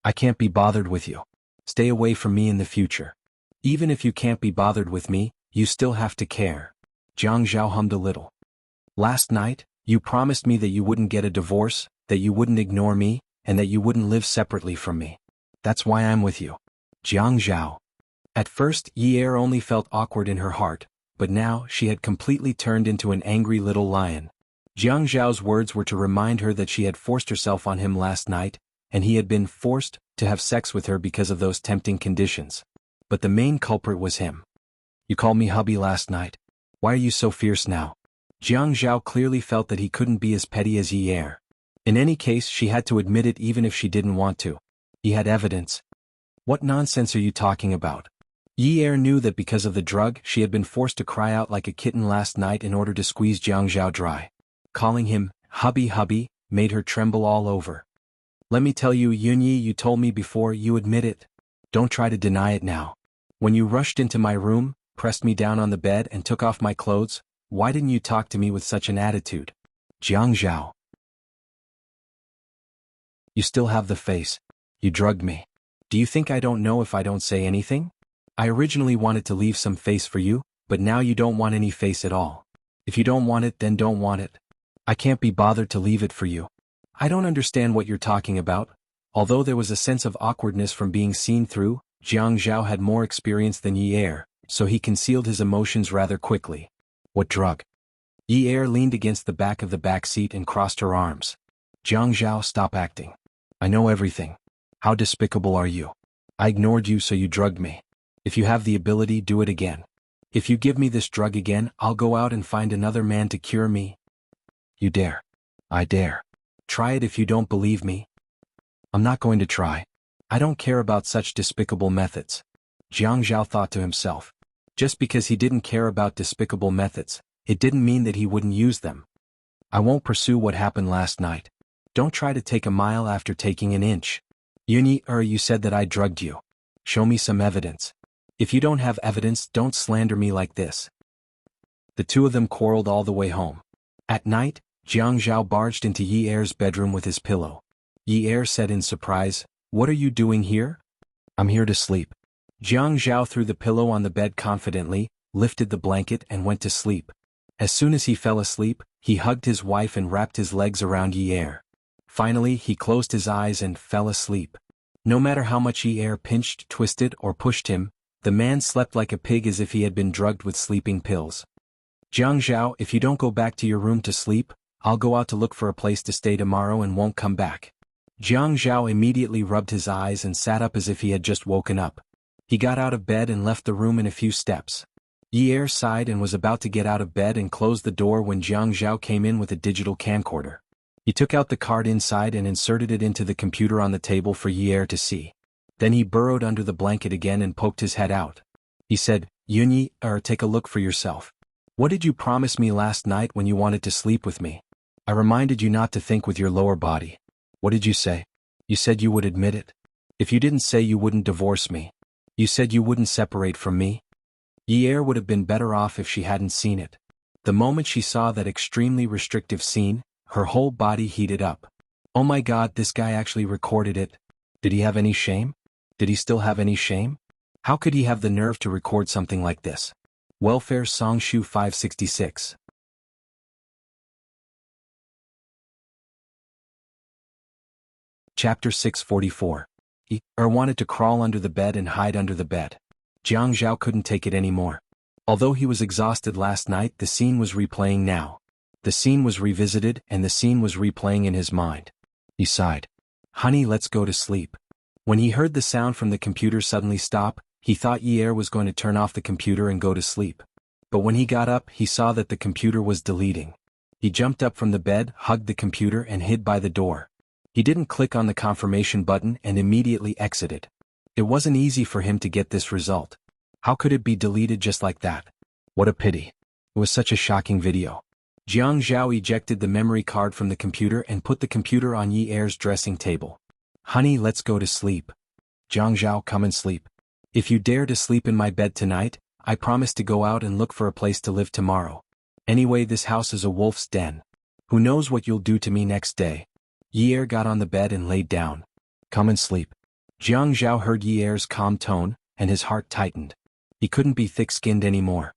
"I can't be bothered with you. Stay away from me in the future. Even if you can't be bothered with me, you still have to care." Jiang Zhao hummed a little. "Last night, you promised me that you wouldn't get a divorce, that you wouldn't ignore me, and that you wouldn't live separately from me. That's why I'm with you." Jiang Zhao. At first, Yi only felt awkward in her heart, but now she had completely turned into an angry little lion. Jiang Zhao's words were to remind her that she had forced herself on him last night, and he had been forced to have sex with her because of those tempting conditions. But the main culprit was him. "You called me hubby last night. Why are you so fierce now?" Jiang Zhao clearly felt that he couldn't be as petty as Yi. In any case, she had to admit it even if she didn't want to. He had evidence. "What nonsense are you talking about?" Yi knew that because of the drug, she had been forced to cry out like a kitten last night in order to squeeze Jiang Zhao dry. Calling him hubby made her tremble all over. "Let me tell you, Yunyi, you told me before, you admit it. Don't try to deny it now. When you rushed into my room, pressed me down on the bed and took off my clothes, why didn't you talk to me with such an attitude?" Jiang Zhao. "You still have the face. You drugged me. Do you think I don't know if I don't say anything? I originally wanted to leave some face for you, but now you don't want any face at all. If you don't want it, then don't want it. I can't be bothered to leave it for you. I don't understand what you're talking about." Although there was a sense of awkwardness from being seen through, Jiang Zhao had more experience than Yi, so he concealed his emotions rather quickly. "What drug?" Yi leaned against the back of the back seat and crossed her arms. "Jiang Zhao, stop acting. I know everything. How despicable are you? I ignored you, so you drugged me. If you have the ability, do it again. If you give me this drug again, I'll go out and find another man to cure me." "You dare." "I dare. Try it if you don't believe me." "I'm not going to try. I don't care about such despicable methods." Jiang Zhao thought to himself. Just because he didn't care about despicable methods, it didn't mean that he wouldn't use them. "I won't pursue what happened last night. Don't try to take a mile after taking an inch. Yunyi, you said that I drugged you. Show me some evidence. If you don't have evidence, don't slander me like this." The two of them quarreled all the way home. At night, Jiang Zhao barged into Yi's bedroom with his pillow. Yi said in surprise, "What are you doing here?" "I'm here to sleep." Jiang Zhao threw the pillow on the bed confidently, lifted the blanket and went to sleep. As soon as he fell asleep, he hugged his wife and wrapped his legs around Yi. Finally, he closed his eyes and fell asleep. No matter how much Yi pinched, twisted, or pushed him, the man slept like a pig as if he had been drugged with sleeping pills. "Jiang Zhao, if you don't go back to your room to sleep, I'll go out to look for a place to stay tomorrow and won't come back." Jiang Zhao immediately rubbed his eyes and sat up as if he had just woken up. He got out of bed and left the room in a few steps. Yi sighed and was about to get out of bed and close the door when Jiang Zhao came in with a digital camcorder. He took out the card inside and inserted it into the computer on the table for Yi to see. Then he burrowed under the blanket again and poked his head out. He said, "Yunyi, take a look for yourself. What did you promise me last night when you wanted to sleep with me? I reminded you not to think with your lower body. What did you say? You said you would admit it. If you didn't say you wouldn't divorce me. You said you wouldn't separate from me." Yi would have been better off if she hadn't seen it. The moment she saw that extremely restrictive scene, her whole body heated up. Oh my god, this guy actually recorded it. Did he have any shame? Did he still have any shame? How could he have the nerve to record something like this? Welfare Songshu 566. Chapter 644. Wanted to crawl under the bed and hide under the bed. Jiang Zhao couldn't take it anymore. Although he was exhausted last night, the scene was replaying now. The scene was revisited and the scene was replaying in his mind. He sighed. Honey, let's go to sleep. When he heard the sound from the computer suddenly stop, he thought Yi was going to turn off the computer and go to sleep. But when he got up, he saw that the computer was deleting. He jumped up from the bed, hugged the computer and hid by the door. He didn't click on the confirmation button and immediately exited. It wasn't easy for him to get this result. How could it be deleted just like that? What a pity. It was such a shocking video. Jiang Zhao ejected the memory card from the computer and put the computer on Yi's dressing table. Honey, let's go to sleep. Jiang Zhao, come and sleep. If you dare to sleep in my bed tonight, I promise to go out and look for a place to live tomorrow. Anyway, this house is a wolf's den. Who knows what you'll do to me next day? Yi got on the bed and laid down. Come and sleep. Jiang Zhao heard Yi's calm tone, and his heart tightened. He couldn't be thick-skinned anymore.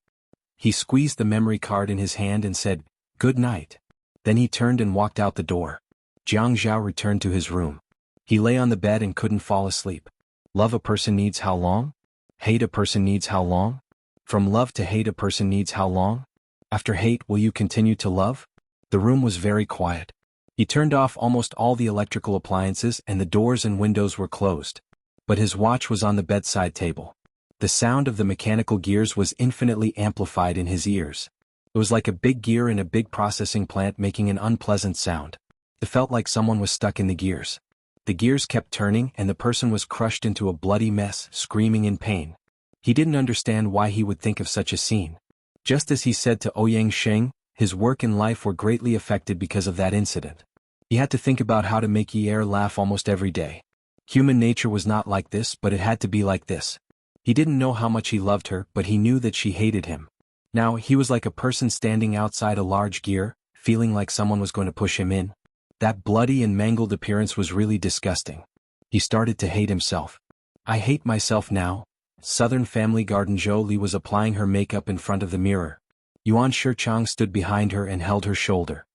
He squeezed the memory card in his hand and said, "Good night." Then he turned and walked out the door. Jiang Zhao returned to his room. He lay on the bed and couldn't fall asleep. Love a person needs how long? Hate a person needs how long? From love to hate a person needs how long? After hate, will you continue to love? The room was very quiet. He turned off almost all the electrical appliances and the doors and windows were closed. But his watch was on the bedside table. The sound of the mechanical gears was infinitely amplified in his ears. It was like a big gear in a big processing plant making an unpleasant sound. It felt like someone was stuck in the gears. The gears kept turning and the person was crushed into a bloody mess, screaming in pain. He didn't understand why he would think of such a scene. Just as he said to Ouyang Sheng, his work and life were greatly affected because of that incident. He had to think about how to make Yi laugh almost every day. Human nature was not like this, but it had to be like this. He didn't know how much he loved her, but he knew that she hated him. Now, he was like a person standing outside a large gear, feeling like someone was going to push him in. That bloody and mangled appearance was really disgusting. He started to hate himself. I hate myself now. Southern Family Garden Zhou Li was applying her makeup in front of the mirror. Yuan Shichang stood behind her and held her shoulder.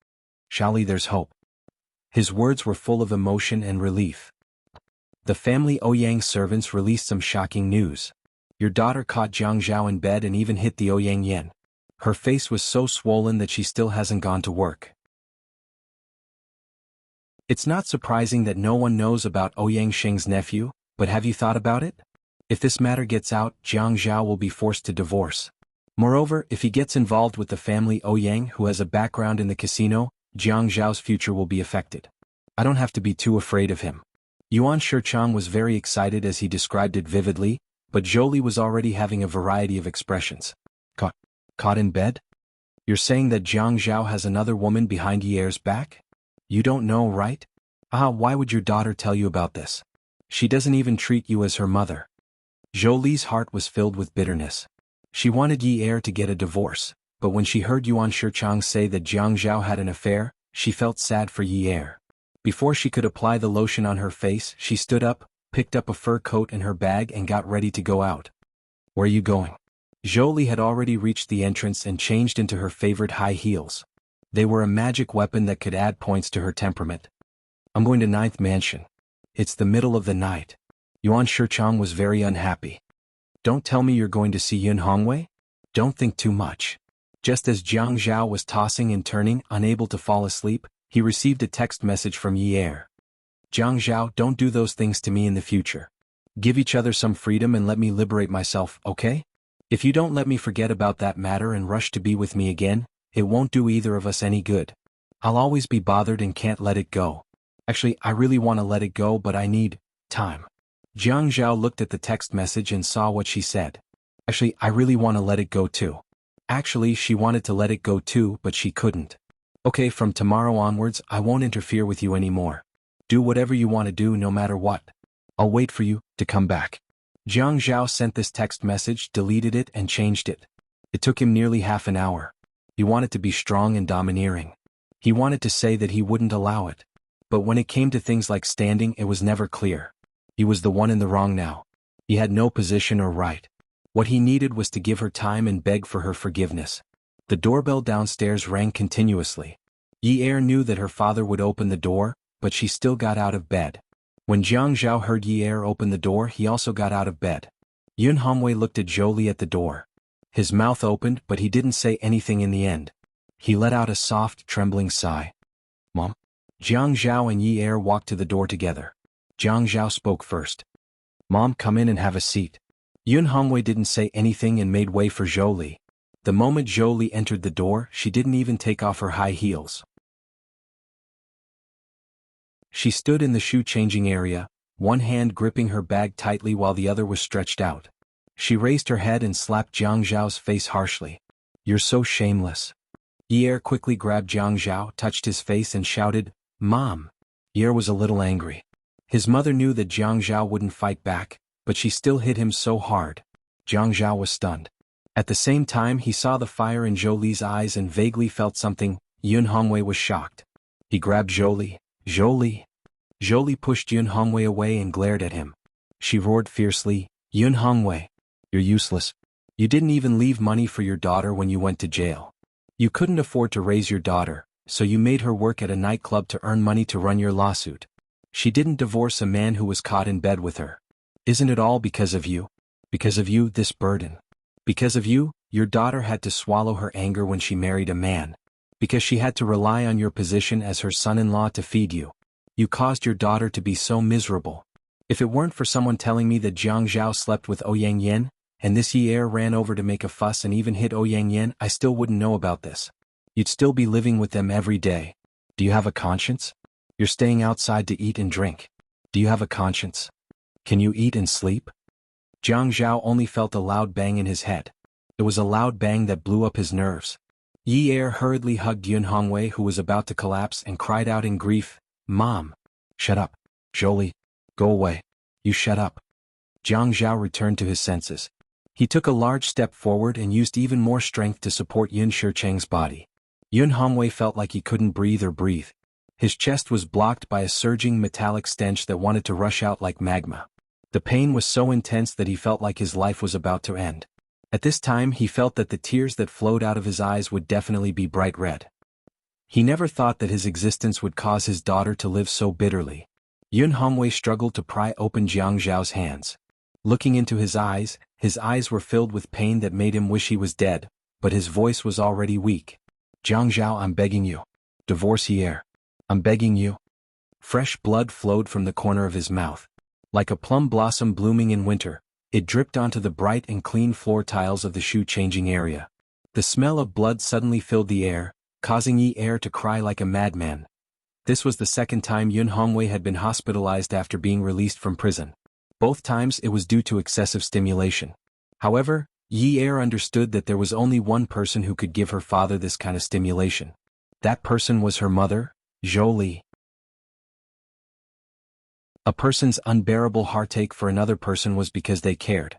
Shali, there's hope. His words were full of emotion and relief. The family Ouyang servants released some shocking news. Your daughter caught Jiang Zhao in bed and even hit the Ouyang Yen. Her face was so swollen that she still hasn't gone to work. It's not surprising that no one knows about Ouyang Sheng's nephew, but have you thought about it? If this matter gets out, Jiang Zhao will be forced to divorce. Moreover, if he gets involved with the family Ouyang who has a background in the casino, Jiang Zhao's future will be affected. I don't have to be too afraid of him. Yuan Shichang was very excited as he described it vividly, but Zhou Li was already having a variety of expressions. Caught in bed? You're saying that Jiang Zhao has another woman behind Yi's back? You don't know, right? Why would your daughter tell you about this? She doesn't even treat you as her mother. Zhou Li's heart was filled with bitterness. She wanted Yi to get a divorce, but when she heard Yuan Shichang say that Jiang Zhao had an affair, she felt sad for Yi. Before she could apply the lotion on her face, she stood up, picked up a fur coat and her bag and got ready to go out. Where are you going? Zhou Li had already reached the entrance and changed into her favorite high heels. They were a magic weapon that could add points to her temperament. I'm going to 9th Mansion. It's the middle of the night. Yuan Shichang was very unhappy. Don't tell me you're going to see Yun Hongwei? Don't think too much. Just as Jiang Zhao was tossing and turning, unable to fall asleep, he received a text message from Yi. Jiang Zhao, don't do those things to me in the future. Give each other some freedom and let me liberate myself, okay? If you don't let me forget about that matter and rush to be with me again, it won't do either of us any good. I'll always be bothered and can't let it go. Actually, I really want to let it go, but I need time. Jiang Zhao looked at the text message and saw what she said. Actually, I really want to let it go too. Actually, she wanted to let it go too, but she couldn't. Okay, from tomorrow onwards, I won't interfere with you anymore. Do whatever you want to do no matter what. I'll wait for you to come back. Jiang Zhao sent this text message, deleted it and changed it. It took him nearly half an hour. He wanted to be strong and domineering. He wanted to say that he wouldn't allow it. But when it came to things like standing, it was never clear. He was the one in the wrong now. He had no position or right. What he needed was to give her time and beg for her forgiveness. The doorbell downstairs rang continuously. Yi knew that her father would open the door, but she still got out of bed. When Jiang Zhao heard Yi open the door, he also got out of bed. Yun Hongwei looked at Jolie at the door. His mouth opened, but he didn't say anything in the end. He let out a soft, trembling sigh. "Mom?" Jiang Zhao and Yi walked to the door together. Jiang Zhao spoke first. "Mom, come in and have a seat." Yun Hongwei didn't say anything and made way for Jolie. The moment Jolie entered the door, she didn't even take off her high heels. She stood in the shoe-changing area, one hand gripping her bag tightly while the other was stretched out. She raised her head and slapped Jiang Zhao's face harshly. "You're so shameless." Yi quickly grabbed Jiang Zhao, touched his face and shouted, "Mom!" Yi was a little angry. His mother knew that Jiang Zhao wouldn't fight back, but she still hit him so hard. Jiang Zhao was stunned. At the same time he saw the fire in Jolie's eyes and vaguely felt something. Yun Hongwei was shocked. He grabbed Jolie. "Jolie!" Jolie pushed Yun Hongwei away and glared at him. She roared fiercely, "Yun Hongwei! You're useless. You didn't even leave money for your daughter when you went to jail. You couldn't afford to raise your daughter, so you made her work at a nightclub to earn money to run your lawsuit. She didn't divorce a man who was caught in bed with her. Isn't it all because of you? Because of you, this burden. Because of you, your daughter had to swallow her anger when she married a man. Because she had to rely on your position as her son-in-law to feed you. You caused your daughter to be so miserable. If it weren't for someone telling me that Jiang Zhao slept with Ouyang Yan, and this Yi ran over to make a fuss and even hit Ouyang Yan, I still wouldn't know about this. You'd still be living with them every day. Do you have a conscience? You're staying outside to eat and drink. Do you have a conscience? Can you eat and sleep?" Jiang Zhao only felt a loud bang in his head. It was a loud bang that blew up his nerves. Yi hurriedly hugged Yun Hongwei, who was about to collapse, and cried out in grief, "Mom! Shut up. Jolie! Go away. You shut up." Jiang Zhao returned to his senses. He took a large step forward and used even more strength to support Yun Shicheng's body. Yun Hongwei felt like he couldn't breathe or breathe. His chest was blocked by a surging metallic stench that wanted to rush out like magma. The pain was so intense that he felt like his life was about to end. At this time he felt that the tears that flowed out of his eyes would definitely be bright red. He never thought that his existence would cause his daughter to live so bitterly. Yun Hongwei struggled to pry open Jiang Zhao's hands. Looking into his eyes were filled with pain that made him wish he was dead, but his voice was already weak. "Jiang Zhao, I'm begging you. Divorce Yi. I'm begging you." Fresh blood flowed from the corner of his mouth. Like a plum blossom blooming in winter, it dripped onto the bright and clean floor tiles of the shoe-changing area. The smell of blood suddenly filled the air, causing Yi to cry like a madman. This was the second time Yun Hongwei had been hospitalized after being released from prison. Both times it was due to excessive stimulation. However, Yi understood that there was only one person who could give her father this kind of stimulation. That person was her mother, Jolie. A person's unbearable heartache for another person was because they cared.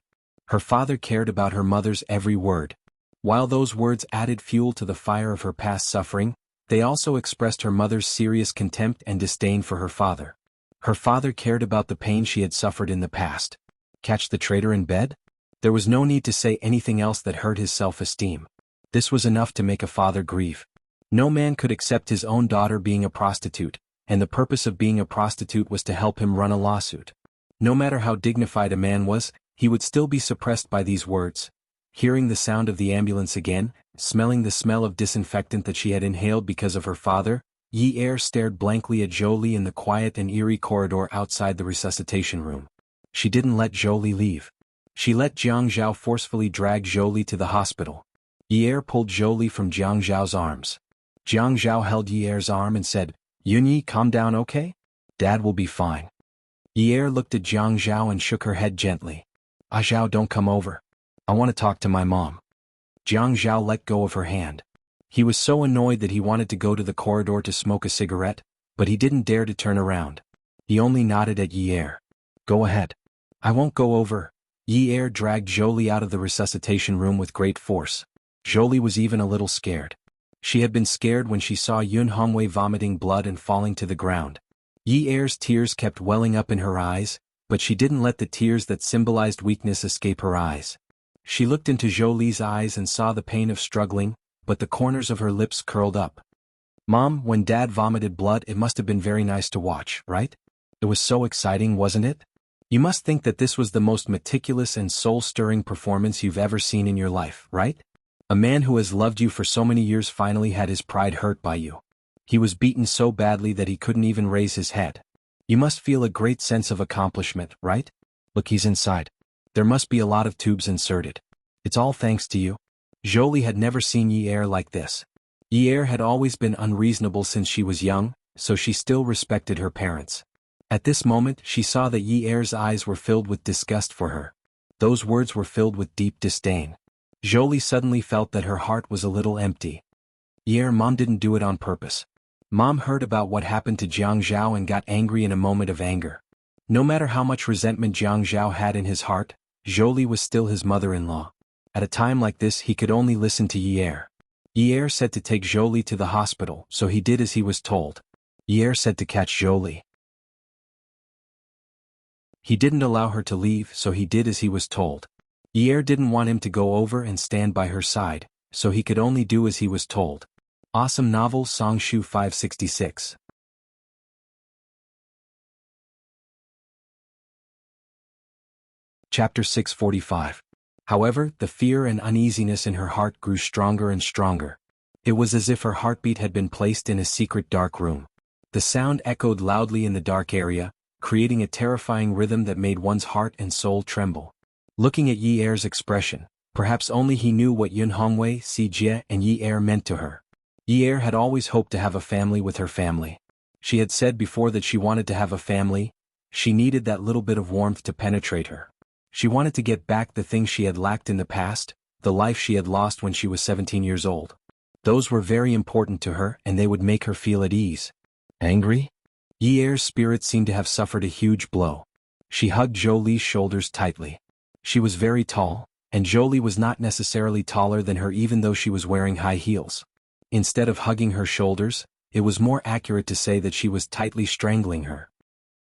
Her father cared about her mother's every word. While those words added fuel to the fire of her past suffering, they also expressed her mother's serious contempt and disdain for her father. Her father cared about the pain she had suffered in the past. Catch the traitor in bed? There was no need to say anything else that hurt his self-esteem. This was enough to make a father grieve. No man could accept his own daughter being a prostitute, and the purpose of being a prostitute was to help him run a lawsuit. No matter how dignified a man was, he would still be suppressed by these words. Hearing the sound of the ambulance again, smelling the smell of disinfectant that she had inhaled because of her father, Yi stared blankly at Jolie in the quiet and eerie corridor outside the resuscitation room. She didn't let Jolie leave. She let Jiang Zhao forcefully drag Jolie to the hospital. Yi pulled Jolie from Jiang Zhao's arms. Jiang Zhao held Yi's arm and said, "Yunyi, calm down, okay? Dad will be fine." Yi looked at Jiang Zhao and shook her head gently. "Ah Zhao, don't come over. I want to talk to my mom." Jiang Zhao let go of her hand. He was so annoyed that he wanted to go to the corridor to smoke a cigarette, but he didn't dare to turn around. He only nodded at Yi. "Go ahead." "I won't go over." Yi dragged Jolie out of the resuscitation room with great force. Jolie was even a little scared. She had been scared when she saw Yun Hongwei vomiting blood and falling to the ground. Yi Er's tears kept welling up in her eyes, but she didn't let the tears that symbolized weakness escape her eyes. She looked into Zhou Li's eyes and saw the pain of struggling, but the corners of her lips curled up. Mom, when Dad vomited blood, it must have been very nice to watch, right? It was so exciting, wasn't it? You must think that this was the most meticulous and soul-stirring performance you've ever seen in your life, right? A man who has loved you for so many years finally had his pride hurt by you. He was beaten so badly that he couldn't even raise his head. You must feel a great sense of accomplishment, right? Look, he's inside. There must be a lot of tubes inserted. It's all thanks to you. Zhou Li had never seen Yi Er like this. Yi Er had always been unreasonable since she was young, so she still respected her parents. At this moment she saw that Yi Er's eyes were filled with disgust for her. Those words were filled with deep disdain. Zhou Li suddenly felt that her heart was a little empty. Yi Er, Mom didn't do it on purpose. Mom heard about what happened to Jiang Zhao and got angry in a moment of anger. No matter how much resentment Jiang Zhao had in his heart, Zhou Li was still his mother-in-law. At a time like this he could only listen to Yi Er. Yi Er said to take Zhou Li to the hospital, so he did as he was told. Yi Er said to catch Zhou Li. He didn't allow her to leave, so he did as he was told. Yi Er didn't want him to go over and stand by her side, so he could only do as he was told. Awesome Novel Songshu 566. Chapter 645. However, the fear and uneasiness in her heart grew stronger and stronger. It was as if her heartbeat had been placed in a secret dark room. The sound echoed loudly in the dark area, creating a terrifying rhythm that made one's heart and soul tremble. Looking at Yi Er's expression, perhaps only he knew what Yun Hongwei, Si Jie, and Yi Er meant to her. Yi Er had always hoped to have a family with her family. She had said before that she wanted to have a family. She needed that little bit of warmth to penetrate her. She wanted to get back the things she had lacked in the past, the life she had lost when she was 17 years old. Those were very important to her and they would make her feel at ease. Angry? Yi Er's spirit seemed to have suffered a huge blow. She hugged Zhou Li's shoulders tightly. She was very tall, and Zhou Li was not necessarily taller than her even though she was wearing high heels. Instead of hugging her shoulders, it was more accurate to say that she was tightly strangling her.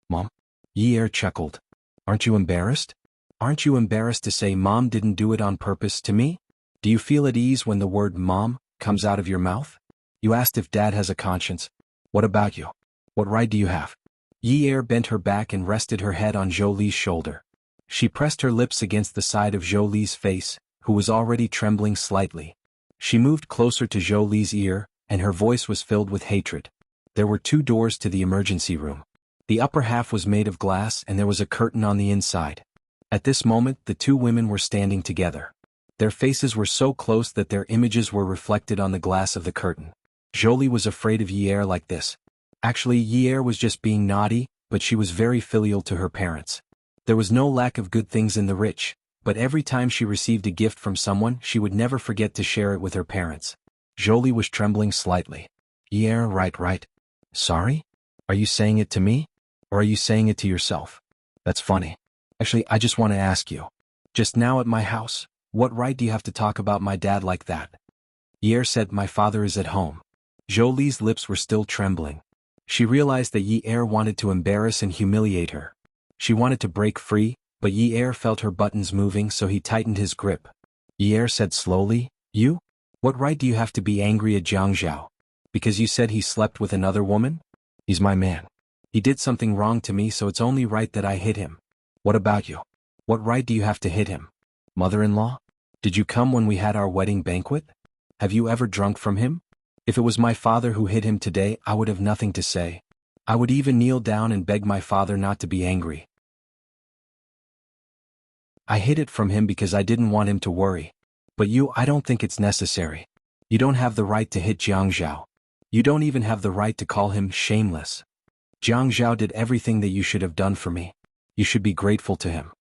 Mom? Yi Er chuckled. Aren't you embarrassed? Aren't you embarrassed to say Mom didn't do it on purpose to me? Do you feel at ease when the word Mom comes out of your mouth? You asked if Dad has a conscience. What about you? What right do you have? Yi Er bent her back and rested her head on Zhou Li's shoulder. She pressed her lips against the side of Zhou Li's face, who was already trembling slightly. She moved closer to Zhou Li's ear, and her voice was filled with hatred. There were 2 doors to the emergency room. The upper half was made of glass and there was a curtain on the inside. At this moment the 2 women were standing together. Their faces were so close that their images were reflected on the glass of the curtain. Zhou Li was afraid of Yi Er like this. Actually, Yi Er was just being naughty, but she was very filial to her parents. There was no lack of good things in the rich, but every time she received a gift from someone she would never forget to share it with her parents. Zhou Li was trembling slightly. Yi Er, right. Sorry? Are you saying it to me? Or are you saying it to yourself? That's funny. Actually, I just want to ask you. Just now at my house, what right do you have to talk about my dad like that? Yi Er said, my father is at home. Zhou Li's lips were still trembling. She realized that Yi Er wanted to embarrass and humiliate her. She wanted to break free, but Yi Er felt her buttons moving so he tightened his grip. Yi Er said slowly, You? What right do you have to be angry at Jiang Zhao? Because you said he slept with another woman? He's my man. He did something wrong to me so it's only right that I hit him. What about you? What right do you have to hit him? Mother-in-law? Did you come when we had our wedding banquet? Have you ever drunk from him? If it was my father who hit him today I would have nothing to say. I would even kneel down and beg my father not to be angry. I hid it from him because I didn't want him to worry. But you, I don't think it's necessary. You don't have the right to hit Jiang Zhao. You don't even have the right to call him shameless. Jiang Zhao did everything that you should have done for me. You should be grateful to him.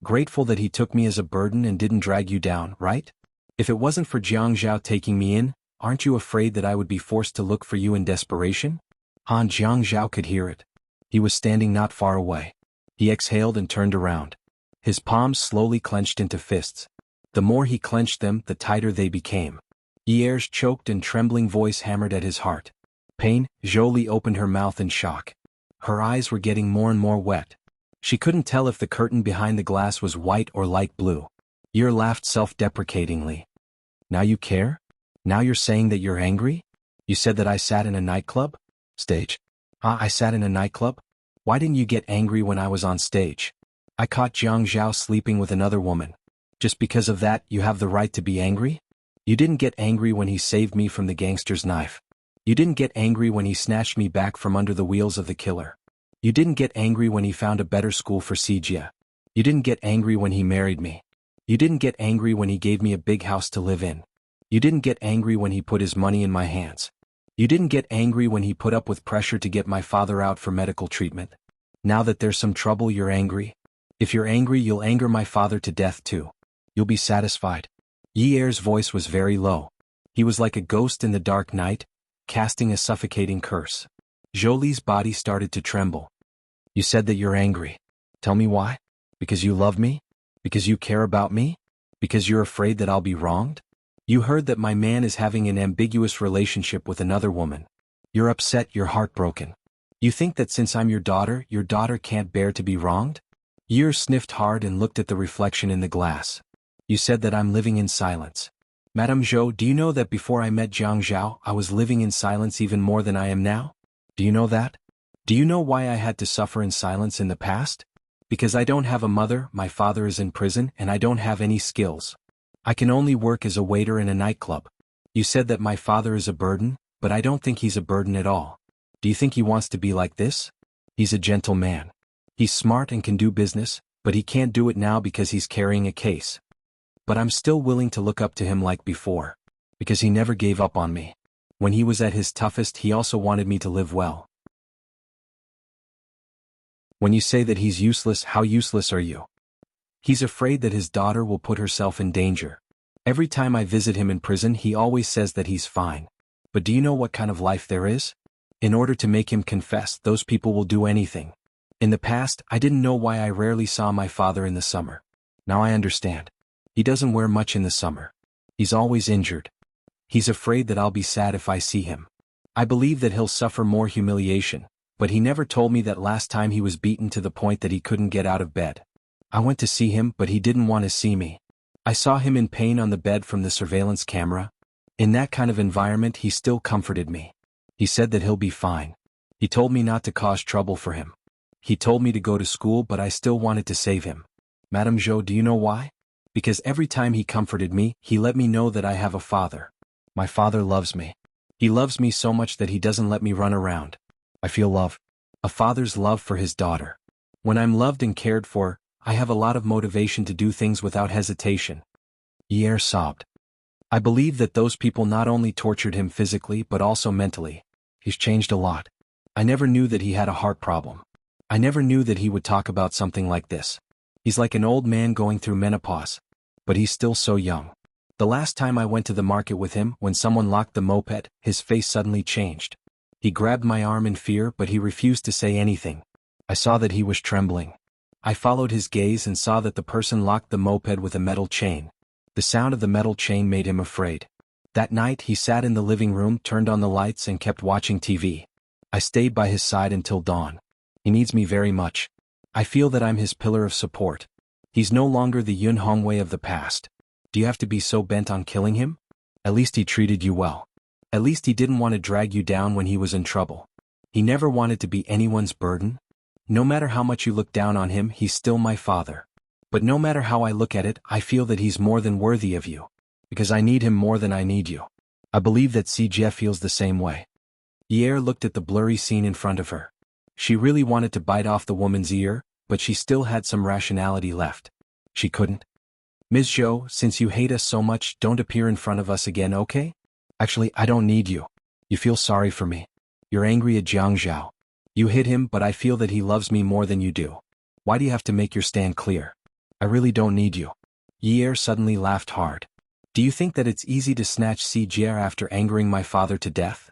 Grateful that he took me as a burden and didn't drag you down, right? If it wasn't for Jiang Zhao taking me in, aren't you afraid that I would be forced to look for you in desperation? Han Jiang Zhao could hear it. He was standing not far away. He exhaled and turned around. His palms slowly clenched into fists. The more he clenched them, the tighter they became. Yier's choked and trembling voice hammered at his heart. Pain. Jolie opened her mouth in shock. Her eyes were getting more and more wet. She couldn't tell if the curtain behind the glass was white or light blue. Yier laughed self-deprecatingly. Now you care? Now you're saying that you're angry? You said that I sat in a nightclub? Stage. I sat in a nightclub? Why didn't you get angry when I was on stage? I caught Jiang Zhao sleeping with another woman. Just because of that, you have the right to be angry? You didn't get angry when he saved me from the gangster's knife. You didn't get angry when he snatched me back from under the wheels of the killer. You didn't get angry when he found a better school for Sijia. You didn't get angry when he married me. You didn't get angry when he gave me a big house to live in. You didn't get angry when he put his money in my hands. You didn't get angry when he put up with pressure to get my father out for medical treatment. Now that there's some trouble, you're angry? If you're angry, you'll anger my father to death too. You'll be satisfied. Yier's voice was very low. He was like a ghost in the dark night, casting a suffocating curse. Jolie's body started to tremble. You said that you're angry. Tell me why? Because you love me? Because you care about me? Because you're afraid that I'll be wronged? You heard that my man is having an ambiguous relationship with another woman. You're upset, you're heartbroken. You think that since I'm your daughter can't bear to be wronged? Yier sniffed hard and looked at the reflection in the glass. You said that I'm living in silence. Madame Zhou, do you know that before I met Jiang Zhao, I was living in silence even more than I am now? Do you know that? Do you know why I had to suffer in silence in the past? Because I don't have a mother, my father is in prison, and I don't have any skills. I can only work as a waiter in a nightclub. You said that my father is a burden, but I don't think he's a burden at all. Do you think he wants to be like this? He's a gentle man. He's smart and can do business, but he can't do it now because he's carrying a case. But I'm still willing to look up to him like before. Because he never gave up on me. When he was at his toughest, he also wanted me to live well. When you say that he's useless, how useless are you? He's afraid that his daughter will put herself in danger. Every time I visit him in prison, he always says that he's fine. But do you know what kind of life there is? In order to make him confess, those people will do anything. In the past, I didn't know why I rarely saw my father in the summer. Now I understand. He doesn't wear much in the summer. He's always injured. He's afraid that I'll be sad if I see him. I believe that he'll suffer more humiliation, but he never told me that last time he was beaten to the point that he couldn't get out of bed. I went to see him, but he didn't want to see me. I saw him in pain on the bed from the surveillance camera. In that kind of environment, he still comforted me. He said that he'll be fine. He told me not to cause trouble for him. He told me to go to school, but I still wanted to save him. Madame Zhou, do you know why? Because every time he comforted me, he let me know that I have a father. My father loves me. He loves me so much that he doesn't let me run around. I feel love. A father's love for his daughter. When I'm loved and cared for, I have a lot of motivation to do things without hesitation. Yier sobbed. I believe that those people not only tortured him physically but also mentally. He's changed a lot. I never knew that he had a heart problem. I never knew that he would talk about something like this. He's like an old man going through menopause. But he's still so young. The last time I went to the market with him, when someone locked the moped, his face suddenly changed. He grabbed my arm in fear, but he refused to say anything. I saw that he was trembling. I followed his gaze and saw that the person locked the moped with a metal chain. The sound of the metal chain made him afraid. That night he sat in the living room, turned on the lights and kept watching TV. I stayed by his side until dawn. He needs me very much. I feel that I'm his pillar of support. He's no longer the Yun Hongwei of the past. Do you have to be so bent on killing him? At least he treated you well. At least he didn't want to drag you down when he was in trouble. He never wanted to be anyone's burden. No matter how much you look down on him, he's still my father. But no matter how I look at it, I feel that he's more than worthy of you. Because I need him more than I need you. I believe that Sijie feels the same way. Yier looked at the blurry scene in front of her. She really wanted to bite off the woman's ear, but she still had some rationality left. She couldn't. Ms. Zhou, since you hate us so much, don't appear in front of us again, okay? Actually, I don't need you. You feel sorry for me. You're angry at Jiang Zhao. You hit him, but I feel that he loves me more than you do. Why do you have to make your stand clear? I really don't need you. Yier suddenly laughed hard. Do you think that it's easy to snatch Sijie after angering my father to death?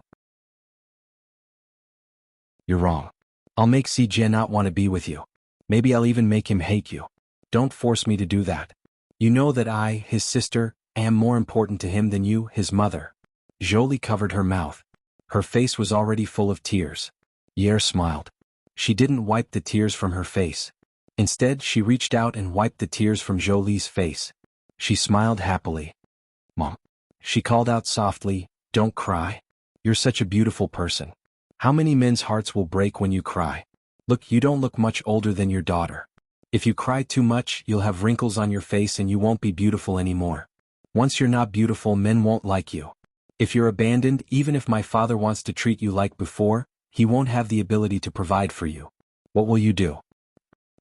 You're wrong. I'll make Sijie not want to be with you. Maybe I'll even make him hate you. Don't force me to do that. You know that I, his sister, I am more important to him than you, his mother. Jolie covered her mouth. Her face was already full of tears. Yi'er smiled. She didn't wipe the tears from her face. Instead, she reached out and wiped the tears from Jolie's face. She smiled happily. Mom. She called out softly, don't cry. You're such a beautiful person. How many men's hearts will break when you cry? Look, you don't look much older than your daughter. If you cry too much, you'll have wrinkles on your face and you won't be beautiful anymore. Once you're not beautiful, men won't like you. If you're abandoned, even if my father wants to treat you like before, he won't have the ability to provide for you. What will you do?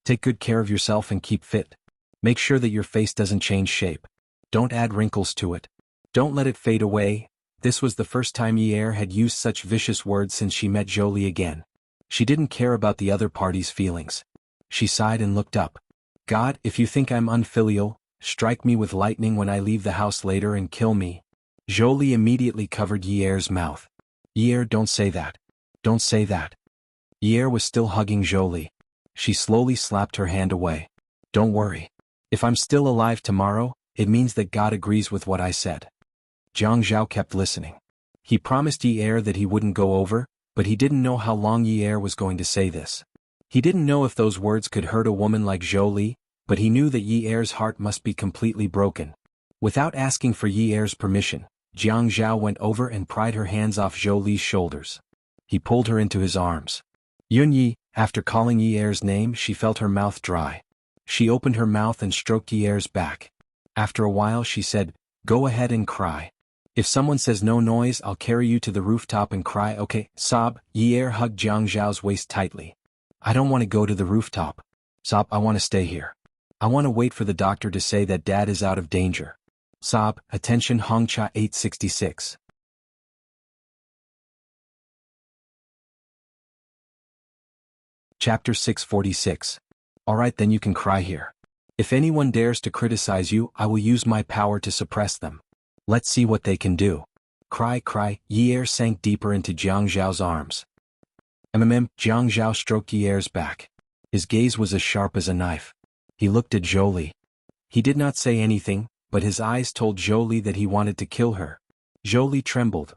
Take good care of yourself and keep fit. Make sure that your face doesn't change shape. Don't add wrinkles to it. Don't let it fade away. This was the first time Yi'er had used such vicious words since she met Jolie again. She didn't care about the other party's feelings. She sighed and looked up. God, if you think I'm unfilial, strike me with lightning when I leave the house later and kill me. Jolie immediately covered Yi'er's mouth. Yi'er, don't say that. Don't say that. Yi'er was still hugging Jolie. She slowly slapped her hand away. Don't worry. If I'm still alive tomorrow, it means that God agrees with what I said. Jiang Zhao kept listening. He promised Yi'er that he wouldn't go over, but he didn't know how long Yi'er was going to say this. He didn't know if those words could hurt a woman like Jolie, but he knew that Yi'er's heart must be completely broken. Without asking for Yi'er's permission, Jiang Zhao went over and pried her hands off Jolie's shoulders. He pulled her into his arms. Yunyi, after calling Yi'er's name, she felt her mouth dry. She opened her mouth and stroked Yi'er's back. After a while she said, go ahead and cry. If someone says no noise, I'll carry you to the rooftop and cry, okay? Sob. Yi'er hugged Jiang Zhao's waist tightly. I don't want to go to the rooftop. Sob, I want to stay here. I want to wait for the doctor to say that Dad is out of danger. Sob. Attention Hongcha 866. Chapter 646. Alright, then you can cry here. If anyone dares to criticize you, I will use my power to suppress them. Let's see what they can do. Cry, cry. Yi'er sank deeper into Jiang Zhao's arms. Jiang Zhao stroked Yi'er's back. His gaze was as sharp as a knife. He looked at Jolie. He did not say anything, but his eyes told Jolie that he wanted to kill her. Jolie trembled.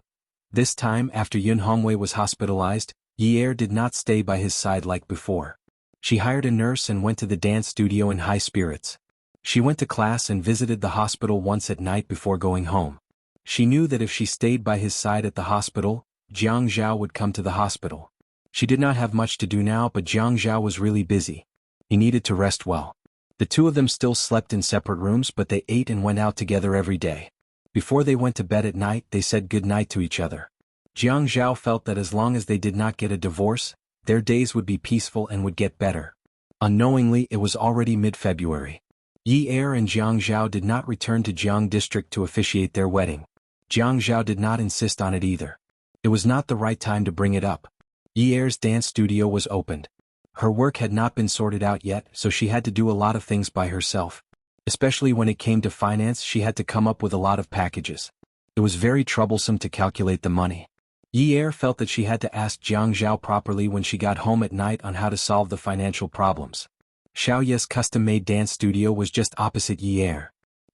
This time, after Yun Hongwei was hospitalized, Yi'er did not stay by his side like before. She hired a nurse and went to the dance studio in high spirits. She went to class and visited the hospital once at night before going home. She knew that if she stayed by his side at the hospital, Jiang Zhao would come to the hospital. She did not have much to do now, but Jiang Zhao was really busy. He needed to rest well. The two of them still slept in separate rooms, but they ate and went out together every day. Before they went to bed at night, they said good night to each other. Jiang Zhao felt that as long as they did not get a divorce, their days would be peaceful and would get better. Unknowingly, it was already mid-February. Yi'er and Jiang Zhao did not return to Jiang District to officiate their wedding. Jiang Zhao did not insist on it either. It was not the right time to bring it up. Yi'er's dance studio was opened. Her work had not been sorted out yet, so she had to do a lot of things by herself. Especially when it came to finance, she had to come up with a lot of packages. It was very troublesome to calculate the money. Yi'er felt that she had to ask Jiang Zhao properly when she got home at night on how to solve the financial problems. Xiaoye's custom-made dance studio was just opposite Yi'er.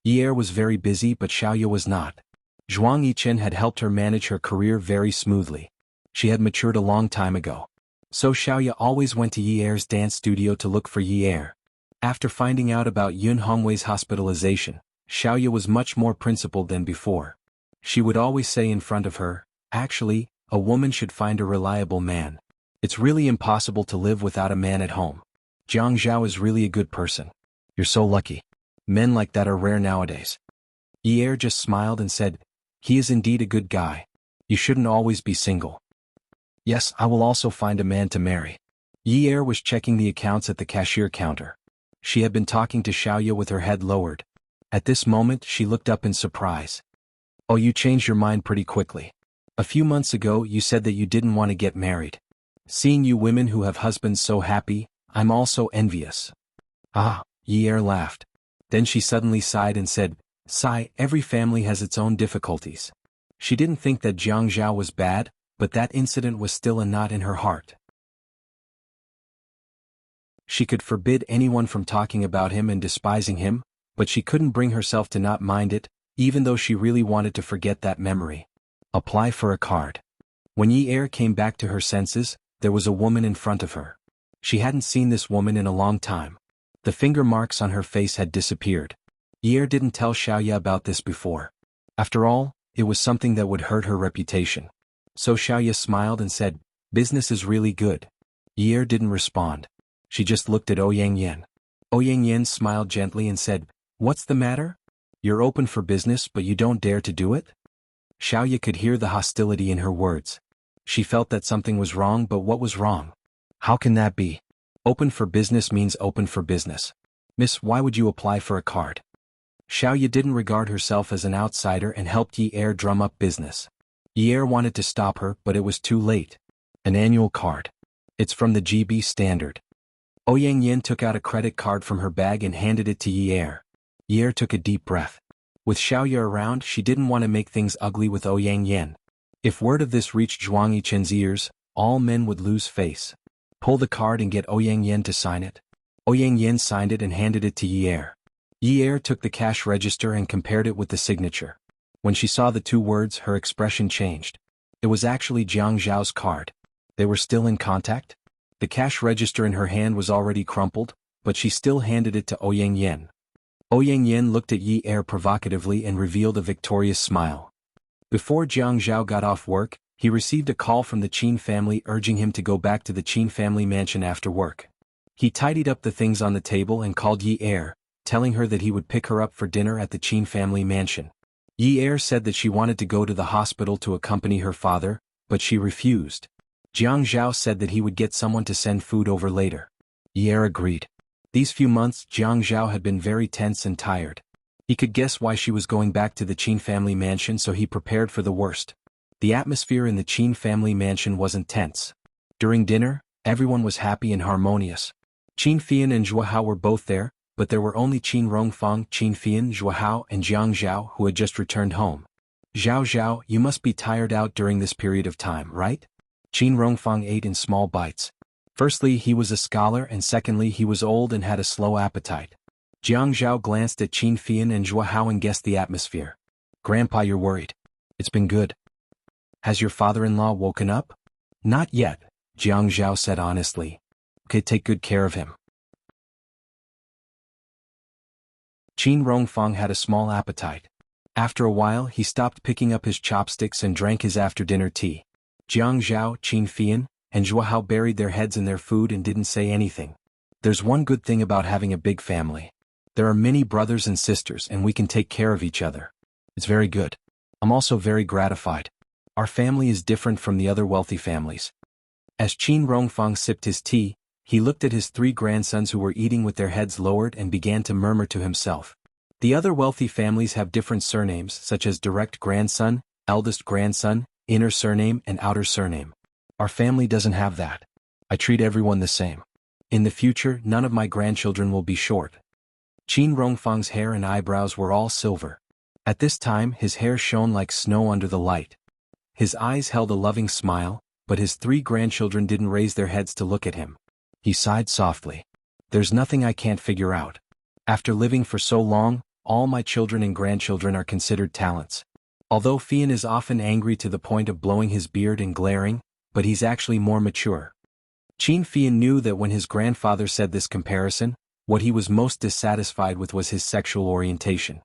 Yi'er was very busy, but Xiaoye was not. Zhuang Yichen had helped her manage her career very smoothly. She had matured a long time ago. So Xiaoye always went to Yi'er's dance studio to look for Yi'er. After finding out about Yun Hongwei's hospitalization, Xiaoye was much more principled than before. She would always say in front of her, actually, a woman should find a reliable man. It's really impossible to live without a man at home. Jiang Zhao is really a good person. You're so lucky. Men like that are rare nowadays. Yi'er just smiled and said, he is indeed a good guy. You shouldn't always be single. Yes, I will also find a man to marry. Yi'er was checking the accounts at the cashier counter. She had been talking to Xiaoye with her head lowered. At this moment, she looked up in surprise. Oh, you changed your mind pretty quickly. A few months ago, you said that you didn't want to get married. Seeing you women who have husbands so happy, I'm also envious. Ah, Yi'er laughed. Then she suddenly sighed and said, sigh, every family has its own difficulties. She didn't think that Jiang Zhao was bad, but that incident was still a knot in her heart. She could forbid anyone from talking about him and despising him, but she couldn't bring herself to not mind it, even though she really wanted to forget that memory. Apply for a card. When Yi Er came back to her senses, there was a woman in front of her. She hadn't seen this woman in a long time. The finger marks on her face had disappeared. Yi Er didn't tell Xiaoya about this before. After all, it was something that would hurt her reputation. So Xiaoya smiled and said, "Business is really good." Yi Er didn't respond. She just looked at Ouyang Yen. Ouyang Yen smiled gently and said, "What's the matter? You're open for business but you don't dare to do it?" Xiaoya could hear the hostility in her words. She felt that something was wrong, but what was wrong? How can that be? Open for business means open for business. "Miss, why would you apply for a card?" Xiaoya didn't regard herself as an outsider and helped Yi Er drum up business. Yi Er wanted to stop her, but it was too late. An annual card. It's from the GB standard. Ouyang Yen took out a credit card from her bag and handed it to Yi Er. Yi Er took a deep breath. With Xiaoya around, she didn't want to make things ugly with Ouyang Yen. If word of this reached Zhuang Yichen's ears, all men would lose face. Pull the card and get Ouyang Yen to sign it. Ouyang Yen signed it and handed it to Yi Er. Yi Er took the cash register and compared it with the signature. When she saw the two words, her expression changed. It was actually Jiang Zhao's card. They were still in contact? The cash register in her hand was already crumpled, but she still handed it to Ouyang Yen. Ouyang Yen looked at Yi Er provocatively and revealed a victorious smile. Before Jiang Zhao got off work, he received a call from the Qin family urging him to go back to the Qin family mansion after work. He tidied up the things on the table and called Yi Er, telling her that he would pick her up for dinner at the Qin family mansion. Yi Er said that she wanted to go to the hospital to accompany her father, but she refused. Jiang Zhao said that he would get someone to send food over later. Yi Er agreed. These few months Jiang Zhao had been very tense and tired. He could guess why she was going back to the Qin family mansion, so he prepared for the worst. The atmosphere in the Qin family mansion wasn't tense. During dinner, everyone was happy and harmonious. Qin Fian and Zhua Hao were both there, but there were only Qin Rongfang, Qin Fian, Zhua Hao, and Jiang Zhao who had just returned home. "Zhao Zhao, you must be tired out during this period of time, right?" Qin Rongfang ate in small bites. Firstly, he was a scholar, and secondly, he was old and had a slow appetite. Jiang Zhao glanced at Qin Fian and Zhua Hao and guessed the atmosphere. "Grandpa, you're worried." "It's been good." "Has your father-in-law woken up?" "Not yet," Jiang Zhao said honestly. "Okay, take good care of him." Qin Rongfang had a small appetite. After a while, he stopped picking up his chopsticks and drank his after-dinner tea. Jiang Zhao, Qin Fian, and Zhua Hao buried their heads in their food and didn't say anything. There's one good thing about having a big family. There are many brothers and sisters and we can take care of each other. It's very good. I'm also very gratified. Our family is different from the other wealthy families. As Qin Rongfang sipped his tea, he looked at his three grandsons who were eating with their heads lowered and began to murmur to himself. The other wealthy families have different surnames such as direct grandson, eldest grandson, inner surname and outer surname. Our family doesn't have that. I treat everyone the same. In the future, none of my grandchildren will be short. Qin Rongfang's hair and eyebrows were all silver. At this time, his hair shone like snow under the light. His eyes held a loving smile, but his three grandchildren didn't raise their heads to look at him. He sighed softly. "There's nothing I can't figure out. After living for so long, all my children and grandchildren are considered talents. Although Fian is often angry to the point of blowing his beard and glaring, but he's actually more mature." Qin Fian knew that when his grandfather said this comparison, what he was most dissatisfied with was his sexual orientation.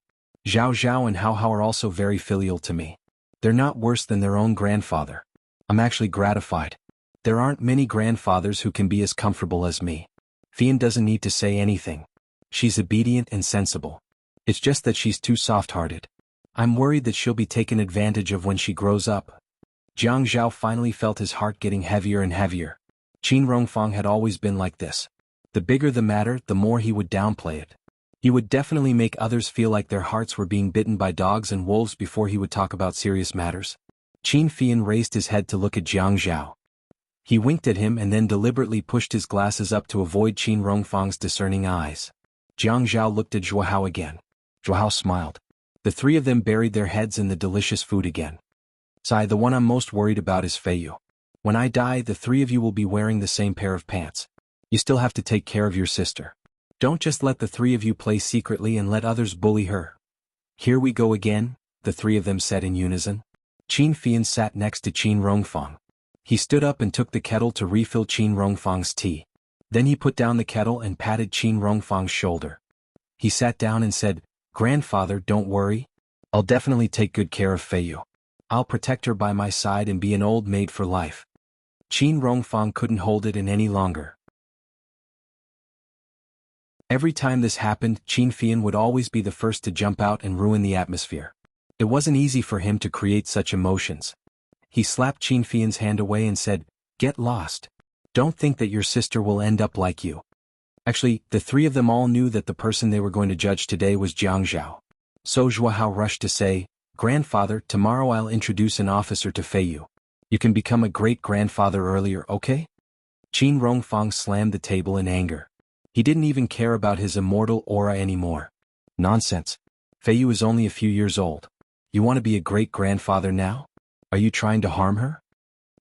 Zhao Zhao and Hao Hao are also very filial to me. They're not worse than their own grandfather. I'm actually gratified. There aren't many grandfathers who can be as comfortable as me. Fian doesn't need to say anything. She's obedient and sensible. It's just that she's too soft-hearted. I'm worried that she'll be taken advantage of when she grows up. Jiang Zhao finally felt his heart getting heavier and heavier. Qin Rongfang had always been like this. The bigger the matter, the more he would downplay it. He would definitely make others feel like their hearts were being bitten by dogs and wolves before he would talk about serious matters. Qin Fian raised his head to look at Jiang Zhao. He winked at him and then deliberately pushed his glasses up to avoid Qin Rongfang's discerning eyes. Jiang Zhao looked at Zhua Hao again. Zhua Hao smiled. The three of them buried their heads in the delicious food again. "Sai, the one I'm most worried about is Feiyu. When I die, the three of you will be wearing the same pair of pants. You still have to take care of your sister. Don't just let the three of you play secretly and let others bully her." Here we go again, the three of them said in unison. Qin Fian sat next to Qin Rongfang. He stood up and took the kettle to refill Qin Rongfang's tea. Then he put down the kettle and patted Qin Rongfang's shoulder. He sat down and said, "Grandfather, don't worry. I'll definitely take good care of Feiyu. I'll protect her by my side and be an old maid for life." Qin Rongfang couldn't hold it in any longer. Every time this happened, Qin Fian would always be the first to jump out and ruin the atmosphere. It wasn't easy for him to create such emotions. He slapped Qin Fian's hand away and said, "Get lost. Don't think that your sister will end up like you." Actually, the three of them all knew that the person they were going to judge today was Jiang Zhao. So Zhuahao rushed to say, "Grandfather, tomorrow I'll introduce an officer to Feiyu. You can become a great-grandfather earlier, okay?" Qin Rongfang slammed the table in anger. He didn't even care about his immortal aura anymore. Nonsense. Feiyu is only a few years old. You want to be a great-grandfather now? Are you trying to harm her?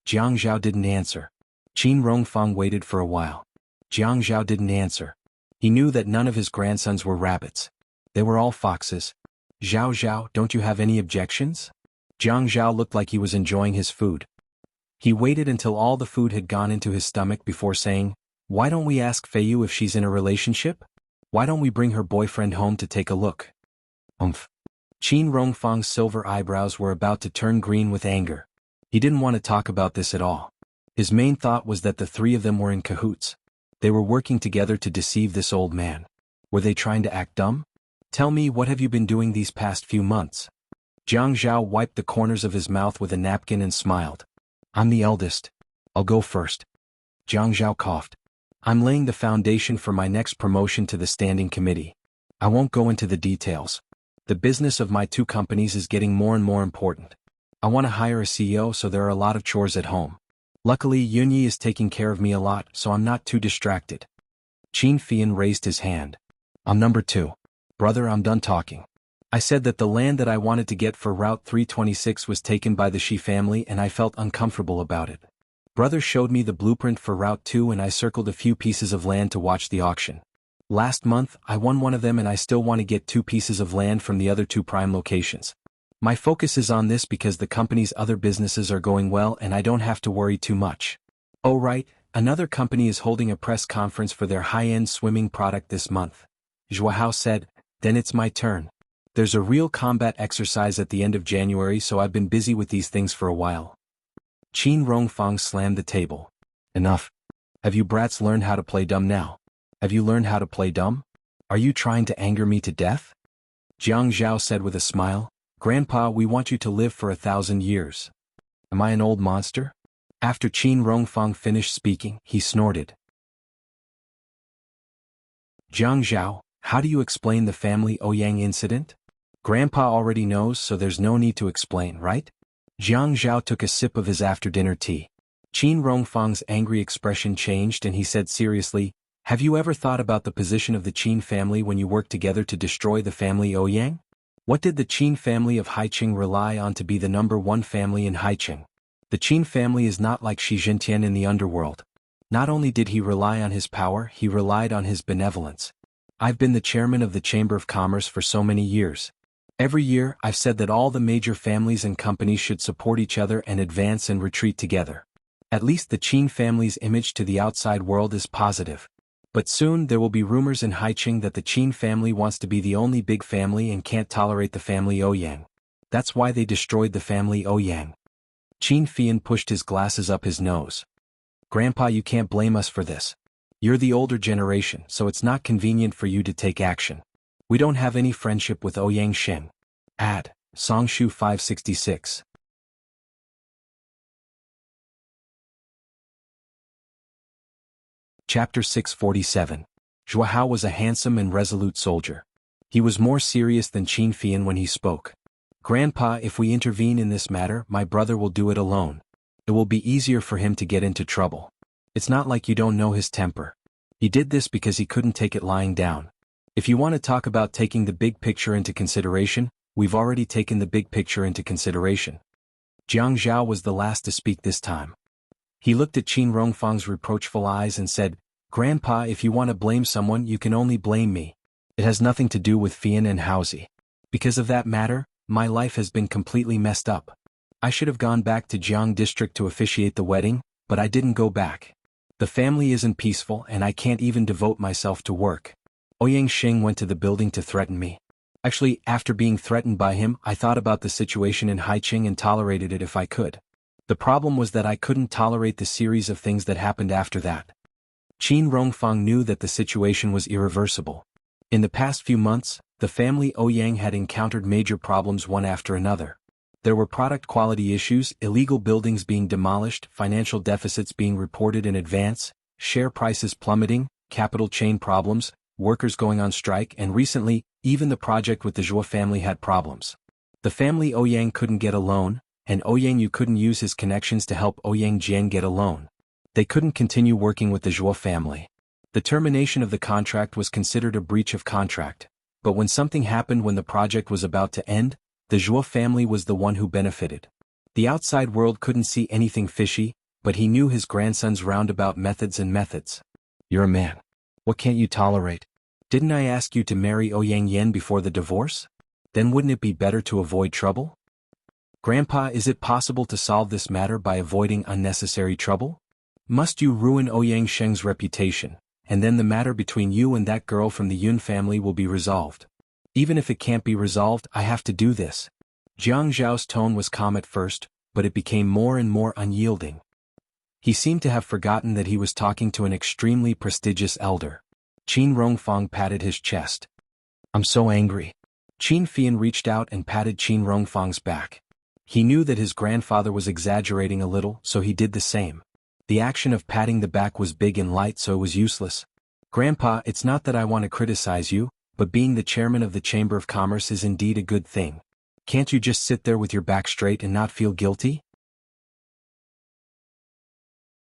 Jiang Zhao didn't answer. Qin Rongfang waited for a while. Jiang Zhao didn't answer. He knew that none of his grandsons were rabbits. They were all foxes. "Zhao Zhao, don't you have any objections?" Jiang Zhao looked like he was enjoying his food. He waited until all the food had gone into his stomach before saying, "Why don't we ask Feiyu if she's in a relationship? Why don't we bring her boyfriend home to take a look?" Qin Rongfang's silver eyebrows were about to turn green with anger. He didn't want to talk about this at all. His main thought was that the three of them were in cahoots. They were working together to deceive this old man. Were they trying to act dumb? "Tell me, what have you been doing these past few months?" Jiang Zhao wiped the corners of his mouth with a napkin and smiled. "I'm the eldest. I'll go first." Jiang Zhao coughed. "I'm laying the foundation for my next promotion to the standing committee. I won't go into the details. The business of my two companies is getting more and more important. I want to hire a CEO, so there are a lot of chores at home. Luckily, Yunyi is taking care of me a lot, so I'm not too distracted." Qin Fian raised his hand. "I'm number 2. Brother, I'm done talking. I said that the land that I wanted to get for Route 326 was taken by the Shi family and I felt uncomfortable about it. Brother showed me the blueprint for Route 2 and I circled a few pieces of land to watch the auction. Last month, I won one of them and I still want to get 2 pieces of land from the other 2 prime locations. My focus is on this because the company's other businesses are going well and I don't have to worry too much. Oh right, another company is holding a press conference for their high-end swimming product this month." Zhuahao said, "Then it's my turn. There's a real combat exercise at the end of January, so I've been busy with these things for a while." Qin Rongfang slammed the table. "Enough. Have you brats learned how to play dumb now? Have you learned how to play dumb? Are you trying to anger me to death?" Jiang Zhao said with a smile, "Grandpa, we want you to live for 1,000 years. Am I an old monster?" After Qin Rongfang finished speaking, he snorted. "Jiang Zhao, how do you explain the family Ouyang incident? Grandpa already knows, so there's no need to explain, right?" Jiang Zhao took a sip of his after-dinner tea. Qin Rongfang's angry expression changed and he said seriously, "Have you ever thought about the position of the Qin family when you worked together to destroy the family Ouyang? What did the Qin family of Haiqing rely on to be the number 1 family in Haiqing? The Qin family is not like Shi Jintian in the underworld. Not only did he rely on his power, he relied on his benevolence. I've been the chairman of the Chamber of Commerce for so many years. Every year, I've said that all the major families and companies should support each other and advance and retreat together. At least the Qin family's image to the outside world is positive. But soon there will be rumors in Haiqing that the Qin family wants to be the only big family and can't tolerate the family Ouyang. That's why they destroyed the family Ouyang." Qin Fian pushed his glasses up his nose. "Grandpa, you can't blame us for this. You're the older generation, so it's not convenient for you to take action. We don't have any friendship with Ouyang Shen." Ad. Songshu 566. Chapter 647. Zhuahao was a handsome and resolute soldier. He was more serious than Qin Fian when he spoke. "Grandpa, if we intervene in this matter, my brother will do it alone. It will be easier for him to get into trouble. It's not like you don't know his temper. He did this because he couldn't take it lying down. If you want to talk about taking the big picture into consideration, we've already taken the big picture into consideration." Jiang Zhao was the last to speak this time. He looked at Qin Rongfang's reproachful eyes and said, "Grandpa, if you want to blame someone, you can only blame me. It has nothing to do with Fian and Haozi. Because of that matter, my life has been completely messed up. I should have gone back to Jiang District to officiate the wedding, but I didn't go back. The family isn't peaceful and I can't even devote myself to work. Ouyang Xing went to the building to threaten me. Actually, after being threatened by him, I thought about the situation in Haiqing and tolerated it if I could. The problem was that I couldn't tolerate the series of things that happened after that. Qin Rongfang knew that the situation was irreversible. In the past few months, the family Ouyang had encountered major problems one after another. There were product quality issues, illegal buildings being demolished, financial deficits being reported in advance, share prices plummeting, capital chain problems, workers going on strike, and recently, even the project with the Zhuo family had problems. The family Ouyang couldn't get a loan, and Ouyang Yu couldn't use his connections to help Ouyang Jian get a loan. They couldn't continue working with the Zhuo family. The termination of the contract was considered a breach of contract, but when something happened when the project was about to end, the Zhuo family was the one who benefited. The outside world couldn't see anything fishy, but he knew his grandson's roundabout methods and methods. You're a man. What can't you tolerate? Didn't I ask you to marry Ouyang Yan before the divorce? Then wouldn't it be better to avoid trouble? Grandpa, is it possible to solve this matter by avoiding unnecessary trouble? Must you ruin Ouyang Sheng's reputation, and then the matter between you and that girl from the Yun family will be resolved. Even if it can't be resolved, I have to do this. Jiang Zhao's tone was calm at first, but it became more and more unyielding. He seemed to have forgotten that he was talking to an extremely prestigious elder. Qin Rongfang patted his chest. I'm so angry. Qin Fian reached out and patted Qin Rongfang's back. He knew that his grandfather was exaggerating a little, so he did the same. The action of patting the back was big and light, so it was useless. Grandpa, it's not that I want to criticize you, but being the chairman of the Chamber of Commerce is indeed a good thing. Can't you just sit there with your back straight and not feel guilty?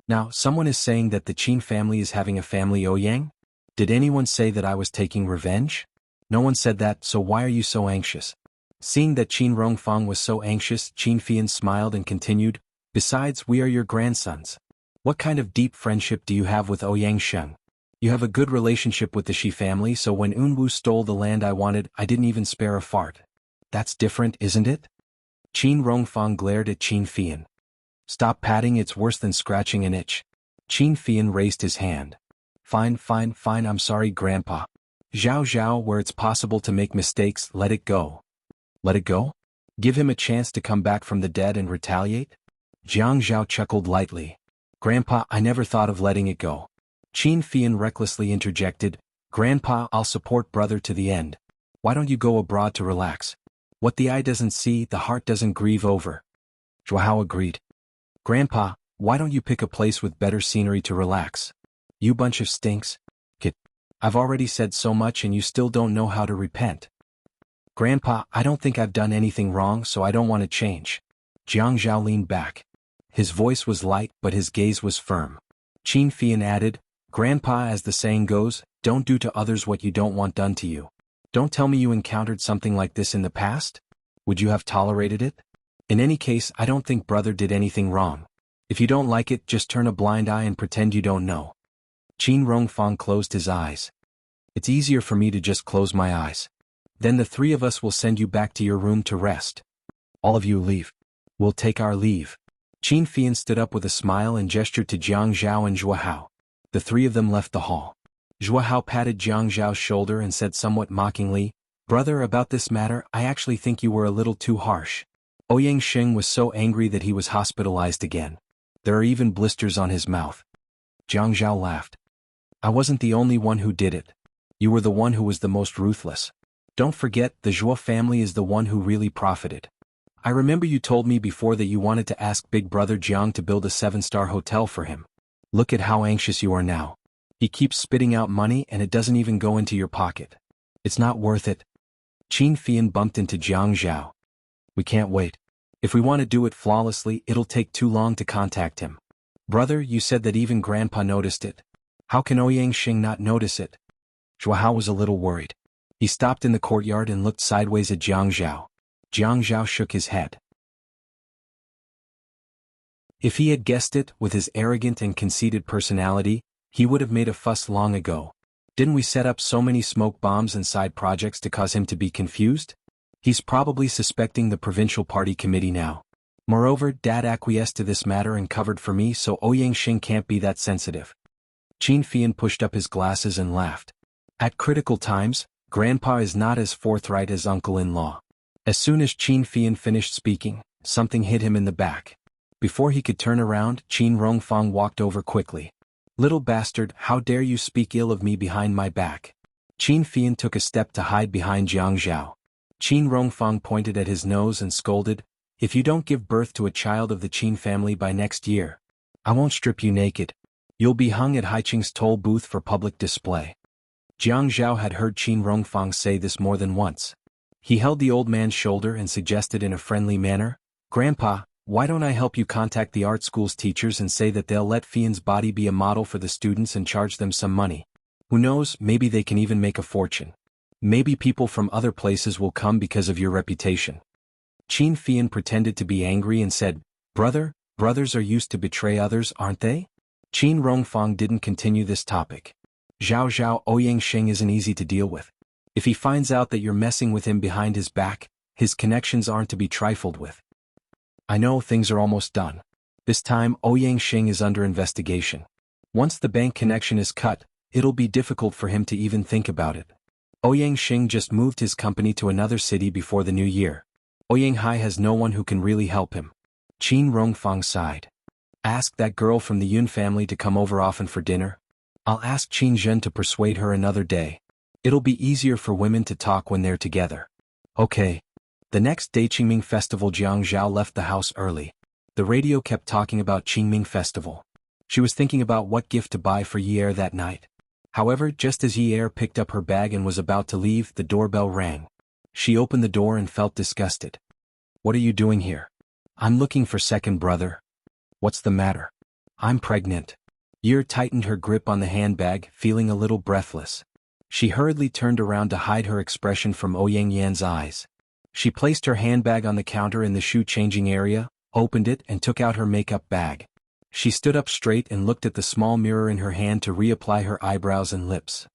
Now, someone is saying that the Qin family is having a family Ouyang? Did anyone say that I was taking revenge? No one said that, so why are you so anxious? Seeing that Qin Rongfang was so anxious, Qin Fian smiled and continued, besides, we are your grandsons. What kind of deep friendship do you have with Ouyang Sheng? You have a good relationship with the Shi family, so when Unwu stole the land I wanted, I didn't even spare a fart. That's different, isn't it? Qin Rongfang glared at Qin Fian. Stop patting, it's worse than scratching an itch. Qin Fian raised his hand. Fine, I'm sorry, Grandpa. Zhao, where it's possible to make mistakes, let it go. Let it go? Give him a chance to come back from the dead and retaliate? Jiang Zhao chuckled lightly. Grandpa, I never thought of letting it go. Qin Fian recklessly interjected, Grandpa, I'll support brother to the end. Why don't you go abroad to relax? What the eye doesn't see, the heart doesn't grieve over. Zhuo agreed. Grandpa, why don't you pick a place with better scenery to relax? You bunch of stinks. Kid. I've already said so much and you still don't know how to repent. Grandpa, I don't think I've done anything wrong, so I don't want to change. Jiang Zhao leaned back. His voice was light, but his gaze was firm. Qin Fian added, Grandpa, as the saying goes, don't do to others what you don't want done to you. Don't tell me you encountered something like this in the past? Would you have tolerated it? In any case, I don't think brother did anything wrong. If you don't like it, just turn a blind eye and pretend you don't know. Qin Rongfang closed his eyes. It's easier for me to just close my eyes. Then the three of us will send you back to your room to rest. All of you leave. We'll take our leave. Qin Fian stood up with a smile and gestured to Jiang Zhao and Zhuo Hao. The three of them left the hall. Zhuo Hao patted Jiang Zhao's shoulder and said somewhat mockingly, Brother, about this matter, I actually think you were a little too harsh. Ouyang Sheng was so angry that he was hospitalized again. There are even blisters on his mouth. Jiang Zhao laughed. I wasn't the only one who did it. You were the one who was the most ruthless. Don't forget, the Zhuo family is the one who really profited. I remember you told me before that you wanted to ask Big Brother Jiang to build a 7-star hotel for him. Look at how anxious you are now. He keeps spitting out money and it doesn't even go into your pocket. It's not worth it. Qin Fian bumped into Jiang Zhao. We can't wait. If we want to do it flawlessly, it'll take too long to contact him. Brother, you said that even Grandpa noticed it. How can Ouyang Xing not notice it? Zhuo Hao was a little worried. He stopped in the courtyard and looked sideways at Jiang Zhao. Jiang Zhao shook his head. If he had guessed it, with his arrogant and conceited personality, he would have made a fuss long ago. Didn't we set up so many smoke bombs and side projects to cause him to be confused? He's probably suspecting the provincial party committee now. Moreover, Dad acquiesced to this matter and covered for me, so Ouyang Xing can't be that sensitive. Qin Fian pushed up his glasses and laughed. At critical times, Grandpa is not as forthright as uncle-in-law. As soon as Qin Fian finished speaking, something hit him in the back. Before he could turn around, Qin Rongfang walked over quickly. "Little bastard, how dare you speak ill of me behind my back?" Qin Fian took a step to hide behind Jiang Zhao. Qin Rongfang pointed at his nose and scolded, "If you don't give birth to a child of the Qin family by next year, I won't strip you naked. You'll be hung at Haiqing's toll booth for public display." Jiang Zhao had heard Qin Rongfang say this more than once. He held the old man's shoulder and suggested in a friendly manner, "Grandpa, why don't I help you contact the art school's teachers and say that they'll let Fian's body be a model for the students and charge them some money? Who knows, maybe they can even make a fortune. Maybe people from other places will come because of your reputation." Qin Fian pretended to be angry and said, Brothers are used to betray others, aren't they?" Qin Rongfang didn't continue this topic. "Zhao, Ouyang Xing isn't easy to deal with. If he finds out that you're messing with him behind his back, his connections aren't to be trifled with. I know things are almost done. This time Ouyang Xing is under investigation. Once the bank connection is cut, it'll be difficult for him to even think about it. Ouyang Xing just moved his company to another city before the new year. Ouyang Hai has no one who can really help him." Qin Rongfang sighed. "Ask that girl from the Yun family to come over often for dinner. I'll ask Qin Zhen to persuade her another day. It'll be easier for women to talk when they're together." Okay. The next day Qingming Festival. Jiang Zhao left the house early. The radio kept talking about Qingming Festival. She was thinking about what gift to buy for Yi Er that night. However, just as Yi Er picked up her bag and was about to leave, the doorbell rang. She opened the door and felt disgusted. "What are you doing here?" "I'm looking for second brother." "What's the matter?" "I'm pregnant." Yi Er tightened her grip on the handbag, feeling a little breathless. She hurriedly turned around to hide her expression from Ouyang Yan's eyes. She placed her handbag on the counter in the shoe-changing area, opened it and took out her makeup bag. She stood up straight and looked at the small mirror in her hand to reapply her eyebrows and lips.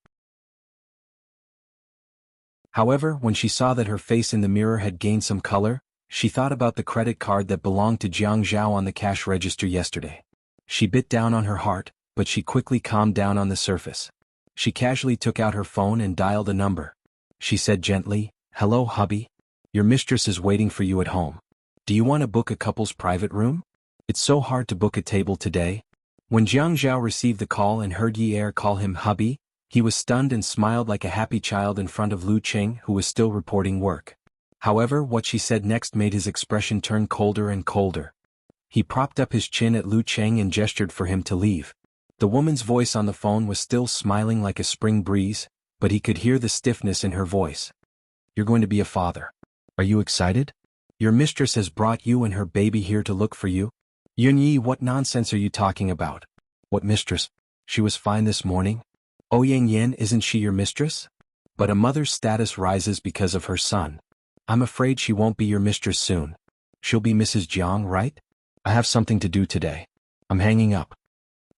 However, when she saw that her face in the mirror had gained some color, she thought about the credit card that belonged to Jiang Zhao on the cash register yesterday. She bit down on her heart, but she quickly calmed down on the surface. She casually took out her phone and dialed a number. She said gently, "Hello, hubby. Your mistress is waiting for you at home. Do you want to book a couple's private room? It's so hard to book a table today." When Jiang Zhao received the call and heard Yi Er call him hubby, he was stunned and smiled like a happy child in front of Lu Cheng, who was still reporting work. However, what she said next made his expression turn colder and colder. He propped up his chin at Lu Cheng and gestured for him to leave. The woman's voice on the phone was still smiling like a spring breeze, but he could hear the stiffness in her voice. "You're going to be a father. Are you excited? Your mistress has brought you and her baby here to look for you." "Yunyi, what nonsense are you talking about?" "What mistress? She was fine this morning." "Ouyang Yan, isn't she your mistress?" "But a mother's status rises because of her son. I'm afraid she won't be your mistress soon. She'll be Mrs. Jiang, right? I have something to do today. I'm hanging up."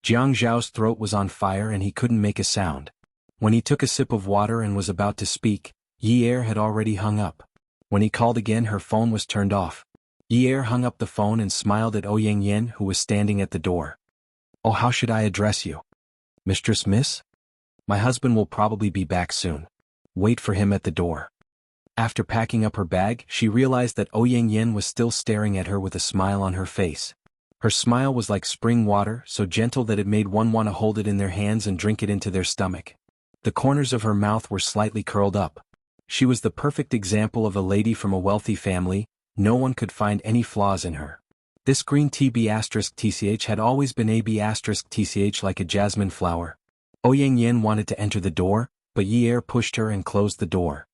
Jiang Zhao's throat was on fire and he couldn't make a sound. When he took a sip of water and was about to speak, Yi Er had already hung up. When he called again, her phone was turned off. Yi Er hung up the phone and smiled at Ouyang Yan, who was standing at the door. "Oh, how should I address you?" "Mistress, miss?" "My husband will probably be back soon. Wait for him at the door." After packing up her bag, she realized that Ouyang Yan was still staring at her with a smile on her face. Her smile was like spring water, so gentle that it made one want to hold it in their hands and drink it into their stomach. The corners of her mouth were slightly curled up. She was the perfect example of a lady from a wealthy family. No one could find any flaws in her. This green TB*TCH had always been AB*TCH like a jasmine flower. Ouyang Yan wanted to enter the door, but Yi Er pushed her and closed the door.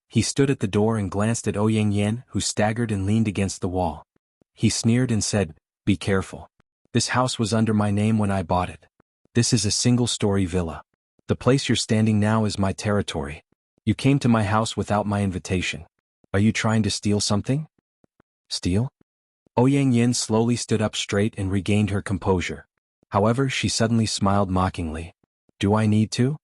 He stood at the door and glanced at Ouyang Yan, who staggered and leaned against the wall. He sneered and said, "Be careful. This house was under my name when I bought it. This is a single-story villa. The place you're standing now is my territory. You came to my house without my invitation. Are you trying to steal something?" "Steal?" Ouyang Yan slowly stood up straight and regained her composure. However, she suddenly smiled mockingly. "Do I need to?"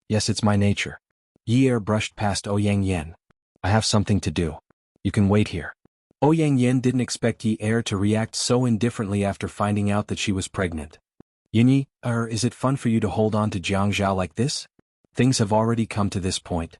"Yes, it's my nature." Yi Er brushed past Ouyang Yan. "I have something to do." You can wait here. Ouyang Yin didn't expect Yi Er to react so indifferently after finding out that she was pregnant. Yinyi, is it fun for you to hold on to Jiang Zhao like this? Things have already come to this point.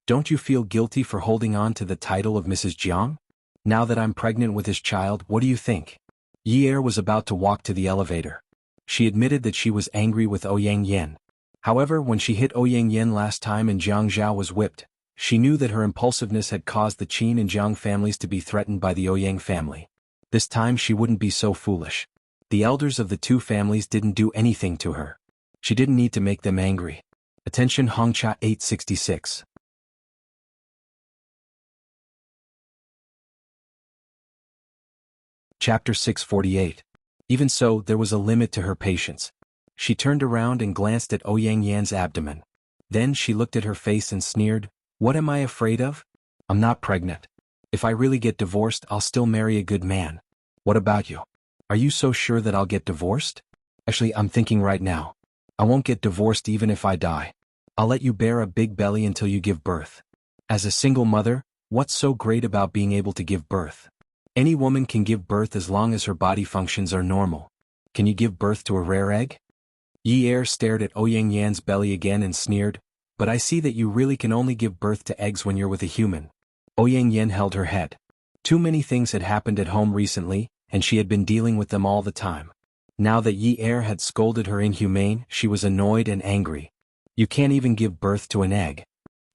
Don't you feel guilty for holding on to the title of Mrs. Jiang? Now that I'm pregnant with his child, what do you think? Yi Er was about to walk to the elevator. She admitted that she was angry with Ouyang Yin. However, when she hit Ouyang Yin last time and Jiang Zhao was whipped, she knew that her impulsiveness had caused the Qin and Jiang families to be threatened by the Ouyang family. This time she wouldn't be so foolish. The elders of the two families didn't do anything to her. She didn't need to make them angry. Attention Hongcha 866. Chapter 648. Even so, there was a limit to her patience. She turned around and glanced at Ouyang Yan's abdomen. Then she looked at her face and sneered, "What am I afraid of? I'm not pregnant. If I really get divorced, I'll still marry a good man. What about you? Are you so sure that I'll get divorced? Actually, I'm thinking right now. I won't get divorced even if I die. I'll let you bear a big belly until you give birth. As a single mother, what's so great about being able to give birth? Any woman can give birth as long as her body functions are normal. Can you give birth to a rare egg?" Yi Er stared at Ouyang Yan's belly again and sneered, "But I see that you really can only give birth to eggs when you're with a human." Ouyang Yan held her head. Too many things had happened at home recently, and she had been dealing with them all the time. Now that Yi Er had scolded her inhumane, she was annoyed and angry. "You can't even give birth to an egg."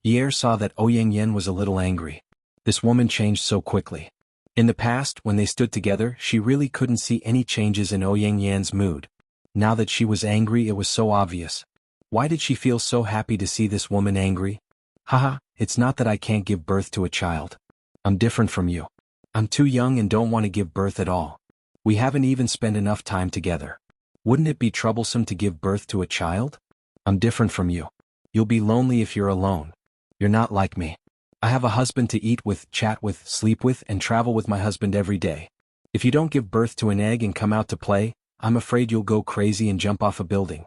Yi Er saw that Ouyang Yan was a little angry. This woman changed so quickly. In the past, when they stood together, she really couldn't see any changes in Ouyang Yan's mood. Now that she was angry, it was so obvious. Why did she feel so happy to see this woman angry? "Haha, it's not that I can't give birth to a child. I'm different from you. I'm too young and don't want to give birth at all. We haven't even spent enough time together. Wouldn't it be troublesome to give birth to a child? I'm different from you. You'll be lonely if you're alone. You're not like me. I have a husband to eat with, chat with, sleep with, and travel with my husband every day. If you don't give birth to an egg and come out to play, I'm afraid you'll go crazy and jump off a building."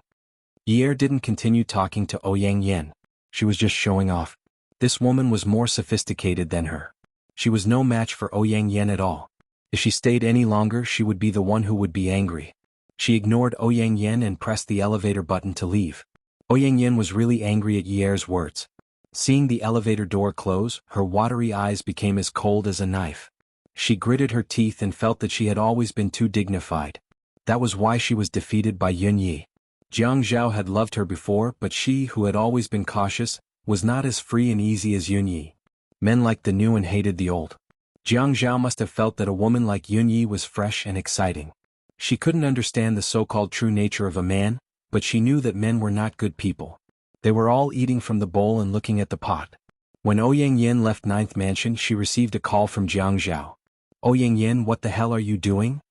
Yi Er didn't continue talking to Ouyang Yan. She was just showing off. This woman was more sophisticated than her. She was no match for Ouyang Yan at all. If she stayed any longer, she would be the one who would be angry. She ignored Ouyang Yan and pressed the elevator button to leave. Ouyang Yan was really angry at Yi Er's words. Seeing the elevator door close, her watery eyes became as cold as a knife. She gritted her teeth and felt that she had always been too dignified. That was why she was defeated by Yunyi. Jiang Zhao had loved her before, but she, who had always been cautious, was not as free and easy as Yunyi. Men liked the new and hated the old. Jiang Zhao must have felt that a woman like Yunyi was fresh and exciting. She couldn't understand the so-called true nature of a man, but she knew that men were not good people. They were all eating from the bowl and looking at the pot. When Ouyang Yin left Ninth Mansion, she received a call from Jiang Zhao. "Ouyang Yin, what the hell are you doing?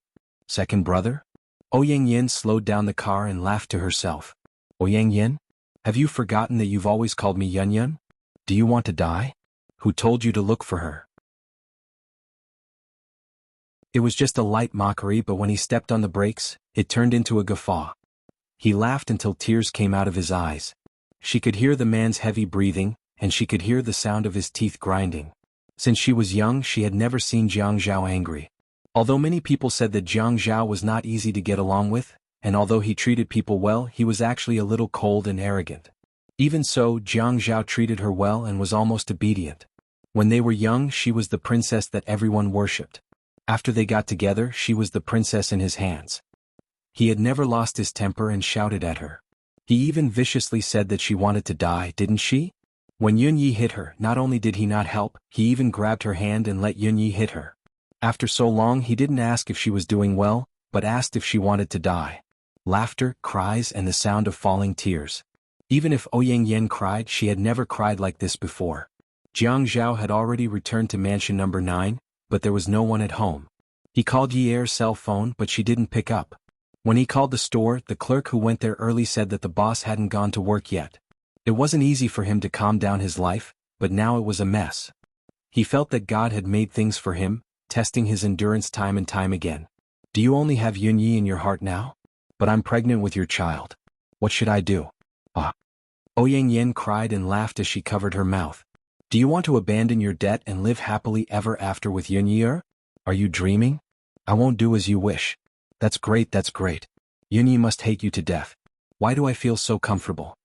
Second brother?" Ouyang Yin slowed down the car and laughed to herself. "Ouyang Yin? Have you forgotten that you've always called me Yun Yun? Do you want to die? Who told you to look for her?" It was just a light mockery, but when he stepped on the brakes, it turned into a guffaw. He laughed until tears came out of his eyes. She could hear the man's heavy breathing, and she could hear the sound of his teeth grinding. Since she was young, she had never seen Jiang Zhao angry. Although many people said that Jiang Zhao was not easy to get along with, and although he treated people well, he was actually a little cold and arrogant. Even so, Jiang Zhao treated her well and was almost obedient. When they were young, she was the princess that everyone worshipped. After they got together, she was the princess in his hands. He had never lost his temper and shouted at her. He even viciously said that she wanted to die, didn't she? When Yunyi hit her, not only did he not help, he even grabbed her hand and let Yunyi hit her. After so long, he didn't ask if she was doing well, but asked if she wanted to die. Laughter, cries, and the sound of falling tears. Even if Ouyang Yan cried, she had never cried like this before. Jiang Zhao had already returned to mansion number 9, but there was no one at home. He called Yi Er's cell phone, but she didn't pick up. When he called the store, the clerk who went there early said that the boss hadn't gone to work yet. It wasn't easy for him to calm down his life, but now it was a mess. He felt that God had made things for him, testing his endurance time and time again. "Do you only have Yunyi in your heart now? But I'm pregnant with your child. What should I do?" "Ah." Ouyang Yin cried and laughed as she covered her mouth. Do you want to abandon your debt and live happily ever after with Yunyi? Are you dreaming? I won't do as you wish. That's great, that's great. Yunyi must hate you to death. Why do I feel so comfortable?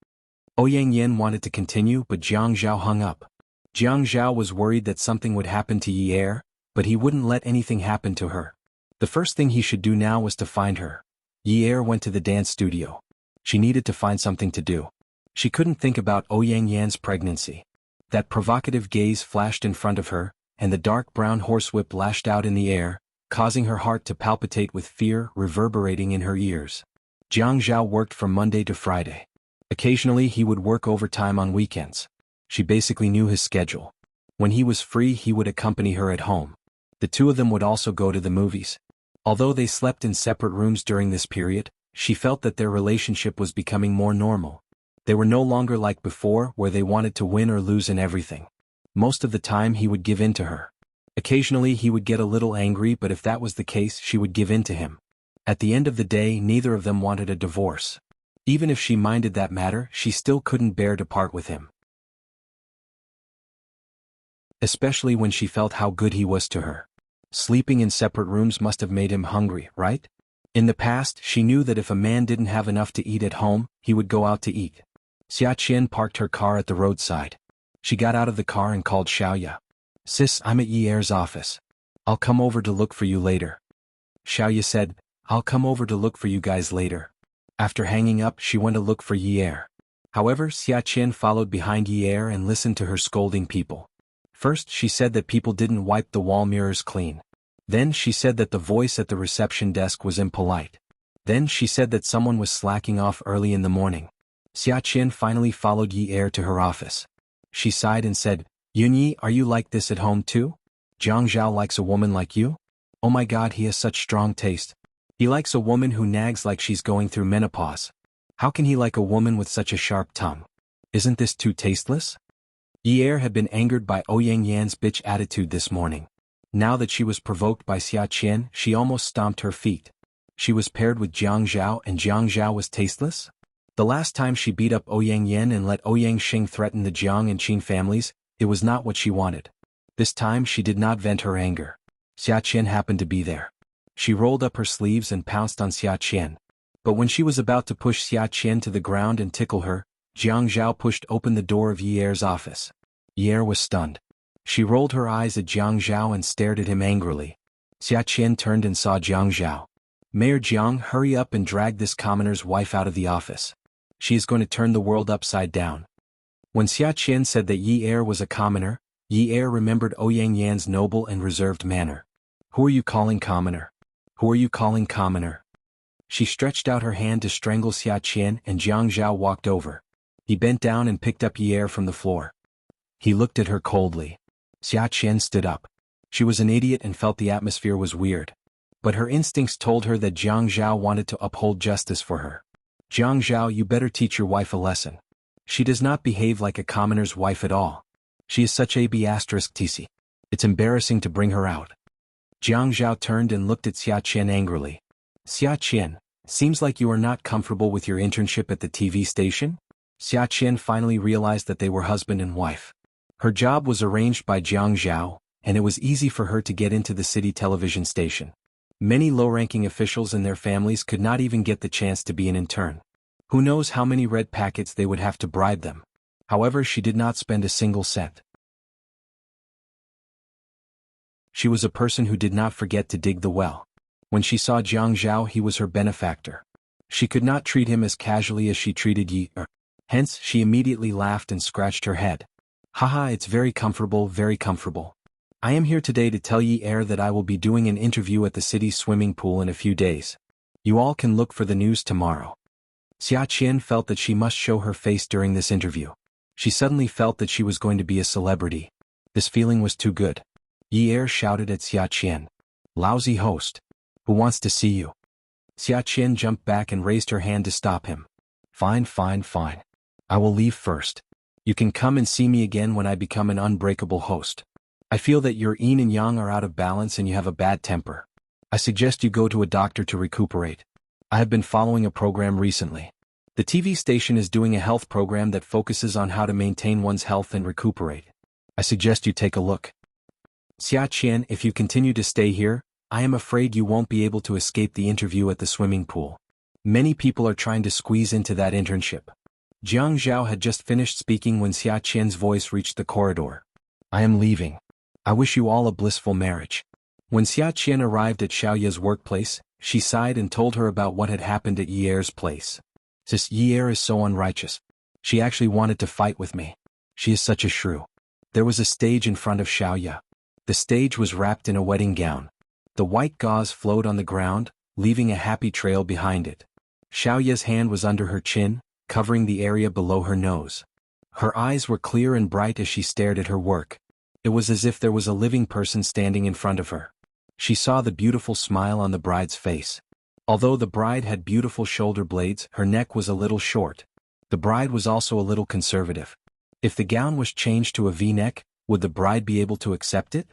Ouyang Yin wanted to continue, but Jiang Zhao hung up. Jiang Zhao was worried that something would happen to Yi, but he wouldn't let anything happen to her. The first thing he should do now was to find her. Yi went to the dance studio. She needed to find something to do. She couldn't think about Ouyang Yan's pregnancy. That provocative gaze flashed in front of her, and the dark brown horsewhip lashed out in the air, causing her heart to palpitate with fear reverberating in her ears. Jiang Zhao worked from Monday to Friday. Occasionally he would work overtime on weekends. She basically knew his schedule. When he was free he would accompany her at home. The two of them would also go to the movies. Although they slept in separate rooms during this period, she felt that their relationship was becoming more normal. They were no longer like before, where they wanted to win or lose in everything. Most of the time he would give in to her. Occasionally he would get a little angry, but if that was the case she would give in to him. At the end of the day neither of them wanted a divorce. Even if she minded that matter, she still couldn't bear to part with him. Especially when she felt how good he was to her. Sleeping in separate rooms must have made him hungry, right? In the past, she knew that if a man didn't have enough to eat at home, he would go out to eat. Xia Qian parked her car at the roadside. She got out of the car and called Xiaoya. Sis, I'm at Yi's office. I'll come over to look for you later. Xiaoya said, I'll come over to look for you guys later. After hanging up, she went to look for Yi. However, Xia Qian followed behind Yi and listened to her scolding people. First, she said that people didn't wipe the wall mirrors clean. Then she said that the voice at the reception desk was impolite. Then she said that someone was slacking off early in the morning. Xia Qian finally followed Yi to her office. She sighed and said, Yunyi, are you like this at home too? Jiang Zhao likes a woman like you? Oh my god, he has such strong taste. He likes a woman who nags like she's going through menopause. How can he like a woman with such a sharp tongue? Isn't this too tasteless? Yi had been angered by Ouyang Yan's bitch attitude this morning. Now that she was provoked by Xia Qian, she almost stomped her feet. She was paired with Jiang Zhao and Jiang Zhao was tasteless? The last time she beat up Ouyang Yan and let Ouyang Xing threaten the Jiang and Qin families, it was not what she wanted. This time she did not vent her anger. Xia Qian happened to be there. She rolled up her sleeves and pounced on Xia Qian. But when she was about to push Xia Qian to the ground and tickle her, Jiang Zhao pushed open the door of Yi's office. Yi was stunned. She rolled her eyes at Jiang Zhao and stared at him angrily. Xia Qian turned and saw Jiang Zhao. Mayor Jiang, hurry up and drag this commoner's wife out of the office. She is going to turn the world upside down. When Xia Qian said that Yi was a commoner, Yi remembered Ouyang Yan's noble and reserved manner. Who are you calling commoner? Who are you calling commoner? She stretched out her hand to strangle Xia Qian and Jiang Zhao walked over. He bent down and picked up Yi from the floor. He looked at her coldly. Xia Qian stood up. She was an idiot and felt the atmosphere was weird. But her instincts told her that Jiang Zhao wanted to uphold justice for her. Jiang Zhao, you better teach your wife a lesson. She does not behave like a commoner's wife at all. She is such a B*TC. It's embarrassing to bring her out. Jiang Zhao turned and looked at Xia Qian angrily. Xia Qian, seems like you are not comfortable with your internship at the TV station? Xia Qian finally realized that they were husband and wife. Her job was arranged by Jiang Zhao, and it was easy for her to get into the city television station. Many low-ranking officials and their families could not even get the chance to be an intern. Who knows how many red packets they would have to bribe them. However, she did not spend a single cent. She was a person who did not forget to dig the well. When she saw Jiang Zhao, he was her benefactor. She could not treat him as casually as she treated Yi. Hence, she immediately laughed and scratched her head. Haha, it's very comfortable, very comfortable. I am here today to tell Yi that I will be doing an interview at the city's swimming pool in a few days. You all can look for the news tomorrow. Xia Qian felt that she must show her face during this interview. She suddenly felt that she was going to be a celebrity. This feeling was too good. Yi shouted at Xia Qian. Lousy host. Who wants to see you? Xia Qian jumped back and raised her hand to stop him. Fine, fine, fine. I will leave first. You can come and see me again when I become an unbreakable host. I feel that your yin and yang are out of balance and you have a bad temper. I suggest you go to a doctor to recuperate. I have been following a program recently. The TV station is doing a health program that focuses on how to maintain one's health and recuperate. I suggest you take a look. Xia Qian, if you continue to stay here, I am afraid you won't be able to escape the interview at the swimming pool. Many people are trying to squeeze into that internship. Jiang Zhao had just finished speaking when Xia Qian's voice reached the corridor. I am leaving. I wish you all a blissful marriage. When Xia Qian arrived at Xiaoya's workplace, she sighed and told her about what had happened at Ye'er's place. This Ye'er is so unrighteous. She actually wanted to fight with me. She is such a shrew. There was a stage in front of Xiaoya. The stage was wrapped in a wedding gown. The white gauze flowed on the ground, leaving a happy trail behind it. Xiaoya's hand was under her chin, covering the area below her nose. Her eyes were clear and bright as she stared at her work. It was as if there was a living person standing in front of her. She saw the beautiful smile on the bride's face. Although the bride had beautiful shoulder blades, her neck was a little short. The bride was also a little conservative. If the gown was changed to a V-neck, would the bride be able to accept it?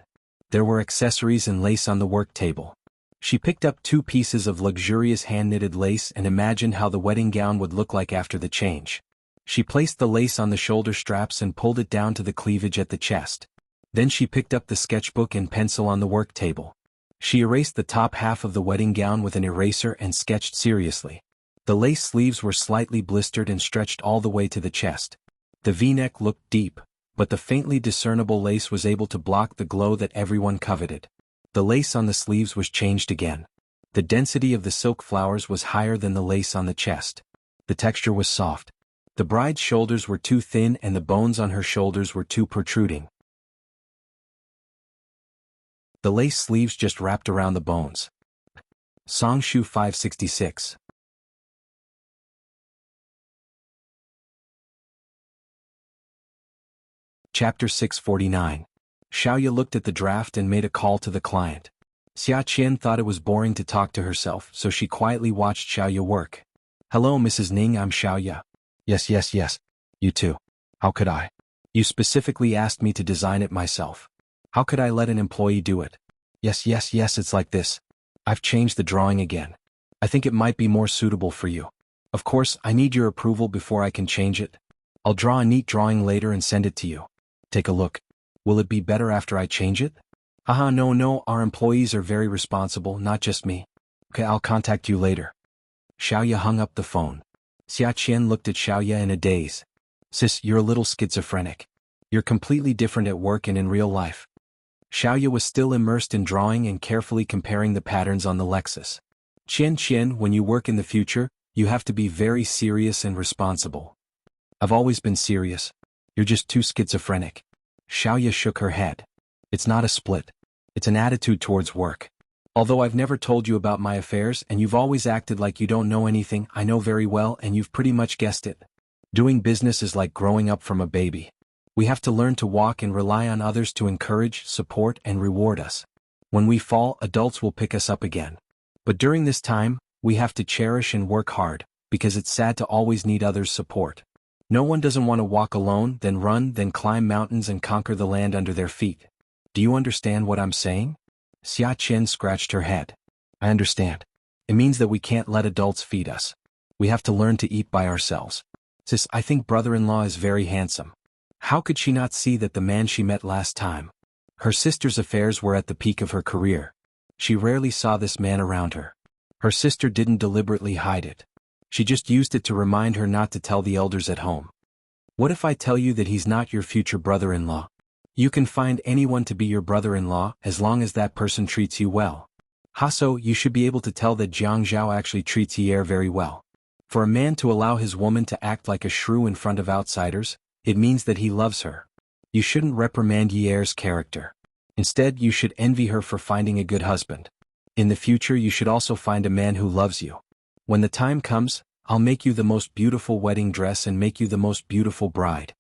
There were accessories and lace on the work table. She picked up 2 pieces of luxurious hand-knitted lace and imagined how the wedding gown would look like after the change. She placed the lace on the shoulder straps and pulled it down to the cleavage at the chest. Then she picked up the sketchbook and pencil on the work table. She erased the top half of the wedding gown with an eraser and sketched seriously. The lace sleeves were slightly blistered and stretched all the way to the chest. The V-neck looked deep, but the faintly discernible lace was able to block the glow that everyone coveted. The lace on the sleeves was changed again. The density of the silk flowers was higher than the lace on the chest. The texture was soft. The bride's shoulders were too thin and the bones on her shoulders were too protruding. The lace sleeves just wrapped around the bones. Songshu 566. Chapter 649. Xiaoya looked at the draft and made a call to the client. Xia Qian thought it was boring to talk to herself, so she quietly watched Xiaoya work. Hello Mrs. Ning, I'm Xiaoya. Yes. You too. How could I? You specifically asked me to design it myself. How could I let an employee do it? Yes, it's like this. I've changed the drawing again. I think it might be more suitable for you. Of course, I need your approval before I can change it. I'll draw a neat drawing later and send it to you. Take a look. Will it be better after I change it? Haha, no, our employees are very responsible, not just me. Okay, I'll contact you later. Xiaoya hung up the phone. Xia Qian looked at Xiaoya in a daze. Sis, you're a little schizophrenic. You're completely different at work and in real life. Xiaoya was still immersed in drawing and carefully comparing the patterns on the Lexus. Qian, when you work in the future, you have to be very serious and responsible. I've always been serious. You're just too schizophrenic. Xiaoya shook her head. It's not a split. It's an attitude towards work. Although I've never told you about my affairs and you've always acted like you don't know anything, I know very well and you've pretty much guessed it. Doing business is like growing up from a baby. We have to learn to walk and rely on others to encourage, support, and reward us. When we fall, adults will pick us up again. But during this time, we have to cherish and work hard, because it's sad to always need others' support. No one doesn't want to walk alone, then run, then climb mountains and conquer the land under their feet. Do you understand what I'm saying? Xia Qian scratched her head. I understand. It means that we can't let adults feed us. We have to learn to eat by ourselves. Sis, I think brother-in-law is very handsome. How could she not see that the man she met last time? Her sister's affairs were at the peak of her career. She rarely saw this man around her. Her sister didn't deliberately hide it. She just used it to remind her not to tell the elders at home. What if I tell you that he's not your future brother-in-law? You can find anyone to be your brother-in-law as long as that person treats you well. So you should be able to tell that Jiang Zhao actually treats Ye'er very well. For a man to allow his woman to act like a shrew in front of outsiders, it means that he loves her. You shouldn't reprimand Ye'er's character. Instead, you should envy her for finding a good husband. In the future, you should also find a man who loves you. When the time comes, I'll make you the most beautiful wedding dress and make you the most beautiful bride.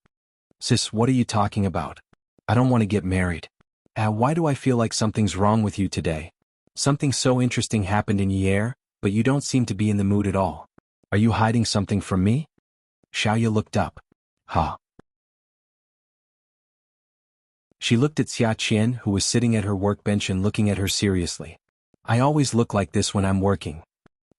Sis, what are you talking about? I don't want to get married. Why do I feel like something's wrong with you today? Something so interesting happened in Ye'er, but you don't seem to be in the mood at all. Are you hiding something from me? Xiaoya looked up. She looked at Xia Qian, who was sitting at her workbench and looking at her seriously. I always look like this when I'm working.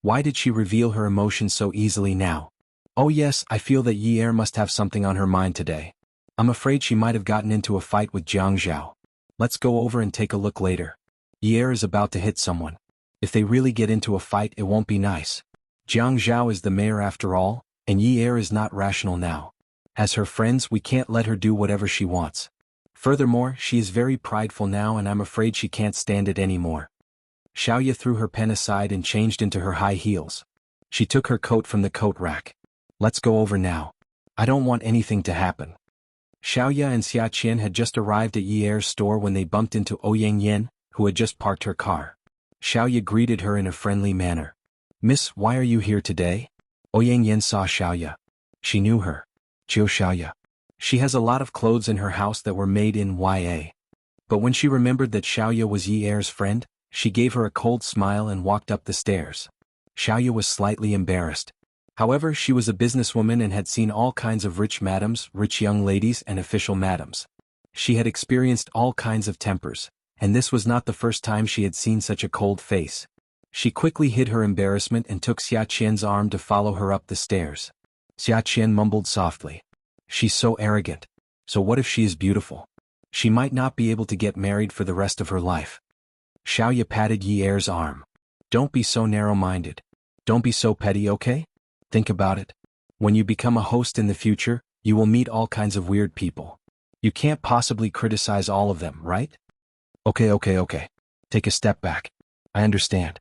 Why did she reveal her emotions so easily now? Oh yes, I feel that Ye'er must have something on her mind today. I'm afraid she might have gotten into a fight with Jiang Zhao. Let's go over and take a look later. Ye is about to hit someone. If they really get into a fight, it won't be nice. Jiang Zhao is the mayor after all, and Ye is not rational now. As her friends, we can't let her do whatever she wants. Furthermore, she is very prideful now, and I'm afraid she can't stand it anymore. Xiaoya threw her pen aside and changed into her high heels. She took her coat from the coat rack. Let's go over now. I don't want anything to happen. Xiaoya and Xia Qian had just arrived at Ye's store when they bumped into Ouyang Yan, who had just parked her car. Xiaoya greeted her in a friendly manner. Miss, why are you here today? Ouyang Yan saw Xiaoya. She knew her. Jiu Xiaoya. She has a lot of clothes in her house that were made in YA. But when she remembered that Xiaoya was Ye's friend, she gave her a cold smile and walked up the stairs. Xiaoya was slightly embarrassed. However, she was a businesswoman and had seen all kinds of rich madams, rich young ladies, and official madams. She had experienced all kinds of tempers, and this was not the first time she had seen such a cold face. She quickly hid her embarrassment and took Xia Qian's arm to follow her up the stairs. Xia Qian mumbled softly. She's so arrogant. So what if she is beautiful? She might not be able to get married for the rest of her life. Xiaoya patted Ye's arm. Don't be so narrow-minded. Don't be so petty, okay? Think about it. When you become a host in the future, you will meet all kinds of weird people. You can't possibly criticize all of them, right? Okay. Take a step back. I understand.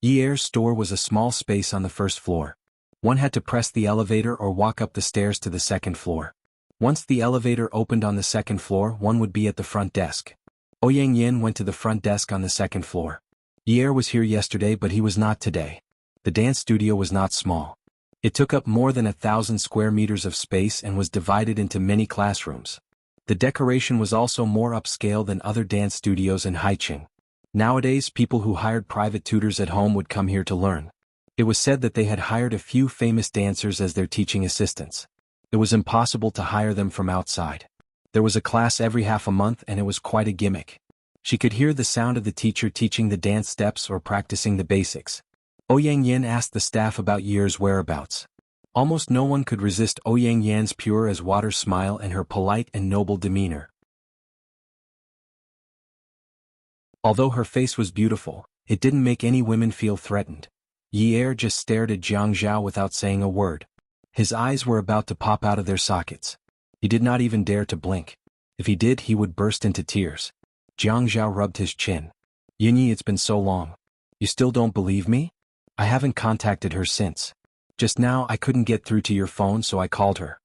Ye's store was a small space on the first floor. One had to press the elevator or walk up the stairs to the second floor. Once the elevator opened on the second floor, one would be at the front desk. Ouyang Yan went to the front desk on the second floor. Ye was here yesterday, but he was not today. The dance studio was not small. It took up more than 1,000 square meters of space and was divided into many classrooms. The decoration was also more upscale than other dance studios in Haicheng. Nowadays, people who hired private tutors at home would come here to learn. It was said that they had hired a few famous dancers as their teaching assistants. It was impossible to hire them from outside. There was a class every half a month, and it was quite a gimmick. She could hear the sound of the teacher teaching the dance steps or practicing the basics. Ouyang Yan asked the staff about Ye's whereabouts. Almost no one could resist Ouyang Yan's pure-as-water smile and her polite and noble demeanor. Although her face was beautiful, it didn't make any women feel threatened. Ye just stared at Jiang Zhao without saying a word. His eyes were about to pop out of their sockets. He did not even dare to blink. If he did, he would burst into tears. Jiang Zhao rubbed his chin. Yinyi, it's been so long. You still don't believe me? I haven't contacted her since. Just now I couldn't get through to your phone, so I called her.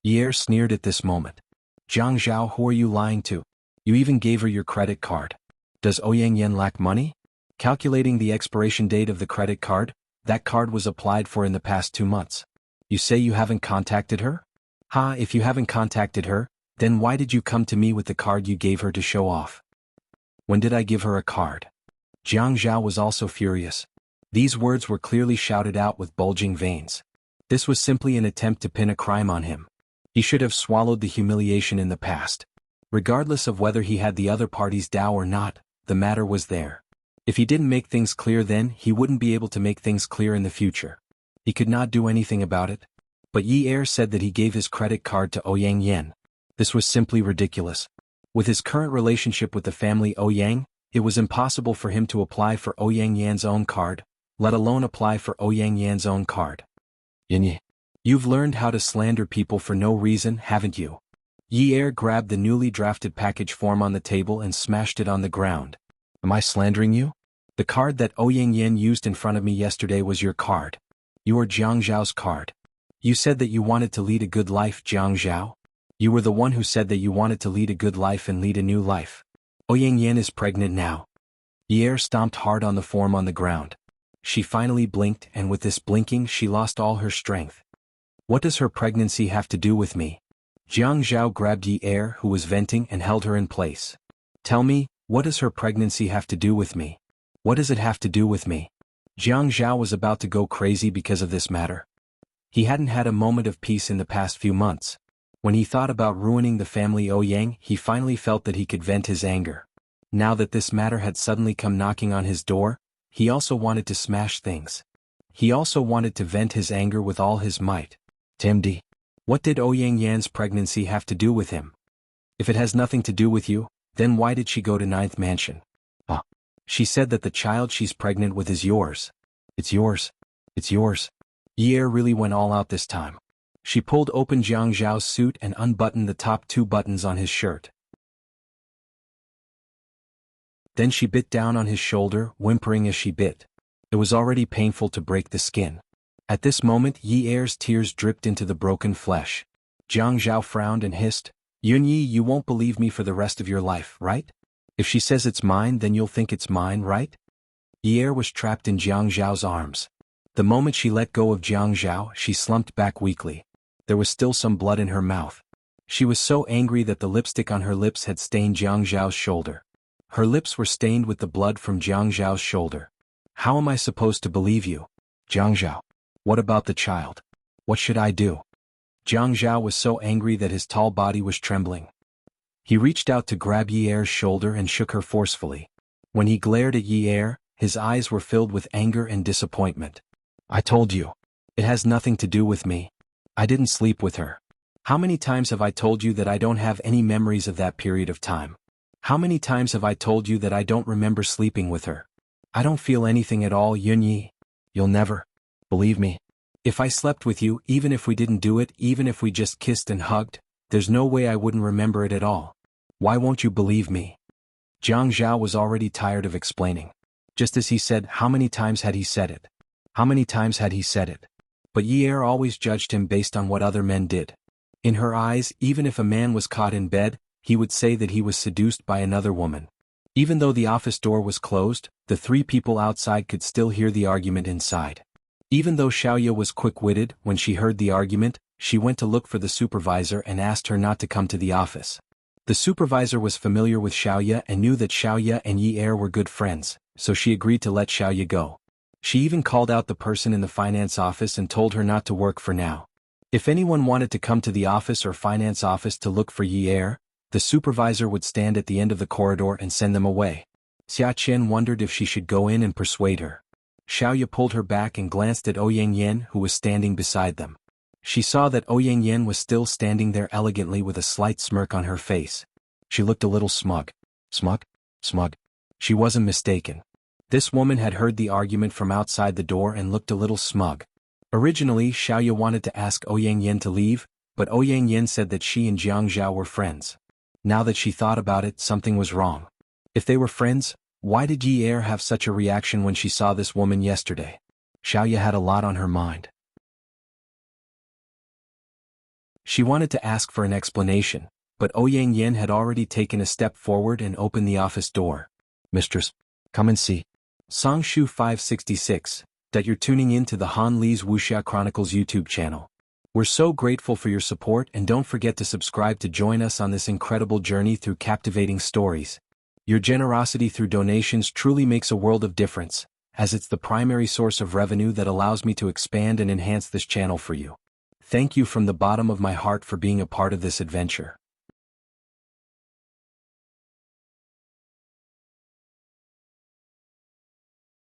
Ye sneered at this moment. Jiang Zhao, who are you lying to? You even gave her your credit card. Does Ouyang Yan lack money? Calculating the expiration date of the credit card, that card was applied for in the past 2 months. You say you haven't contacted her? If you haven't contacted her, then why did you come to me with the card you gave her to show off? When did I give her a card? Jiang Zhao was also furious. These words were clearly shouted out with bulging veins. This was simply an attempt to pin a crime on him. He should have swallowed the humiliation in the past. Regardless of whether he had the other party's Dao or not, the matter was there. If he didn't make things clear then, he wouldn't be able to make things clear in the future. He could not do anything about it. But Ye said that he gave his credit card to Ouyang Yan. This was simply ridiculous. With his current relationship with the family Ouyang, it was impossible for him to apply for Ouyang Yan's own card, let alone apply for Ouyang Yan's own card. Yinyi, you've learned how to slander people for no reason, haven't you? Ye grabbed the newly drafted package form on the table and smashed it on the ground. Am I slandering you? The card that Ouyang Yan used in front of me yesterday was your card. You are Jiang Zhao's card. You said that you wanted to lead a good life, Jiang Zhao. You were the one who said that you wanted to lead a good life and lead a new life. Ouyang Yan is pregnant now. Ye stomped hard on the form on the ground. She finally blinked, and with this blinking she lost all her strength. What does her pregnancy have to do with me? Jiang Zhao grabbed Ye, who was venting, and held her in place. Tell me, what does her pregnancy have to do with me? What does it have to do with me? Jiang Zhao was about to go crazy because of this matter. He hadn't had a moment of peace in the past few months. When he thought about ruining the family Ouyang, he finally felt that he could vent his anger. Now that this matter had suddenly come knocking on his door, he also wanted to smash things. He also wanted to vent his anger with all his might. Timdi. What did Ouyang Yan's pregnancy have to do with him? If it has nothing to do with you, then why did she go to Ninth Mansion? She said that the child she's pregnant with is yours. It's yours. It's yours. Yi Er really went all out this time. She pulled open Jiang Zhao's suit and unbuttoned the top 2 buttons on his shirt. Then she bit down on his shoulder, whimpering as she bit. It was already painful to break the skin. At this moment Yi Er's tears dripped into the broken flesh. Jiang Zhao frowned and hissed, "Yunyi, you won't believe me for the rest of your life, right? If she says it's mine, then you'll think it's mine, right?" Yi Er was trapped in Jiang Zhao's arms. The moment she let go of Jiang Zhao, she slumped back weakly. There was still some blood in her mouth. She was so angry that the lipstick on her lips had stained Jiang Zhao's shoulder. Her lips were stained with the blood from Jiang Zhao's shoulder. "How am I supposed to believe you? Jiang Zhao. What about the child? What should I do?" Jiang Zhao was so angry that his tall body was trembling. He reached out to grab Yi Er's shoulder and shook her forcefully. When he glared at Yi Er, his eyes were filled with anger and disappointment. "I told you. It has nothing to do with me. I didn't sleep with her. How many times have I told you that I don't have any memories of that period of time? How many times have I told you that I don't remember sleeping with her? I don't feel anything at all, Yunyi. You'll never believe me. If I slept with you, even if we didn't do it, even if we just kissed and hugged, there's no way I wouldn't remember it at all. Why won't you believe me?" Jiang Zhao was already tired of explaining. Just as he said, how many times had he said it? How many times had he said it? But Yi Er always judged him based on what other men did. In her eyes, even if a man was caught in bed, he would say that he was seduced by another woman. Even though the office door was closed, the 3 people outside could still hear the argument inside. Even though Xiaoya was quick-witted, when she heard the argument, she went to look for the supervisor and asked her not to come to the office. The supervisor was familiar with Xiaoya and knew that Xiaoya and Yi Er were good friends, so she agreed to let Xiaoya go. She even called out the person in the finance office and told her not to work for now. If anyone wanted to come to the office or finance office to look for Yi Er, the supervisor would stand at the end of the corridor and send them away. Xia Qian wondered if she should go in and persuade her. Xiaoya pulled her back and glanced at Ouyang Yan, who was standing beside them. She saw that Ouyang Yan was still standing there elegantly with a slight smirk on her face. She looked a little smug. Smug? Smug. She wasn't mistaken. This woman had heard the argument from outside the door and looked a little smug. Originally, Xiaoya wanted to ask Ouyang Yan to leave, but Ouyang Yan said that she and Jiang Zhao were friends. Now that she thought about it, something was wrong. If they were friends, why did Yi Er have such a reaction when she saw this woman yesterday? Xiaoya had a lot on her mind. She wanted to ask for an explanation, but Ouyang Yan had already taken a step forward and opened the office door. "Mistress, come and see." Songshu 566, that you're tuning in to the Han Li's Wuxia Chronicles YouTube channel. We're so grateful for your support, and don't forget to subscribe to join us on this incredible journey through captivating stories. Your generosity through donations truly makes a world of difference, as it's the primary source of revenue that allows me to expand and enhance this channel for you. Thank you from the bottom of my heart for being a part of this adventure.